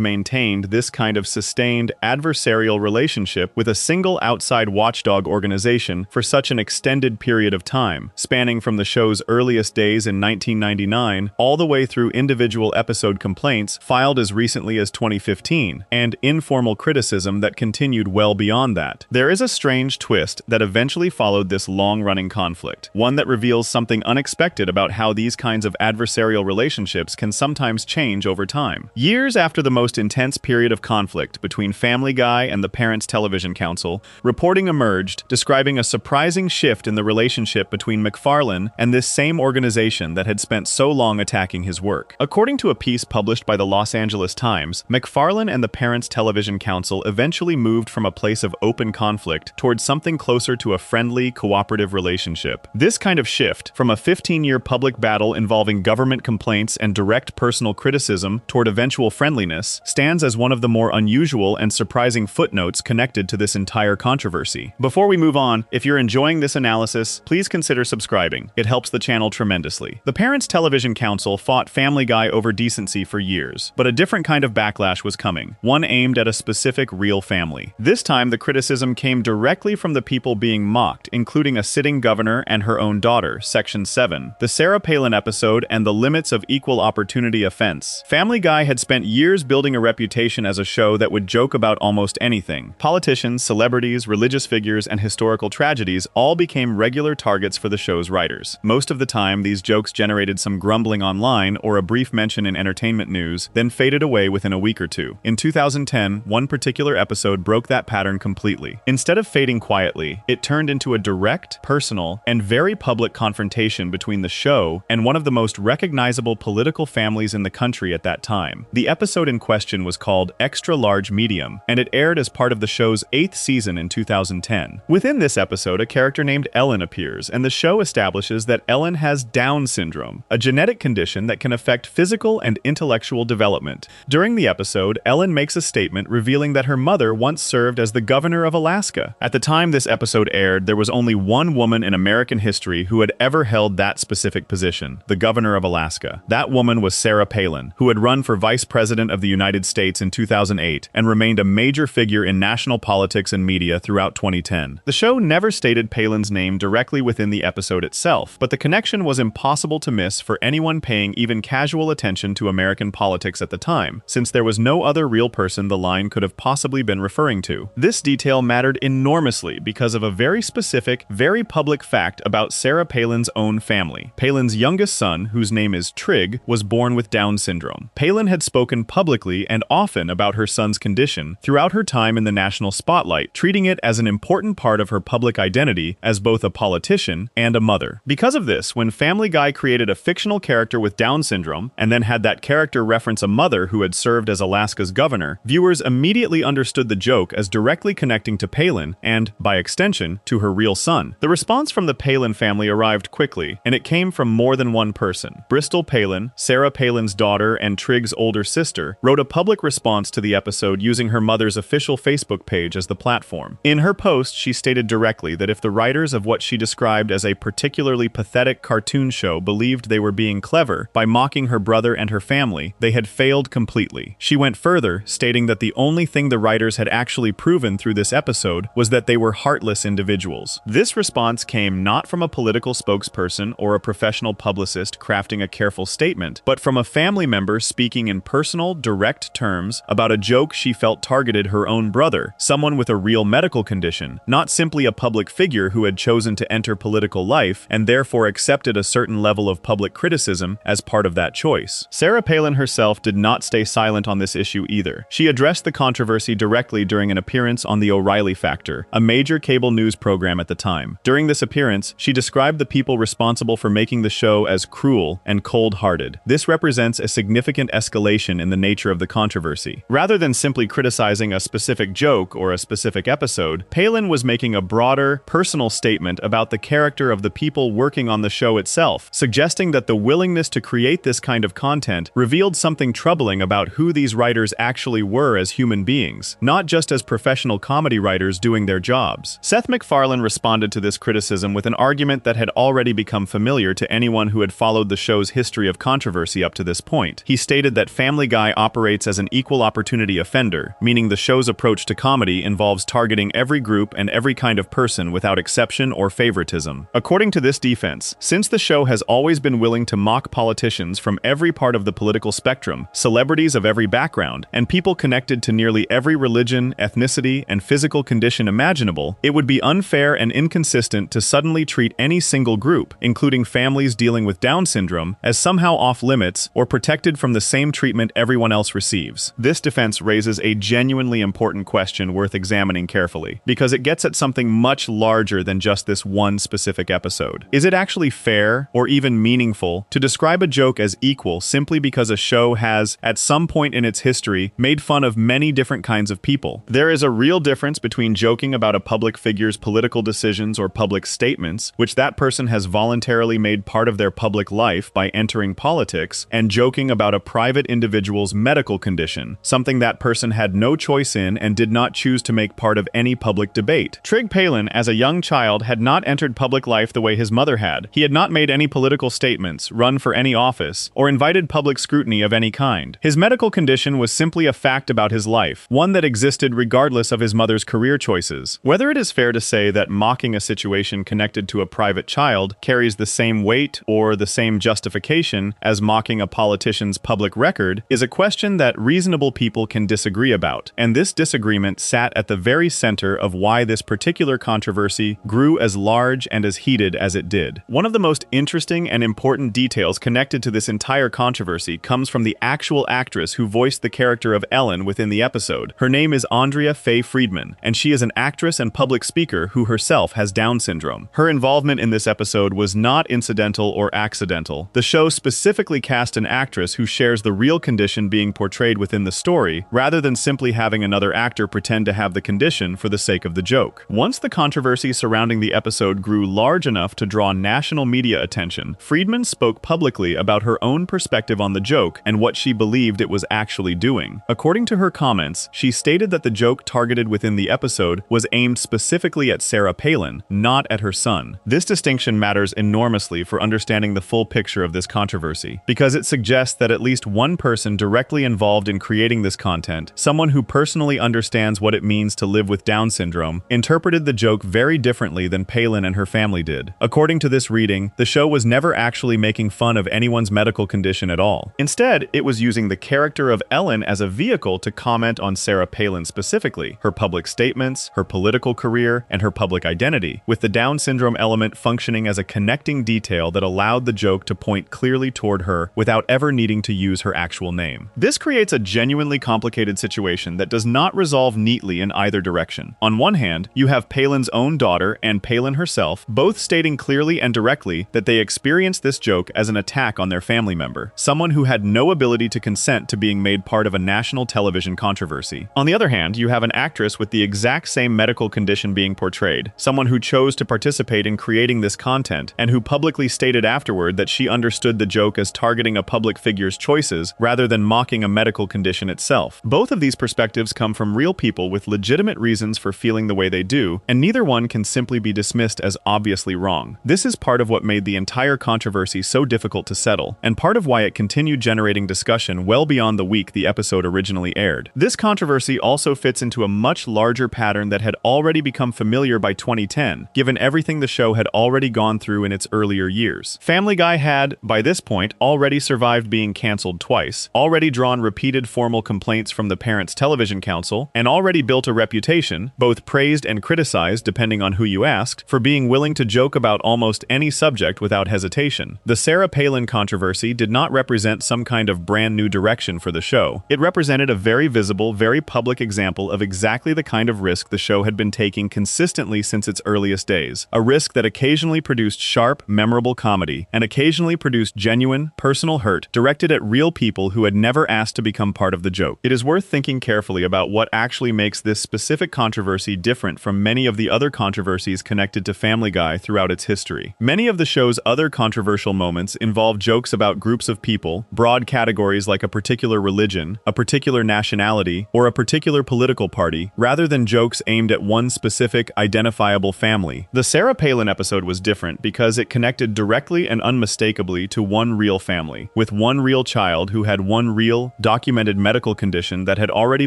maintained this kind of sustained, adversarial relationship with a single outside watchdog organization for such an extended period of time, spanning from the show's earliest days in 1999 all the way through individual episode complaints filed as recently as 2015, and informal criticism that continued well beyond that. There is a strange twist that eventually followed this long-running conflict, one that reveals something unexpected about how these kinds of adversarial relationships can sometimes change over time. Years after the most intense period of conflict between Family Guy and the Parents Television Council, reporting emerged describing a surprising shift in the relationship between MacFarlane and this same organization that had spent so long attacking his work. According to a piece published by the Los Angeles Times, MacFarlane and the Parents Television Council eventually moved from a place of open conflict towards something closer to a friendly, cooperative relationship. This kind of shift, from a 15-year public battle involving government complaints and direct personal criticism toward eventual friendliness, stands as one of the more unusual and surprising footnotes connected to this entire controversy. Before we move on, if you're enjoying this analysis, please consider subscribing. It helps the channel tremendously. The Parents Television Council fought Family Guy over decency for years, but a different kind of backlash was coming, one aimed at a specific real family. This time, the criticism came directly from the people being mocked, including a sitting governor and her own daughter, Section 7, the Sarah Palin episode, and the limits of equal opportunity offense. Family Guy had spent years building a reputation as a show that would joke about almost anything. Politicians, celebrities, religious figures, and historical tragedies all became regular targets for the show's writers. Most of the time, these jokes generated some grumbling online or a brief mention in entertainment news, then faded away within a week or two. In 2010, one particular episode broke that pattern completely. Instead of fading quietly, it turned into a direct, personal, and very public confrontation between the show and one of the most recognizable political families in the country at that time. The episode in question was called Extra Large Medium, and it aired as part of the show's 8th season in 2010. Within this episode, a character named Ellen appears, and the show establishes that Ellen has Down syndrome, a genetic condition that can affect physical and intellectual development. During the episode, Ellen makes a statement revealing that her mother once served as the governor of Alaska. At the time this episode aired, there was only one woman in American history who had ever held that specific position, the governor of Alaska. That woman was Sarah Palin, who had run for vice president of the United States in 2008 and remained a major figure in national politics and media throughout 2010. The show never stated Palin's name directly within the episode itself, but the connection was impossible to miss for anyone paying even casual attention to American politics at the time, since there was no other real person the line could have possibly been referring to. This detail mattered enormously because of a very specific, very public fact about Sarah Palin's own family. Palin's youngest son, whose name is Trig, was born with Down syndrome. Palin had spoken publicly and often about her son's condition throughout her time in the national spotlight, treating it as an important part of her public identity as both a politician and a mother. Because of this, when Family Guy created a fictional character with Down syndrome, and then had that character reference a mother who had served as Alaska's governor, viewers immediately understood the joke as directly connecting to Palin and, by extension, to her real son. The response from the Palin family arrived quickly, and it came from more than one person. Bristol Palin, Sarah Palin's daughter and Trig's older sister, wrote a public response to the episode using her mother's official Facebook page as the platform. In her post, she stated directly that if the writers of what she described as a particularly pathetic cartoon show believed they were being clever by mocking her brother and her family, they had failed completely. She went further, stating that the only thing the writers had actually proven through this episode was that they were heartless individuals. This response came not from a political spokesperson or a professional publicist crafting a careful statement, but from a family member speaking in personal, direct terms about a joke she felt targeted her own brother, someone with a real medical condition, not simply a public figure who had chosen to enter political life and therefore accepted a certain level of public criticism as part of that choice. Sarah Palin herself did not stay silent on this issue either. She addressed the controversy directly during an appearance on The O'Reilly Factor, a major cable news program at the time. During this appearance, she described the people responsible for making the show as cruel and cold-hearted. This represented represents a significant escalation in the nature of the controversy. Rather than simply criticizing a specific joke or a specific episode, Palin was making a broader, personal statement about the character of the people working on the show itself, suggesting that the willingness to create this kind of content revealed something troubling about who these writers actually were as human beings, not just as professional comedy writers doing their jobs. Seth MacFarlane responded to this criticism with an argument that had already become familiar to anyone who had followed the show's history of controversy up to this point. He stated that Family Guy operates as an equal opportunity offender, meaning the show's approach to comedy involves targeting every group and every kind of person without exception or favoritism. According to this defense, since the show has always been willing to mock politicians from every part of the political spectrum, celebrities of every background, and people connected to nearly every religion, ethnicity, and physical condition imaginable, it would be unfair and inconsistent to suddenly treat any single group, including families dealing with Down syndrome, as somehow off-limits or protected from the same treatment everyone else receives. This defense raises a genuinely important question worth examining carefully, because it gets at something much larger than just this one specific episode. Is it actually fair, or even meaningful, to describe a joke as equal simply because a show has, at some point in its history, made fun of many different kinds of people? There is a real difference between joking about a public figure's political decisions or public statements, which that person has voluntarily made part of their public life by entering politics, and joking about a private individual's medical condition, something that person had no choice in and did not choose to make part of any public debate. Trig Palin, as a young child, had not entered public life the way his mother had. He had not made any political statements, run for any office, or invited public scrutiny of any kind. His medical condition was simply a fact about his life, one that existed regardless of his mother's career choices. Whether it is fair to say that mocking a situation connected to a private child carries the same weight or the same justification as mocking a politician's public record is a question that reasonable people can disagree about, and this disagreement sat at the very center of why this particular controversy grew as large and as heated as it did. One of the most interesting and important details connected to this entire controversy comes from the actual actress who voiced the character of Ellen within the episode. Her name is Andrea Faye Friedman, and she is an actress and public speaker who herself has Down syndrome. Her involvement in this episode was not incidental or accidental. The show specifically cast an actress who shares the real condition being portrayed within the story, rather than simply having another actor pretend to have the condition for the sake of the joke. Once the controversy surrounding the episode grew large enough to draw national media attention, Friedman spoke publicly about her own perspective on the joke and what she believed it was actually doing. According to her comments, she stated that the joke targeted within the episode was aimed specifically at Sarah Palin, not at her son. This distinction matters enormously for understanding the full picture of this controversy, because it suggests that at least one person directly involved in creating this content, someone who personally understands what it means to live with Down syndrome, interpreted the joke very differently than Palin and her family did. According to this reading, the show was never actually making fun of anyone's medical condition at all. Instead, it was using the character of Ellen as a vehicle to comment on Sarah Palin specifically, her public statements, her political career, and her public identity, with the Down syndrome element functioning as a connecting detail that allowed the joke to point clearly toward her without ever needing to use her actual name. This creates a genuinely complicated situation that does not resolve neatly in either direction. On one hand, you have Palin's own daughter and Palin herself both stating clearly and directly that they experienced this joke as an attack on their family member, someone who had no ability to consent to being made part of a national television controversy. On the other hand, you have an actress with the exact same medical condition being portrayed, someone who chose to participate in creating this content and who publicly stated afterward that she understood the joke as targeting a public figure's choices rather than mocking a medical condition itself. Both of these perspectives come from real people with legitimate reasons for feeling the way they do, and neither one can simply be dismissed as obviously wrong. This is part of what made the entire controversy so difficult to settle, and part of why it continued generating discussion well beyond the week the episode originally aired. This controversy also fits into a much larger pattern that had already become familiar by 2010, given everything the show had already gone through in its earlier years. Family Guy had, by this point, already survived being canceled twice, already drawn repeated formal complaints from the Parents Television Council, and already built a reputation, both praised and criticized depending on who you asked, for being willing to joke about almost any subject without hesitation. The Sarah Palin controversy did not represent some kind of brand new direction for the show. It represented a very visible, very public example of exactly the kind of risk the show had been taking consistently since its earliest days. A risk that occasionally produced sharp, memorable comedy, and occasionally produced genuine, personal hurt directed at real people who had never asked to become part of the joke. It is worth thinking carefully about what actually makes this specific controversy different from many of the other controversies connected to Family Guy throughout its history. Many of the show's other controversial moments involve jokes about groups of people, broad categories like a particular religion, a particular nationality, or a particular political party, rather than jokes aimed at one specific, identifiable family. The Sarah Palin episode was different because it connected directly and unmistakably to one real family, with one real child who had one real, documented medical condition that had already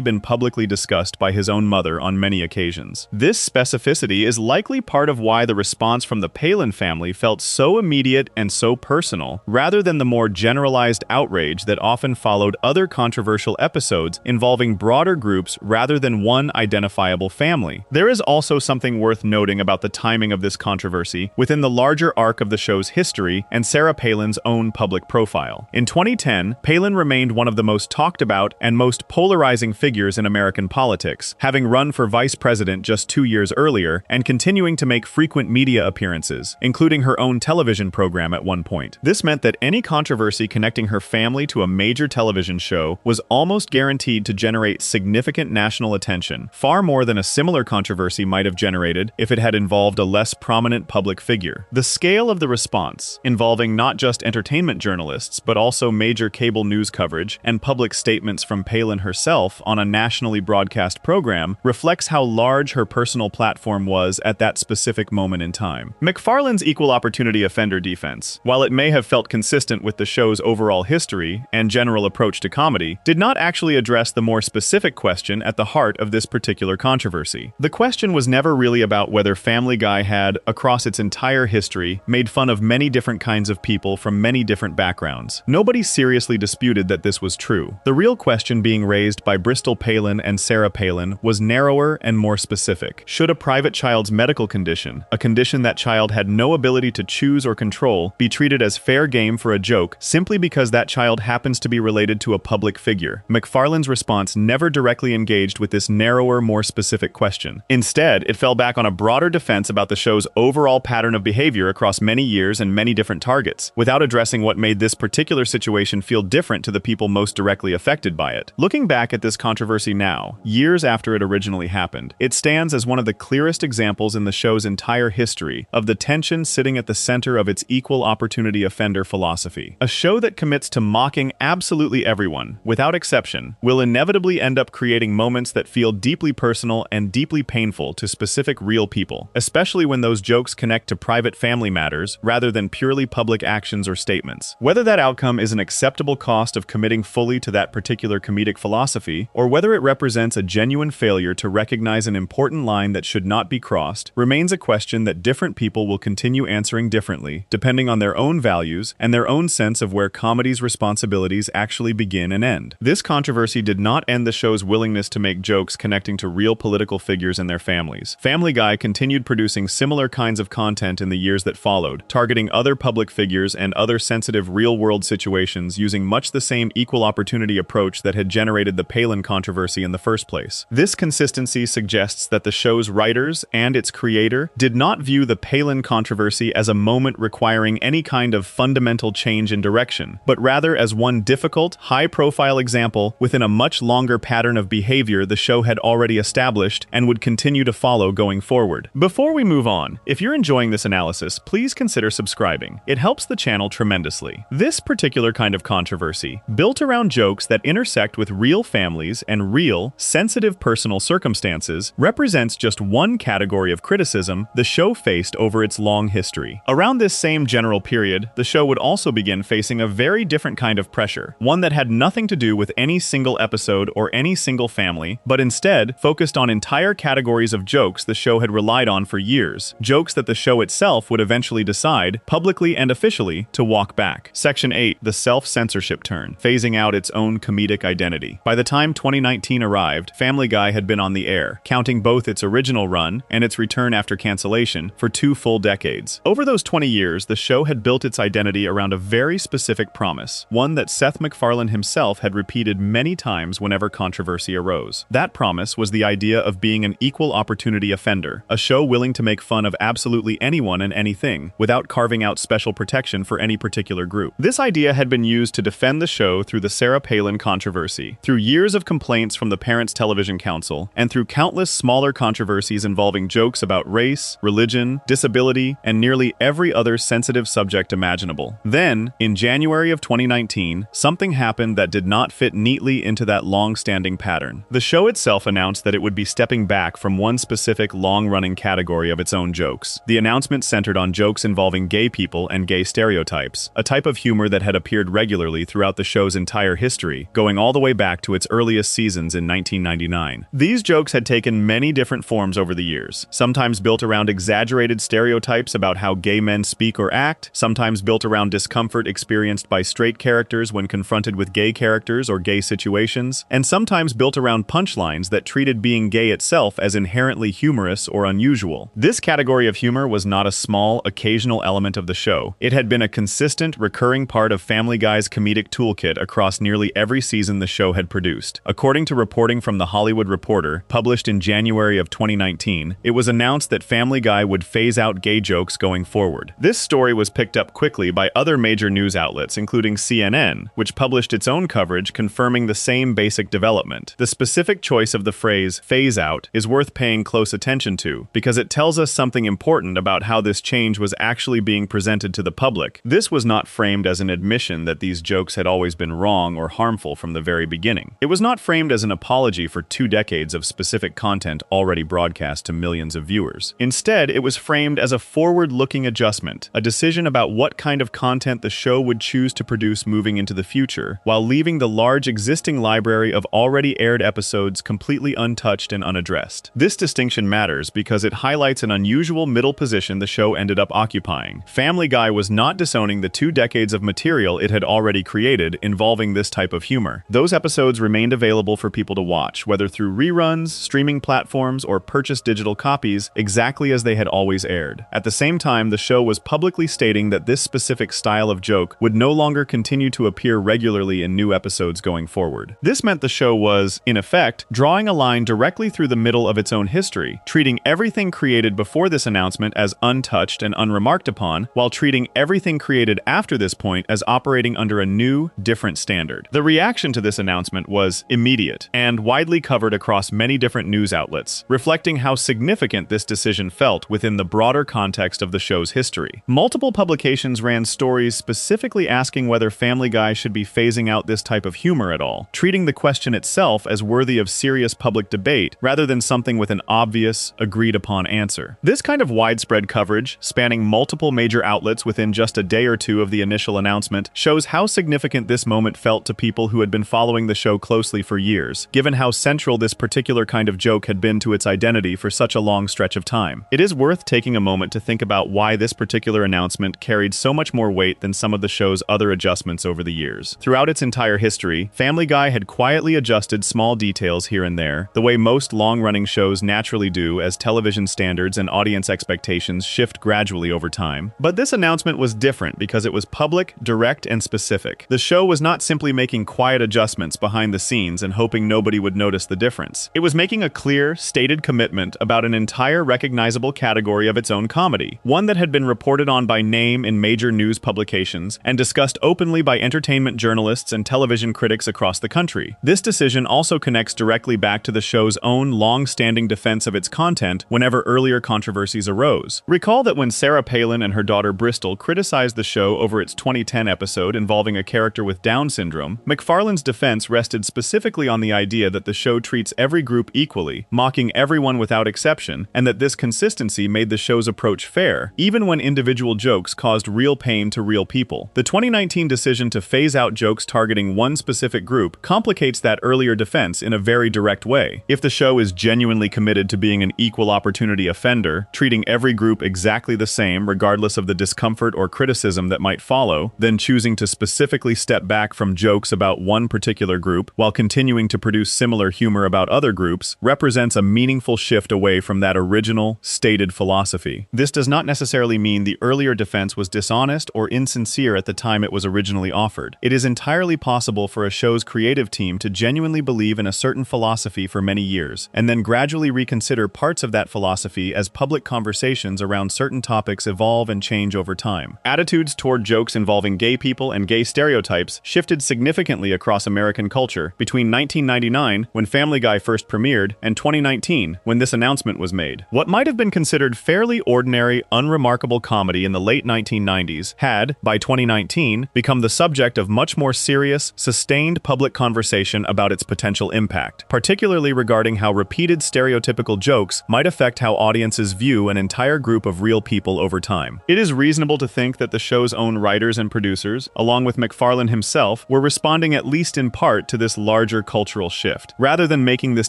been publicly discussed by his own mother on many occasions. This specificity is likely part of why the response from the Palin family felt so immediate and so personal, rather than the more generalized outrage that often followed other controversial episodes involving broader groups rather than one identifiable family. There is also something worth noting about the timing of this controversy within the larger arc of the show's history and Sarah Palin's own public profile. In 2010, Palin remained one of the most talked about and most polarizing figures in American politics, having run for vice president just 2 years earlier and continuing to make frequent media appearances, including her own television program at one point. This meant that any controversy connecting her family to a major television show was almost guaranteed to generate significant national attention, far more than a similar controversy might have generated if it had involved a less prominent public figure. The scale of the response, involving not just entertainment journalists but also major cable news coverage and public statements from Palin herself on a nationally broadcast program, reflects how large her personal platform was at that specific moment in time. MacFarlane's equal opportunity offender defense, while it may have felt consistent with the show's overall history and general approach to comedy, did not actually address the more specific question at the heart of this particular controversy. The question was never really about whether Family Guy had, across its entire history, made fun of many different kinds of people from many different backgrounds. Nobody seriously disputed that this was true. The real question being raised by Bristol Palin and Sarah Palin was narrower and more specific. Should a private child's medical condition, a condition that child had no ability to choose or control, be treated as fair game for a joke simply because that child happens to be related to a public figure? MacFarlane's response never directly engaged with this narrower, more specific question. Instead, it fell back on a broader defense about the show's overall pattern of behavior across many years and many different targets, without addressing what made this particular situation feel different to the people most directly affected by it. Looking back at this controversy now, years after it originally happened, it stands as one of the clearest examples in the show's entire history of the tension sitting at the center of its equal opportunity offender philosophy. A show that commits to mocking absolutely everyone, without exception, will inevitably end up creating moments that feel deeply personal and deeply painful to specific real people, especially when those jokes connect to private family matters rather than purely public actions or statements. Whether that outcome is an acceptable cost of committing fully to that particular comedic philosophy, or whether it represents a genuine failure to recognize an important line that should not be crossed, remains a question that different people will continue answering differently, depending on their own values and their own sense of where comedy's responsibilities actually begin and end. This controversy did not end the show's willingness to make jokes connecting to real political figures and their families. Family Guy continued producing similar kinds of content in the years that followed, targeting other public figures and other sensitive real-world situations using much the same equal opportunity approach that had generated the Palin controversy in the first place. This consistency suggests that the show's writers and its creator did not view the Palin controversy as a moment requiring any kind of fundamental change in direction, but rather as one difficult, high-profile example within a much longer pattern of behavior the show had already established and would continue to follow going forward. Before we move on, if you're enjoying this analysis, please consider subscribing. It helps the channel tremendously. This particular kind of controversy, built around jokes that intersect with real families and real, sensitive personal circumstances, represents just one category of criticism the show faced over its long history. Around this same general period, the show would also begin facing a very different kind of pressure, one that had nothing to do with any single episode or any single family, but instead focused on entire categories of jokes the show had relied on for years, jokes that the show itself would eventually decide, publicly and officially, to walk back. Section 8, the self-censorship turn, phasing out its own comedic identity. By the time 2019 arrived, Family Guy had been on the air, counting both its original run and its return after cancellation, for 2 full decades. Over those 20 years, the show had built its identity around a very specific promise, one that Seth MacFarlane himself had repeated many times whenever controversy arose. That promise was the idea of being an equal opportunity offender, a show willing to make fun of absolutely anyone and anything, without carving out special protection for any particular group. This idea had been used to defend the show through the Sarah Palin controversy, through years of complaints from the Parents Television Council, and through countless smaller controversies involving jokes about race, religion, disability, and nearly every other sensitive subject imaginable. Then, in January of 2019, something happened that did not fit neatly into that long-standing pattern. The show itself announced that it would be stepping back from one specific long-running category of its own jokes. The announcement centered on jokes involving gay people and gay stereotypes, a type of humor that had appeared regularly throughout the show's entire history, going all the way back to its earliest seasons in 1999. These jokes had taken many different forms over the years, sometimes built around exaggerated stereotypes about how gay men speak or act, sometimes built around discomfort experienced by straight characters when confronted with gay characters or gay situations, and sometimes built around punchlines that treated being gay itself as inherently humorous or unusual. This category of humor was not a small, occasional element of the show. It had been a consistent, recurring part of Family Guy's comedic toolkit across nearly every season the show had produced. According to reporting from The Hollywood Reporter, published in January of 2019, it was announced that Family Guy would phase out gay jokes going forward. This story was picked up quickly by other major news outlets, including CNN, which published its own coverage confirming the same basic development. The specific choice of the phrase phase out is worth paying close attention to, because it tells us something important about how this change was actually being presented to the public. This was not framed as an admission that these jokes had always been wrong or harmful from the very beginning. It was not framed as an apology for 2 decades of specific content already broadcast to millions of viewers. Instead, it was framed as a forward-looking adjustment, a decision about what kind of content the show would choose to produce moving into the future, while leaving the large existing library of already aired episodes completely untouched and unaddressed. This distinction matters because it highlights an unusual middle position the show ended up occupying. Family Guy was not disowning the 2 decades of material it had already created involving this type of humor. Those episodes remained available for people to watch, whether through reruns, streaming platforms, or purchased digital copies, exactly as they had always aired. At the same time, the show was publicly stating that this specific style of joke would no longer continue to appear regularly in new episodes going forward. This meant the show was, in effect, drawing a line directly through the middle of its own history, treating everything created before this announcement as untouched and unremarked upon, while treating everything created after this point as operating under a new, different standard. The reaction to this announcement was immediate and widely covered across many different news outlets, reflecting how significant this decision felt within the broader context of the show's history. Multiple publications ran stories specifically asking whether Family Guy should be phasing out this type of humor at all, treating the question itself as worthy of serious public debate rather than something with an obvious, agreed-upon answer. This kind of widespread coverage, spanning multiple major outlets within just a day or two of the initial announcement, shows how significant this moment felt to people who had been following the show closely for years, given how central this particular kind of joke had been to its identity for such a long stretch of time. It is worth taking a moment to think about why this particular announcement carried so much more weight than some of the show's other adjustments over the years. Throughout its entire history, Family Guy had quietly adjusted small details here and there, the way most long-running shows naturally do as television standards and audience expectations shift gradually over time. But this announcement was different because it was public, direct, and specific. The show was not simply making quiet adjustments behind the scenes and hoping nobody would notice the difference. It was making a clear, stated commitment about an entire recognizable category of its own comedy, one that had been reported on by name in major news publications and discussed openly by entertainment journalists and television critics across the country. This decision also connects directly back to the show's own long-standing defense of its content whenever earlier controversies arose. Recall that when Sarah Palin and her daughter Bristol criticized the show over its 2010 episode involving a character with Down syndrome, MacFarlane's defense rested specifically on the idea that the show treats every group equally, mocking everyone without exception, and that this consistency made the show's approach fair, even when individual jokes caused real pain to real people. The 2019 decision to phase out jokes targeting one specific group complicates that earlier defense in a very direct way. If the show is genuinely committed to being an equal opportunity offender, treating every group exactly the same regardless of the discomfort or criticism that might follow, then choosing to specifically step back from jokes about one particular group while continuing to produce similar humor about other groups, represents a meaningful shift away from that original, stated philosophy. This does not necessarily mean the earlier defense was dishonest or insincere at the time it was originally offered. It is entirely possible for a show's creative team to genuinely believe in a certain philosophy for many years, and then gradually reconsider parts of that philosophy as public conversations around certain topics evolve and change over time. Attitudes toward jokes involving involving gay people and gay stereotypes shifted significantly across American culture between 1999, when Family Guy first premiered, and 2019, when this announcement was made. What might have been considered fairly ordinary, unremarkable comedy in the late 1990s had, by 2019, become the subject of much more serious, sustained public conversation about its potential impact, particularly regarding how repeated stereotypical jokes might affect how audiences view an entire group of real people over time. It is reasonable to think that the show's own writers and producers, along with MacFarlane himself, were responding at least in part to this larger cultural shift, rather than making this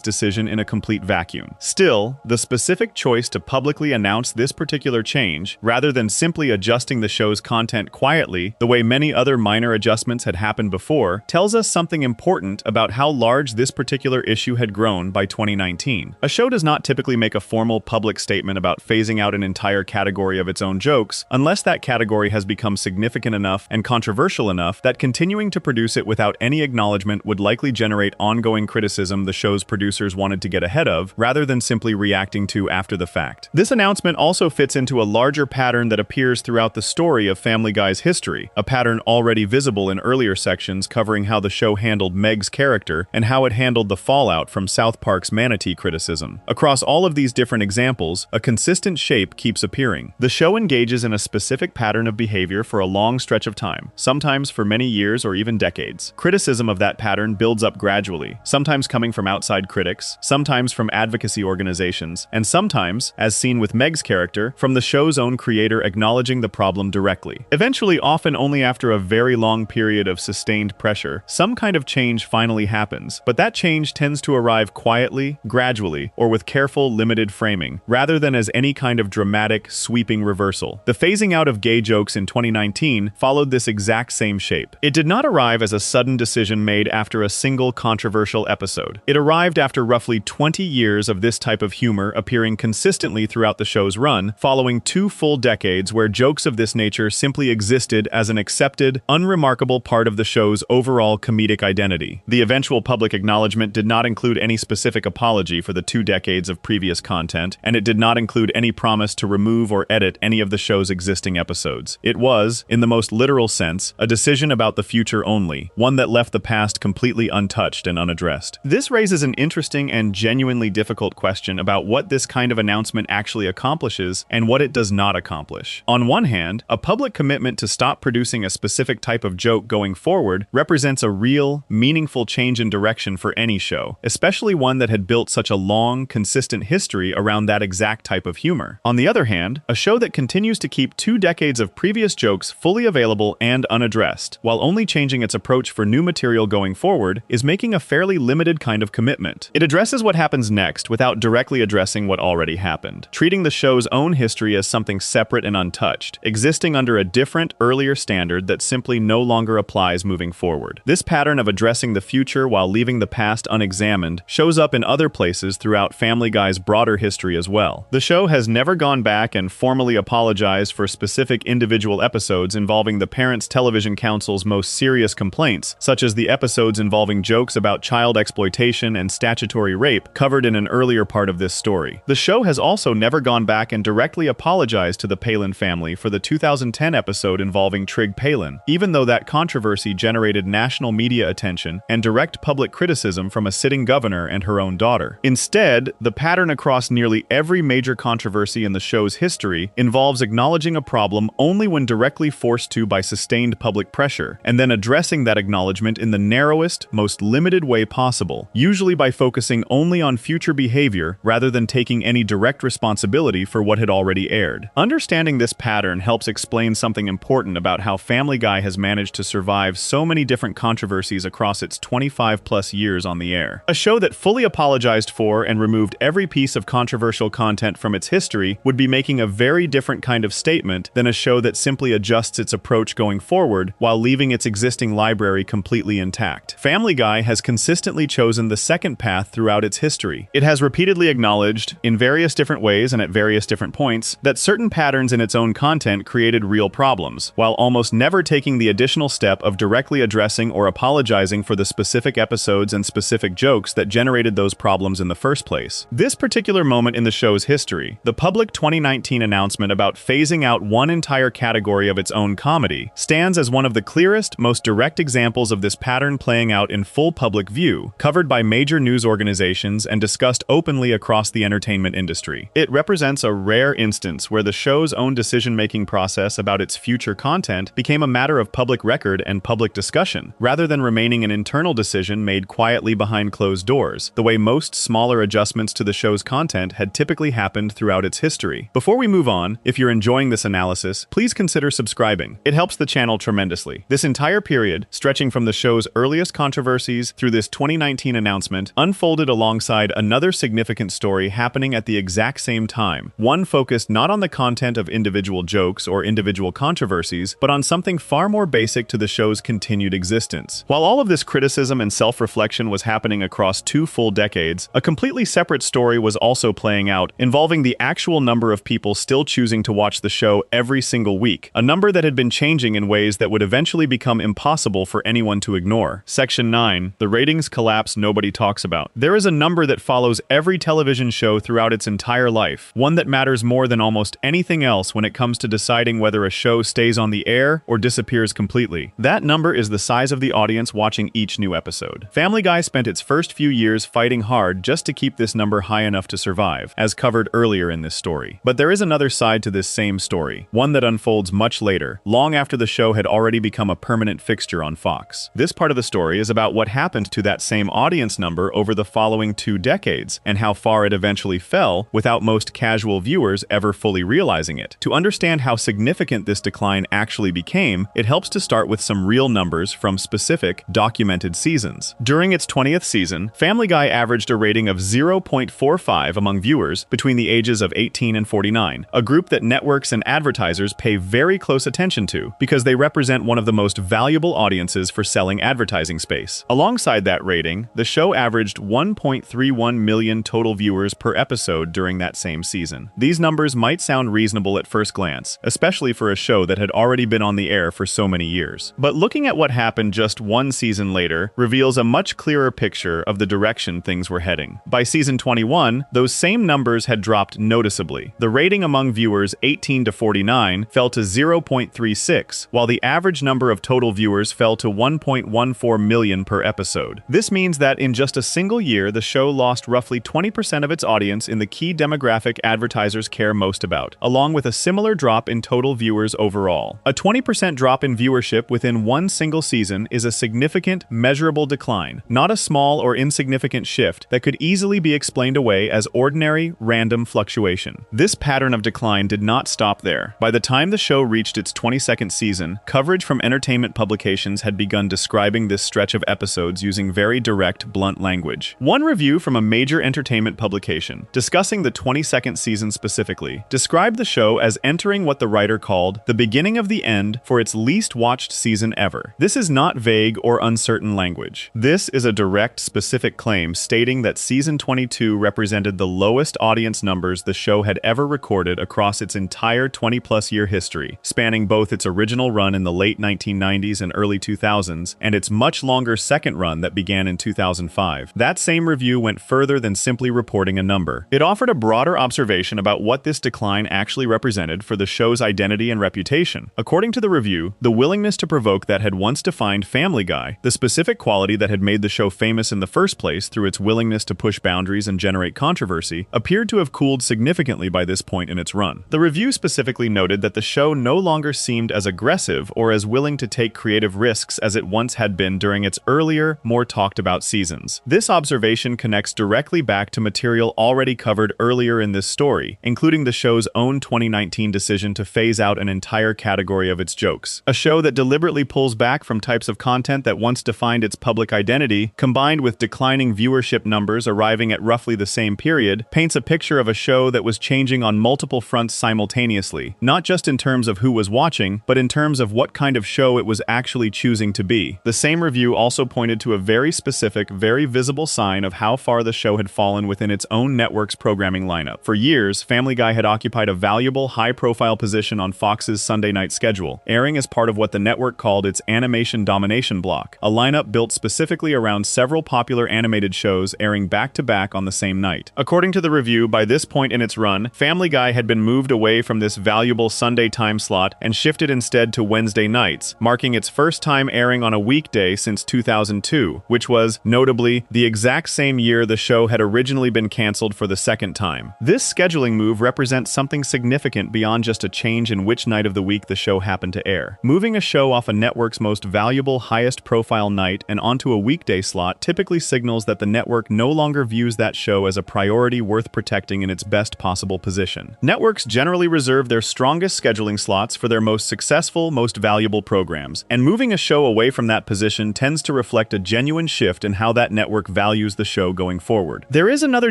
decision in a complete vacuum. Still, the specific choice to publicly announce this particular change, rather than simply adjusting the show's content quietly, the way many other minor adjustments had happened before, tells us something important about how large this particular issue had grown by 2019. A show does not typically make a formal public statement about phasing out an entire category of its own jokes, unless that category has become significant enough and controversial enough that continuing to produce it without any acknowledgement would likely generate ongoing criticism the show's producers wanted to get ahead of, rather than simply reacting to after the fact. This announcement also fits into a larger pattern that appears throughout the story of Family Guy's history, a pattern already visible in earlier sections covering how the show handled Meg's character and how it handled the fallout from South Park's manatee criticism. Across all of these different examples, a consistent shape keeps appearing. The show engages in a specific pattern of behavior for a long stretch of time, sometimes for many years or even decades. Criticism of that pattern builds up gradually, sometimes coming from outside critics, sometimes from advocacy organizations, and sometimes, as seen with Meg's character, from the show's own creator acknowledging the problem directly. Eventually, often only after a very long period of sustained pressure, some kind of change finally happens, but that change tends to arrive quietly, gradually, or with careful, limited framing, rather than as any kind of dramatic, sweeping reversal. The phasing out of gay jokes in 2019 followed this exact same shape. It did not arrive as a sudden decision made after a single controversial episode. It arrived after roughly 20 years of this type of humor appearing consistently throughout the show's run, following 2 full decades where jokes of this nature simply existed as an accepted, unremarkable part of the show's overall comedic identity. The eventual public acknowledgement did not include any specific apology for the 2 decades of previous content, and it did not include any promise to remove or edit any of the show's existing episodes. It was, in the most literal sense, a decision about the future only, one that left the past completely untouched and unaddressed. This raises an interesting and genuinely difficult question about what this kind of announcement actually accomplishes and what it does not accomplish. On one hand, a public commitment to stop producing a specific type of joke going forward represents a real, meaningful change in direction for any show, especially one that had built such a long, consistent history around that exact type of humor. On the other hand, a show that continues to keep 2 decades of previous jokes fully available and unaddressed, while only changing its approach for new material going forward, is making a fairly limited kind of commitment. It addresses what happens next without directly addressing what already happened, treating the show's own history as something separate and untouched, existing under a different, earlier standard that simply no longer applies moving forward. This pattern of addressing the future while leaving the past unexamined shows up in other places throughout Family Guy's broader history as well. The show has never gone back and formally apologized for specific individual episodes involving the Parents Television Council's most serious complaints, such as the episodes involving jokes about child exploitation and statutory rape covered in an earlier part of this story. The show has also never gone back and directly apologized to the Palin family for the 2010 episode involving Trig Palin, even though that controversy generated national media attention and direct public criticism from a sitting governor and her own daughter. Instead, the pattern across nearly every major controversy in the show's history involves acknowledging a problem only when directly forced to by sustained public pressure, and then addressing that acknowledgement in the narrowest, most limited way possible, usually by focusing only on future behavior rather than taking any direct responsibility for what had already aired. Understanding this pattern helps explain something important about how Family Guy has managed to survive so many different controversies across its 25-plus years on the air. A show that fully apologized for and removed every piece of controversial content from its history would be making a very different kind of statement than a show that simply adjusts its approach going forward while leaving its existing library completely intact. Family Guy has consistently chosen the second path throughout its history. It has repeatedly acknowledged, in various different ways and at various different points, that certain patterns in its own content created real problems, while almost never taking the additional step of directly addressing or apologizing for the specific episodes and specific jokes that generated those problems in the first place. This particular moment in the show's history, the public 2019 announcement about phasing out one entire category of its own comedy, comedy, stands as one of the clearest, most direct examples of this pattern playing out in full public view, covered by major news organizations and discussed openly across the entertainment industry. It represents a rare instance where the show's own decision-making process about its future content became a matter of public record and public discussion, rather than remaining an internal decision made quietly behind closed doors, the way most smaller adjustments to the show's content had typically happened throughout its history. Before we move on, if you're enjoying this analysis, please consider subscribing. It helps the channel tremendously. This entire period, stretching from the show's earliest controversies through this 2019 announcement, unfolded alongside another significant story happening at the exact same time, one focused not on the content of individual jokes or individual controversies, but on something far more basic to the show's continued existence. While all of this criticism and self-reflection was happening across 2 full decades, a completely separate story was also playing out, involving the actual number of people still choosing to watch the show every single week, a number that had been changing in ways that would eventually become impossible for anyone to ignore. Section 9. The ratings collapse nobody talks about. There is a number that follows every television show throughout its entire life, one that matters more than almost anything else when it comes to deciding whether a show stays on the air or disappears completely. That number is the size of the audience watching each new episode. Family Guy spent its first few years fighting hard just to keep this number high enough to survive, as covered earlier in this story. But there is another side to this same story, one that unfolds much later, long after the show had already become a permanent fixture on Fox. This part of the story is about what happened to that same audience number over the following 2 decades, and how far it eventually fell without most casual viewers ever fully realizing it. To understand how significant this decline actually became, it helps to start with some real numbers from specific, documented seasons. During its 20th season, Family Guy averaged a rating of 0.45 among viewers between the ages of 18 and 49, a group that networks and advertisers pay very close attention to because they represent one of the most valuable audiences for selling advertising space. Alongside that rating, the show averaged 1.31 million total viewers per episode during that same season. These numbers might sound reasonable at first glance, especially for a show that had already been on the air for so many years. But looking at what happened just 1 season later reveals a much clearer picture of the direction things were heading. By season 21, those same numbers had dropped noticeably. The rating among viewers 18 to 49 fell to 0.36, while the average number of total viewers fell to 1.14 million per episode. This means that in just a single year, the show lost roughly 20% of its audience in the key demographic advertisers care most about, along with a similar drop in total viewers overall. A 20% drop in viewership within 1 single season is a significant, measurable decline, not a small or insignificant shift that could easily be explained away as ordinary, random fluctuation. This pattern of decline did not stop there. By the time the show reached its 22nd season, coverage from entertainment publications had begun describing this stretch of episodes using very direct, blunt language. One review from a major entertainment publication, discussing the 22nd season specifically, described the show as entering what the writer called the beginning of the end for its least watched season ever. This is not vague or uncertain language. This is a direct, specific claim stating that season 22 represented the lowest audience numbers the show had ever recorded across its entire 20-plus year history, spanning both its original run in the late 1990s and early 2000s, and its much longer second run that began in 2005. That same review went further than simply reporting a number. It offered a broader observation about what this decline actually represented for the show's identity and reputation. According to the review, the willingness to provoke that had once defined Family Guy, the specific quality that had made the show famous in the first place through its willingness to push boundaries and generate controversy, appeared to have cooled significantly by this point in its run. The review specifically noted that the show no longer seemed as aggressive or as willing to take creative risks as it once had been during its earlier, more talked about seasons. This observation connects directly back to material already covered earlier in this story, including the show's own 2019 decision to phase out an entire category of its jokes. A show that deliberately pulls back from types of content that once defined its public identity, combined with declining viewership numbers arriving at roughly the same period, paints a picture of a show that was changing on multiple fronts simultaneously, not just in terms of who was watching, but in terms of what kind of show it was actually choosing to be. The same review also pointed to a very specific, very visible sign of how far the show had fallen within its own network's programming lineup. For years, Family Guy had occupied a valuable, high-profile position on Fox's Sunday night schedule, airing as part of what the network called its Animation Domination block, a lineup built specifically around several popular animated shows airing back-to-back on the same night. According to the review, by this point in its run, Family Guy had been moved away from this valuable Sunday time slot and shifted instead to Wednesday nights, marking its first time airing on a weekday since 2002, which was, notably, the exact same year the show had originally been canceled for the second time. This scheduling move represents something significant beyond just a change in which night of the week the show happened to air. Moving a show off a network's most valuable, highest-profile night and onto a weekday slot typically signals that the network no longer views that show as a priority worth protecting in its best possible position. Networks generally reserve their strongest scheduling slots for their most successful, most valuable programs, and moving a show away from that position tends to reflect a genuine shift in how that network values the show going forward. There is another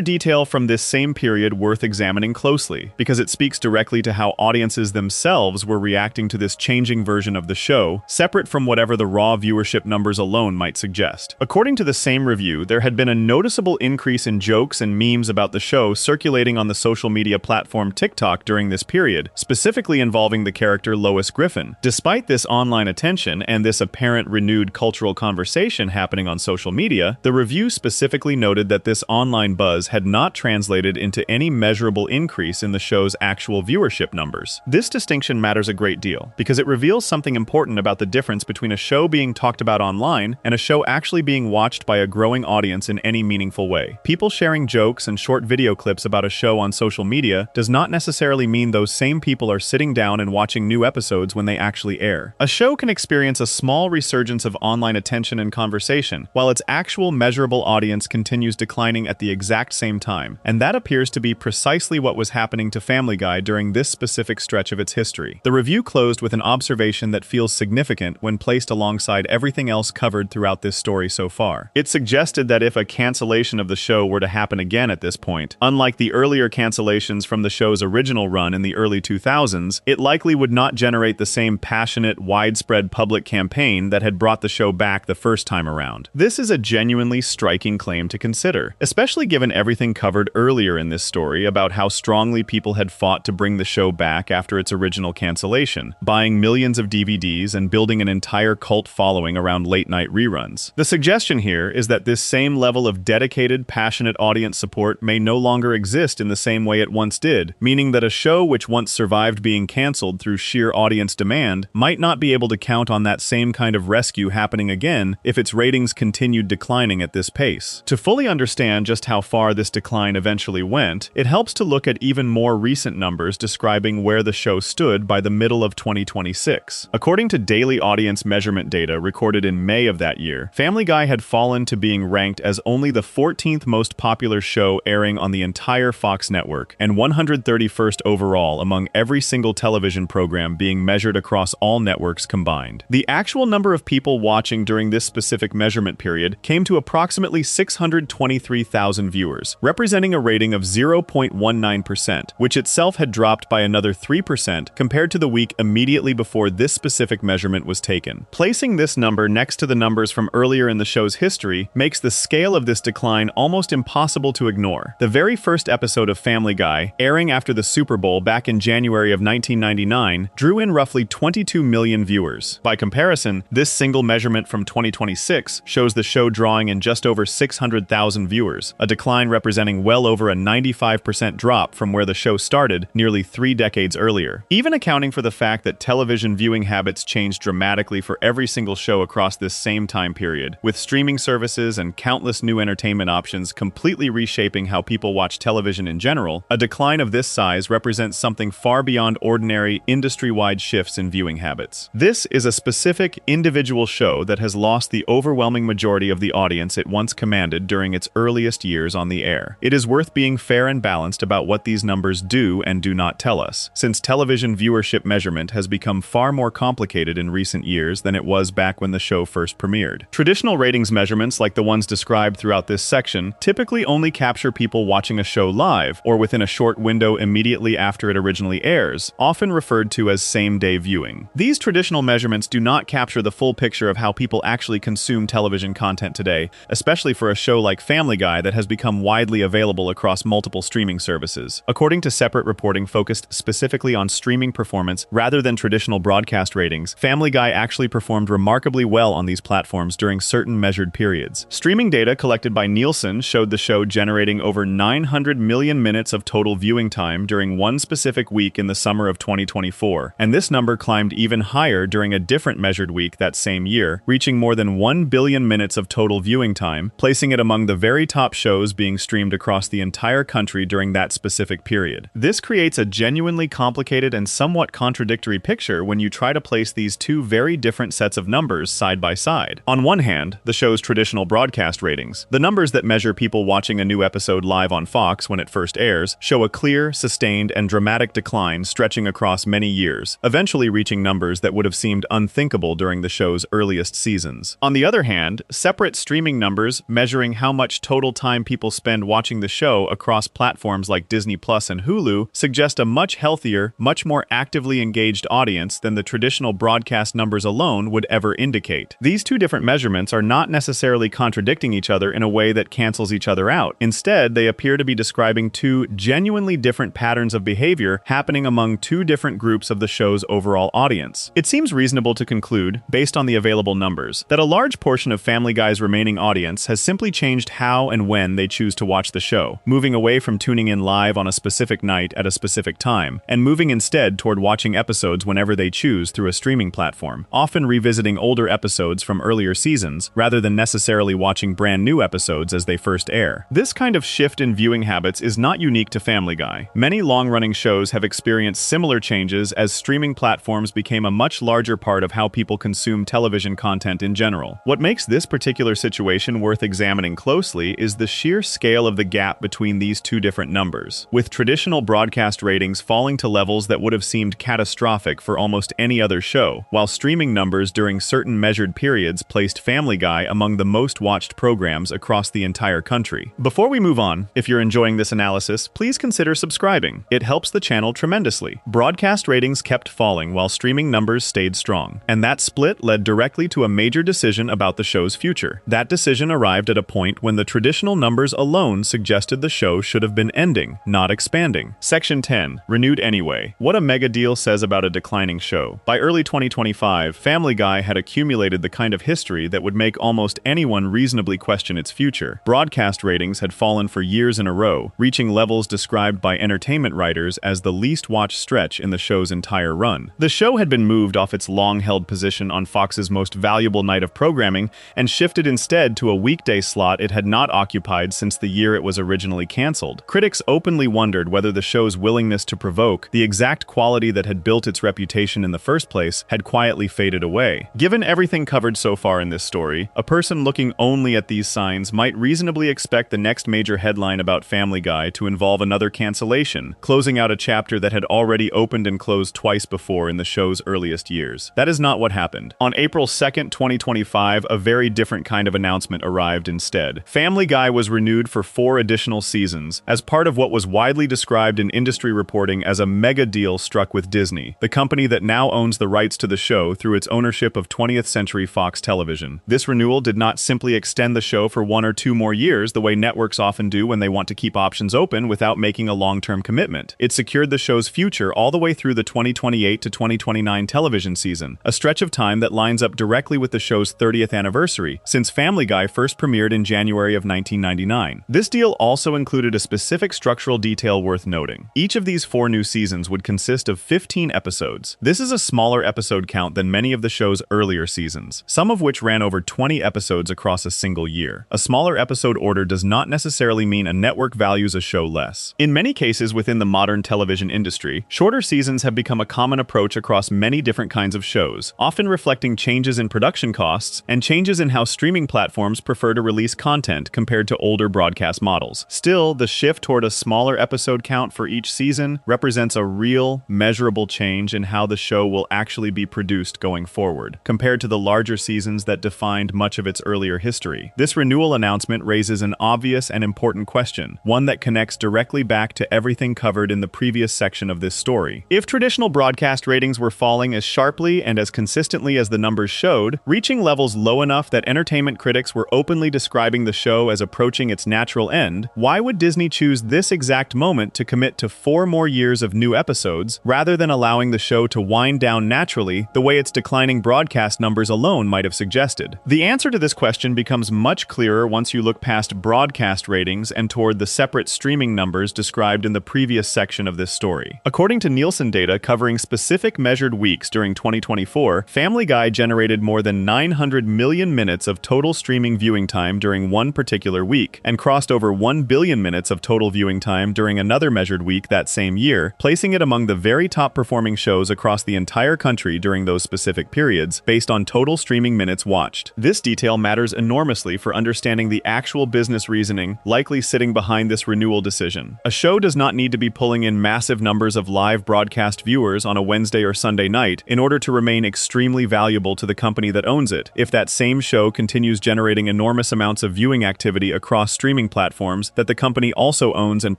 detail from this same period worth examining closely, because it speaks directly to how audiences themselves were reacting to this changing version of the show, separate from whatever the raw viewership numbers alone might suggest. According to the same review, there had been a noticeable increase in jokes and memes about the show circulating on the social media platform TikTok during this period, specifically involving the character Lois Griffin. Despite this online attention and this apparent renewed cultural conversation happening on social media, the review specifically noted that this online buzz had not translated into any measurable increase in the show's actual viewership numbers. This distinction matters a great deal, because it reveals something important about the difference between a show being talked about online and a show actually being watched by a growing audience in any meaningful way. People sharing jokes and short video clips about a show on social media does not necessarily mean those same people are sitting down and watching new episodes when they actually air. A show can experience a small resurgence of online attention and conversation, while its actual measurable audience continues declining at the exact same time, and that appears to be precisely what was happening to Family Guy during this specific stretch of its history. The review closed with an observation that feels significant when placed alongside everything else covered throughout this story so far. It suggested that if a cancellation of the show were to happen again at this point, unlike the earlier cancellations from the show's original run in the early 2000s, it likely would not generate the same passionate, widespread public campaign that had brought the show back the first time around. This is a genuinely striking claim to consider, especially given everything covered earlier in this story about how strongly people had fought to bring the show back after its original cancellation, buying millions of DVDs and building an entire cult following around late-night reruns. The suggestion here is that this same level of dedicated, passionate audience support may no longer exist in the same way it once did, meaning that a show which once survived being canceled through sheer audience demand might not be able to count on that same kind of rescue happening again if its ratings continued declining at this pace. To fully understand just how far this decline eventually went, it helps to look at even more recent numbers describing where the show stood by the middle of 2026. According to daily audience measurement data recorded in May of that year, Family Guy had fallen to being ranked as only the 14th most popular show airing on the entire Fox network, and 131st overall among every single television program being measured across all networks combined. The actual number of people watching during this specific measurement period came to approximately 623,000 viewers, representing a rating of 0.19%, which itself had dropped by another 3% compared to the week immediately before this specific measurement was taken. Placing this number next to the numbers from earlier in the show's history makes the scale of this decline almost impossible to ignore. The very first episode of Family Guy, airing after the Super Bowl back in January of 1999, drew in roughly 22 million viewers. By comparison, this single measurement from 2026 shows the show drawing in just over 600,000 viewers, a decline representing well over a 95% drop from where the show started nearly 3 decades earlier. Even accounting for the fact that television viewing habits changed dramatically for every single show across this same time period, with streaming services and countless new entertainment options completely reshaping how people watch television in general, a decline of this size represents something far beyond ordinary, industry-wide shifts in viewing habits. This is a specific, individual show that has lost the overwhelming majority of the audience it once commanded during its earliest years on the air. It is worth being fair and balanced about what these numbers do and do not tell us, since television viewership measurement has become far more complicated in recent years than it was back when the show first premiered. Traditional ratings measurements like the ones described throughout this section typically only capture people watching a show live or within a short window immediately after it originally airs, often referred to as same-day viewing. These traditional measurements do not capture the full picture of how people actually consume television content today, especially for a show like Family Guy that has become widely available across multiple streaming services. According to separate reporting focused specifically on streaming performance rather than traditional broadcast ratings, Family Guy actually performed remarkably well on these platforms during certain measured periods. Streaming data collected by Nielsen showed the show generating over 900 million minutes of total viewing time during one specific week in the summer of 2024, and this number climbed even higher during a different measured week that same year, reaching more than 1 billion minutes of total viewing time, placing it among the very top shows being streamed across the entire country during that specific period. This creates a genuinely complicated and somewhat contradictory picture when you try to place these two very different sets of numbers side by side. On one hand, the show's traditional broadcast ratings, the numbers that measure people watching a new episode live on Fox when it first airs, show a clear, sustained, and dramatic decline stretching across many years, eventually reaching numbers that would have seemed unthinkable during the show's earliest seasons. On the other hand, separate streaming numbers measuring how much total time people spend watching the show across platforms like Disney Plus and Hulu suggest a much healthier, much more actively engaged audience than the traditional broadcast numbers alone would ever indicate. These two different measurements are not necessarily contradicting each other in a way that cancels each other out. Instead, they appear to be describing two genuinely different patterns of behavior happening among two different groups of the show's overall audience. It seems reasonable to conclude, based on the available numbers, that a large portion of Family Guy's remaining audience has simply changed how and when they choose to watch the show, moving away from tuning in live on a specific night at a specific time, and moving instead toward watching episodes whenever they choose through a streaming platform, often revisiting older episodes from earlier seasons, rather than necessarily watching brand new episodes as they first air. This kind of shift in viewing habits is not unique to Family Guy. Many long-running shows have experienced similar changes as streaming platforms became a much larger part of how people consume television content in general. What makes this particular situation worth examining closely is the sheer scale of the gap between these two different numbers, with traditional broadcast ratings falling to levels that would have seemed catastrophic for almost any other show, while streaming numbers during certain measured periods placed Family Guy among the most watched programs across the entire country. Before we move on, if you're enjoying this analysis, please consider subscribing. It helps the channel tremendously. Broadcast ratings kept falling while streaming numbers stayed strong, and that split led directly to a major decision about the show's future. That decision arrived at a point when the traditional numbers alone suggested the show should have been ending, not expanding. Section 10. Renewed anyway. What a mega deal says about a declining show. By early 2025, Family Guy had accumulated the kind of history that would make almost anyone reasonably question its future. Broadcast ratings had fallen for years in a row, reaching levels described by entertainment writers as the least watched stretch in the show's entire run. The show had been moved off its long-held position on Fox's most valuable night of programming and shifted instead to a weekday slot it had not occupied since the year it was originally canceled. Critics openly wondered whether the show's willingness to provoke, the exact quality that had built its reputation in the first place, had quietly faded away. Given everything covered so far in this story, a person looking only at these signs might reasonably expect the next major headline about Family Guy to involve another cancellation, closing out a chapter that had already opened and closed twice before in the show's earliest years. That is not what happened. On April 2nd, 2025, a very different kind of announcement arrived instead. Family Guy was renewed for 4 additional seasons, as part of what was widely described in industry reporting as a mega deal struck with Disney, the company that now owns the rights to the show through its ownership of 20th Century Fox Television. This renewal did not simply extend the show for 1 or 2 more years the way networks often do when they want to keep options open without making a long-term commitment. It secured the show's future all the way through the 2028 to 2029 television season, a stretch of time that lines up directly with the show's 30th anniversary, since Family Guy first premiered in January of 1999. This deal also included a specific structural detail worth noting. Each of these 4 new seasons would consist of 15 episodes. This is a smaller episode count than many of the show's earlier seasons, some of which ran over 20 episodes across a single year. A smaller episode order does not necessarily mean a network values a show less. In many cases within the modern television industry, shorter seasons have become a common approach across many different kinds of shows, often reflecting changes in production costs and changes in how streaming platforms prefer to release content compared to older broadcast models. Still, the shift toward a smaller episode count for each season represents a real, measurable change in how the show will actually be produced going forward, compared to the larger seasons that defined much of its earlier history. This renewal announcement raises an obvious and important question, one that connects directly back to everything covered in the previous section of this story. If traditional broadcast ratings were falling as sharply and as consistently as the numbers showed, reaching levels low enough that entertainment critics were openly describing the show as approaching its natural end, why would Disney choose this exact moment to commit to 4 more years of new episodes, rather than allowing the show to wind down naturally the way its declining broadcast numbers alone might have suggested? The answer to this question becomes much clearer once you look past broadcast ratings and toward the separate streaming numbers described in the previous section of this story. According to Nielsen data covering specific specific measured weeks during 2024, Family Guy generated more than 900 million minutes of total streaming viewing time during one particular week, and crossed over 1 billion minutes of total viewing time during another measured week that same year, placing it among the very top performing shows across the entire country during those specific periods, based on total streaming minutes watched. This detail matters enormously for understanding the actual business reasoning likely sitting behind this renewal decision. A show does not need to be pulling in massive numbers of live broadcast viewers on a Wednesday or Sunday night in order to remain extremely valuable to the company that owns it, if that same show continues generating enormous amounts of viewing activity across streaming platforms that the company also owns and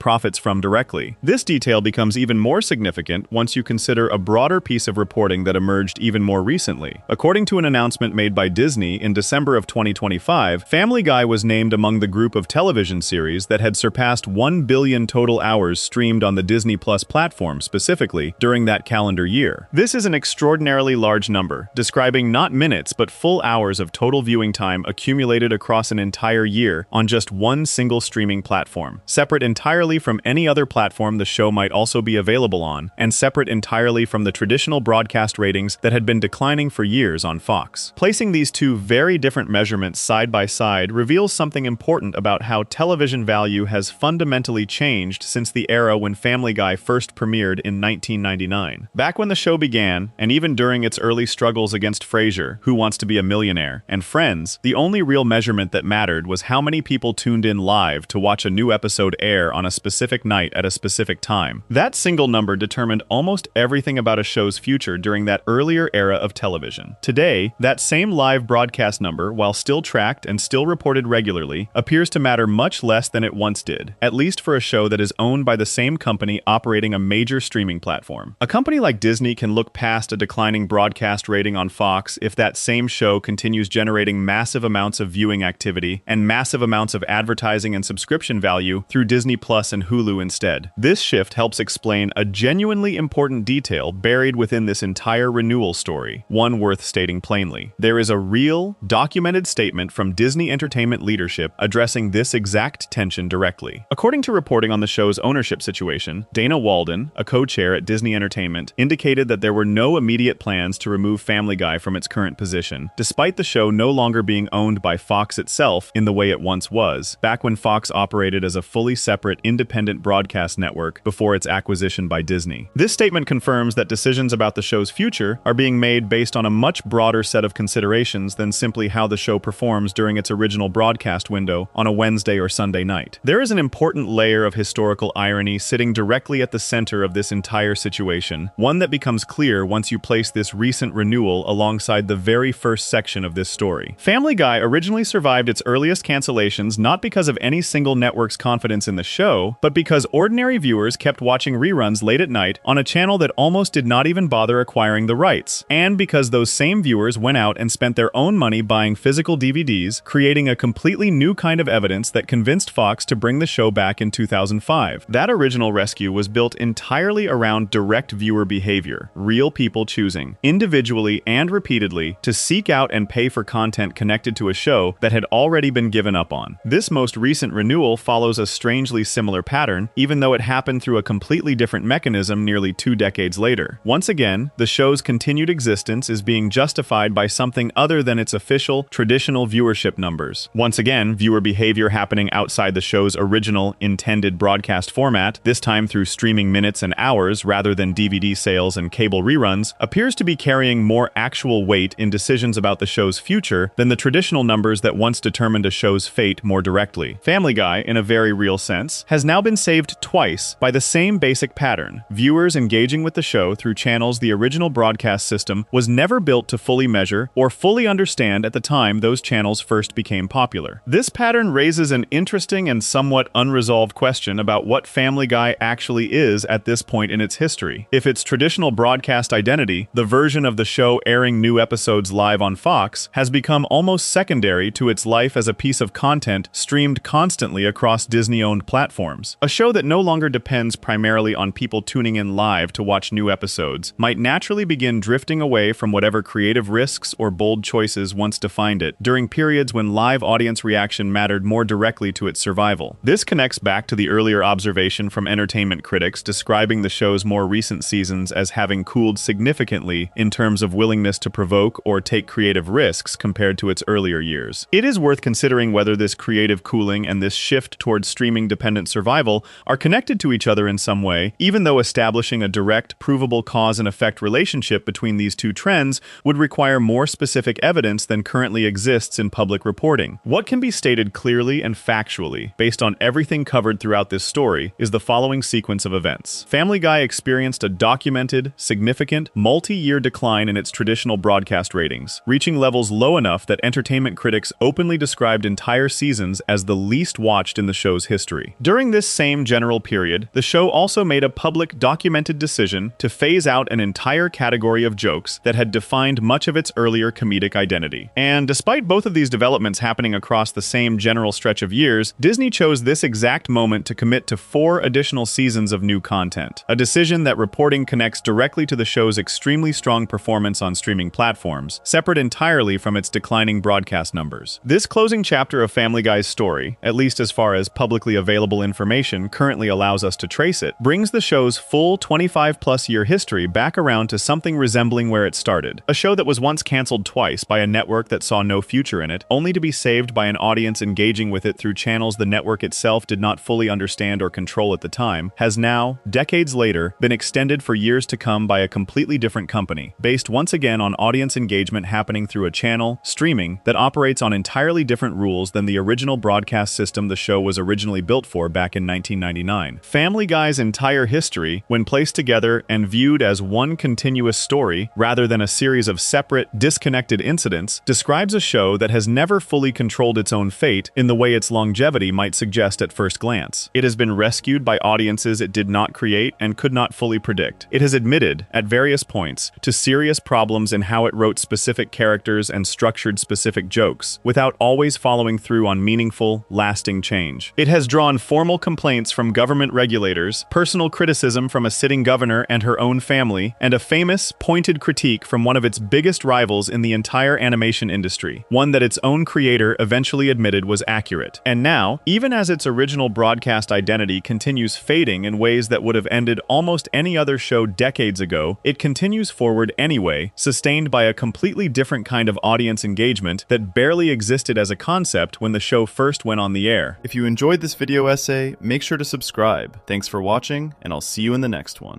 profits from directly. This detail becomes even more significant once you consider a broader piece of reporting that emerged even more recently. According to an announcement made by Disney in December of 2025, Family Guy was named among the group of television series that had surpassed 1 billion total hours streamed on the Disney Plus platform specifically during that calendar year. This is an extraordinarily large number, describing not minutes but full hours of total viewing time accumulated across an entire year on just one single streaming platform, separate entirely from any other platform the show might also be available on, and separate entirely from the traditional broadcast ratings that had been declining for years on Fox. Placing these two very different measurements side by side reveals something important about how television value has fundamentally changed since the era when Family Guy first premiered in 1999. Back when the show began, and even during its early struggles against Frasier, Who Wants to Be a Millionaire, and Friends, the only real measurement that mattered was how many people tuned in live to watch a new episode air on a specific night at a specific time. That single number determined almost everything about a show's future during that earlier era of television. Today, that same live broadcast number, while still tracked and still reported regularly, appears to matter much less than it once did, at least for a show that is owned by the same company operating a major streaming platform. A company like Disney can look past a declining broadcast rating on Fox if that same show continues generating massive amounts of viewing activity and massive amounts of advertising and subscription value through Disney Plus and Hulu instead. This shift helps explain a genuinely important detail buried within this entire renewal story, one worth stating plainly. There is a real, documented statement from Disney Entertainment leadership addressing this exact tension directly. According to reporting on the show's ownership situation, Dana Walden, a co-chair at Disney Entertainment, indicated that there were no immediate plans to remove Family Guy from its current position, despite the show no longer being owned by Fox itself in the way it once was, back when Fox operated as a fully separate, independent broadcast network before its acquisition by Disney. This statement confirms that decisions about the show's future are being made based on a much broader set of considerations than simply how the show performs during its original broadcast window on a Wednesday or Sunday night. There is an important layer of historical irony sitting directly at the center of this entire situation, one that becomes clear once you place this recent renewal alongside the very first section of this story. Family Guy originally survived its earliest cancellations not because of any single network's confidence in the show, but because ordinary viewers kept watching reruns late at night on a channel that almost did not even bother acquiring the rights, and because those same viewers went out and spent their own money buying physical DVDs, creating a completely new kind of evidence that convinced Fox to bring the show back in 2005. That original rescue was built entirely around direct viewer behavior, real people choosing, individually and repeatedly, to seek out and pay for content connected to a show that had already been given up on. This most recent renewal follows a strangely similar pattern, even though it happened through a completely different mechanism nearly 2 decades later. Once again, the show's continued existence is being justified by something other than its official, traditional viewership numbers. Once again, viewer behavior happening outside the show's original, intended broadcast format, this time through streaming minutes and hours rather than DVD sales and cable reruns, appears to be carrying more actual weight in decisions about the show's future than the traditional numbers that once determined a show's fate more directly. Family Guy, in a very real sense, has now been saved twice by the same basic pattern: viewers engaging with the show through channels the original broadcast system was never built to fully measure or fully understand at the time those channels first became popular. This pattern raises an interesting and somewhat unresolved question about what Family Guy actually is at this point in its history. If its traditional broadcast identity, the version of the show airing new episodes live on Fox, has become almost secondary to its life as a piece of content streamed constantly across Disney-owned platforms. A show that no longer depends primarily on people tuning in live to watch new episodes might naturally begin drifting away from whatever creative risks or bold choices once defined it during periods when live audience reaction mattered more directly to its survival. This connects back to the earlier observation from entertainment critics describing the show's more recent seasons as having cooled significantly in terms of willingness to provoke or take creative risks compared to its earlier years. It is worth considering whether this creative cooling and this shift towards streaming-dependent survival are connected to each other in some way, even though establishing a direct, provable cause and effect relationship between these two trends would require more specific evidence than currently exists in public reporting. What can be stated clearly and factually, based on everything covered throughout this story, is the following sequence of events. Family Guy experienced a documented, significant, multi-year decline in its traditional broadcast ratings, reaching levels low enough that entertainment critics openly described entire seasons as the least watched in the show's history. During this same general period, the show also made a public, documented decision to phase out an entire category of jokes that had defined much of its earlier comedic identity. And despite both of these developments happening across the same general stretch of years, Disney chose this exact moment to commit to 4 additional seasons of new content, a decision that reporting connects directly to the show's extremely strong performance on streaming platforms, separate entirely from its declining broadcast numbers. This closing chapter of Family Guy's story, at least as far as publicly available information currently allows us to trace it, brings the show's full 25-plus year history back around to something resembling where it started. A show that was once canceled twice by a network that saw no future in it, only to be saved by an audience engaging with it through channels the network itself did not fully understand or control at the time, has now, decades later, been extended for years to come by a completely different company, based once again on audience engagement happening through a channel, streaming, that operates on entirely different rules than the original broadcast system the show was originally built for back in 1999. Family Guy's entire history, when placed together and viewed as one continuous story, rather than a series of separate, disconnected incidents, describes a show that has never fully controlled its own fate in the way its longevity might suggest at first glance. It has been rescued by audiences it did not create and could not fully predict. It has admitted, at various points, to serious problems in how it wrote specific characters and structured specific jokes, without always following through on meaningful, lasting change. It has drawn formal complaints from government regulators, personal criticism from a sitting governor and her own family, and a famous, pointed critique from one of its biggest rivals in the entire animation industry, one that its own creator eventually admitted was accurate. And now, even as its original broadcast identity continues fading in ways that would have ended almost any other show decades ago, it continues forward anyway, sustained by a completely different kind of audience engagement that barely existed as a concept when the show first went on the air. If you enjoyed this video essay, make sure to subscribe. Thanks for watching, and I'll see you in the next one.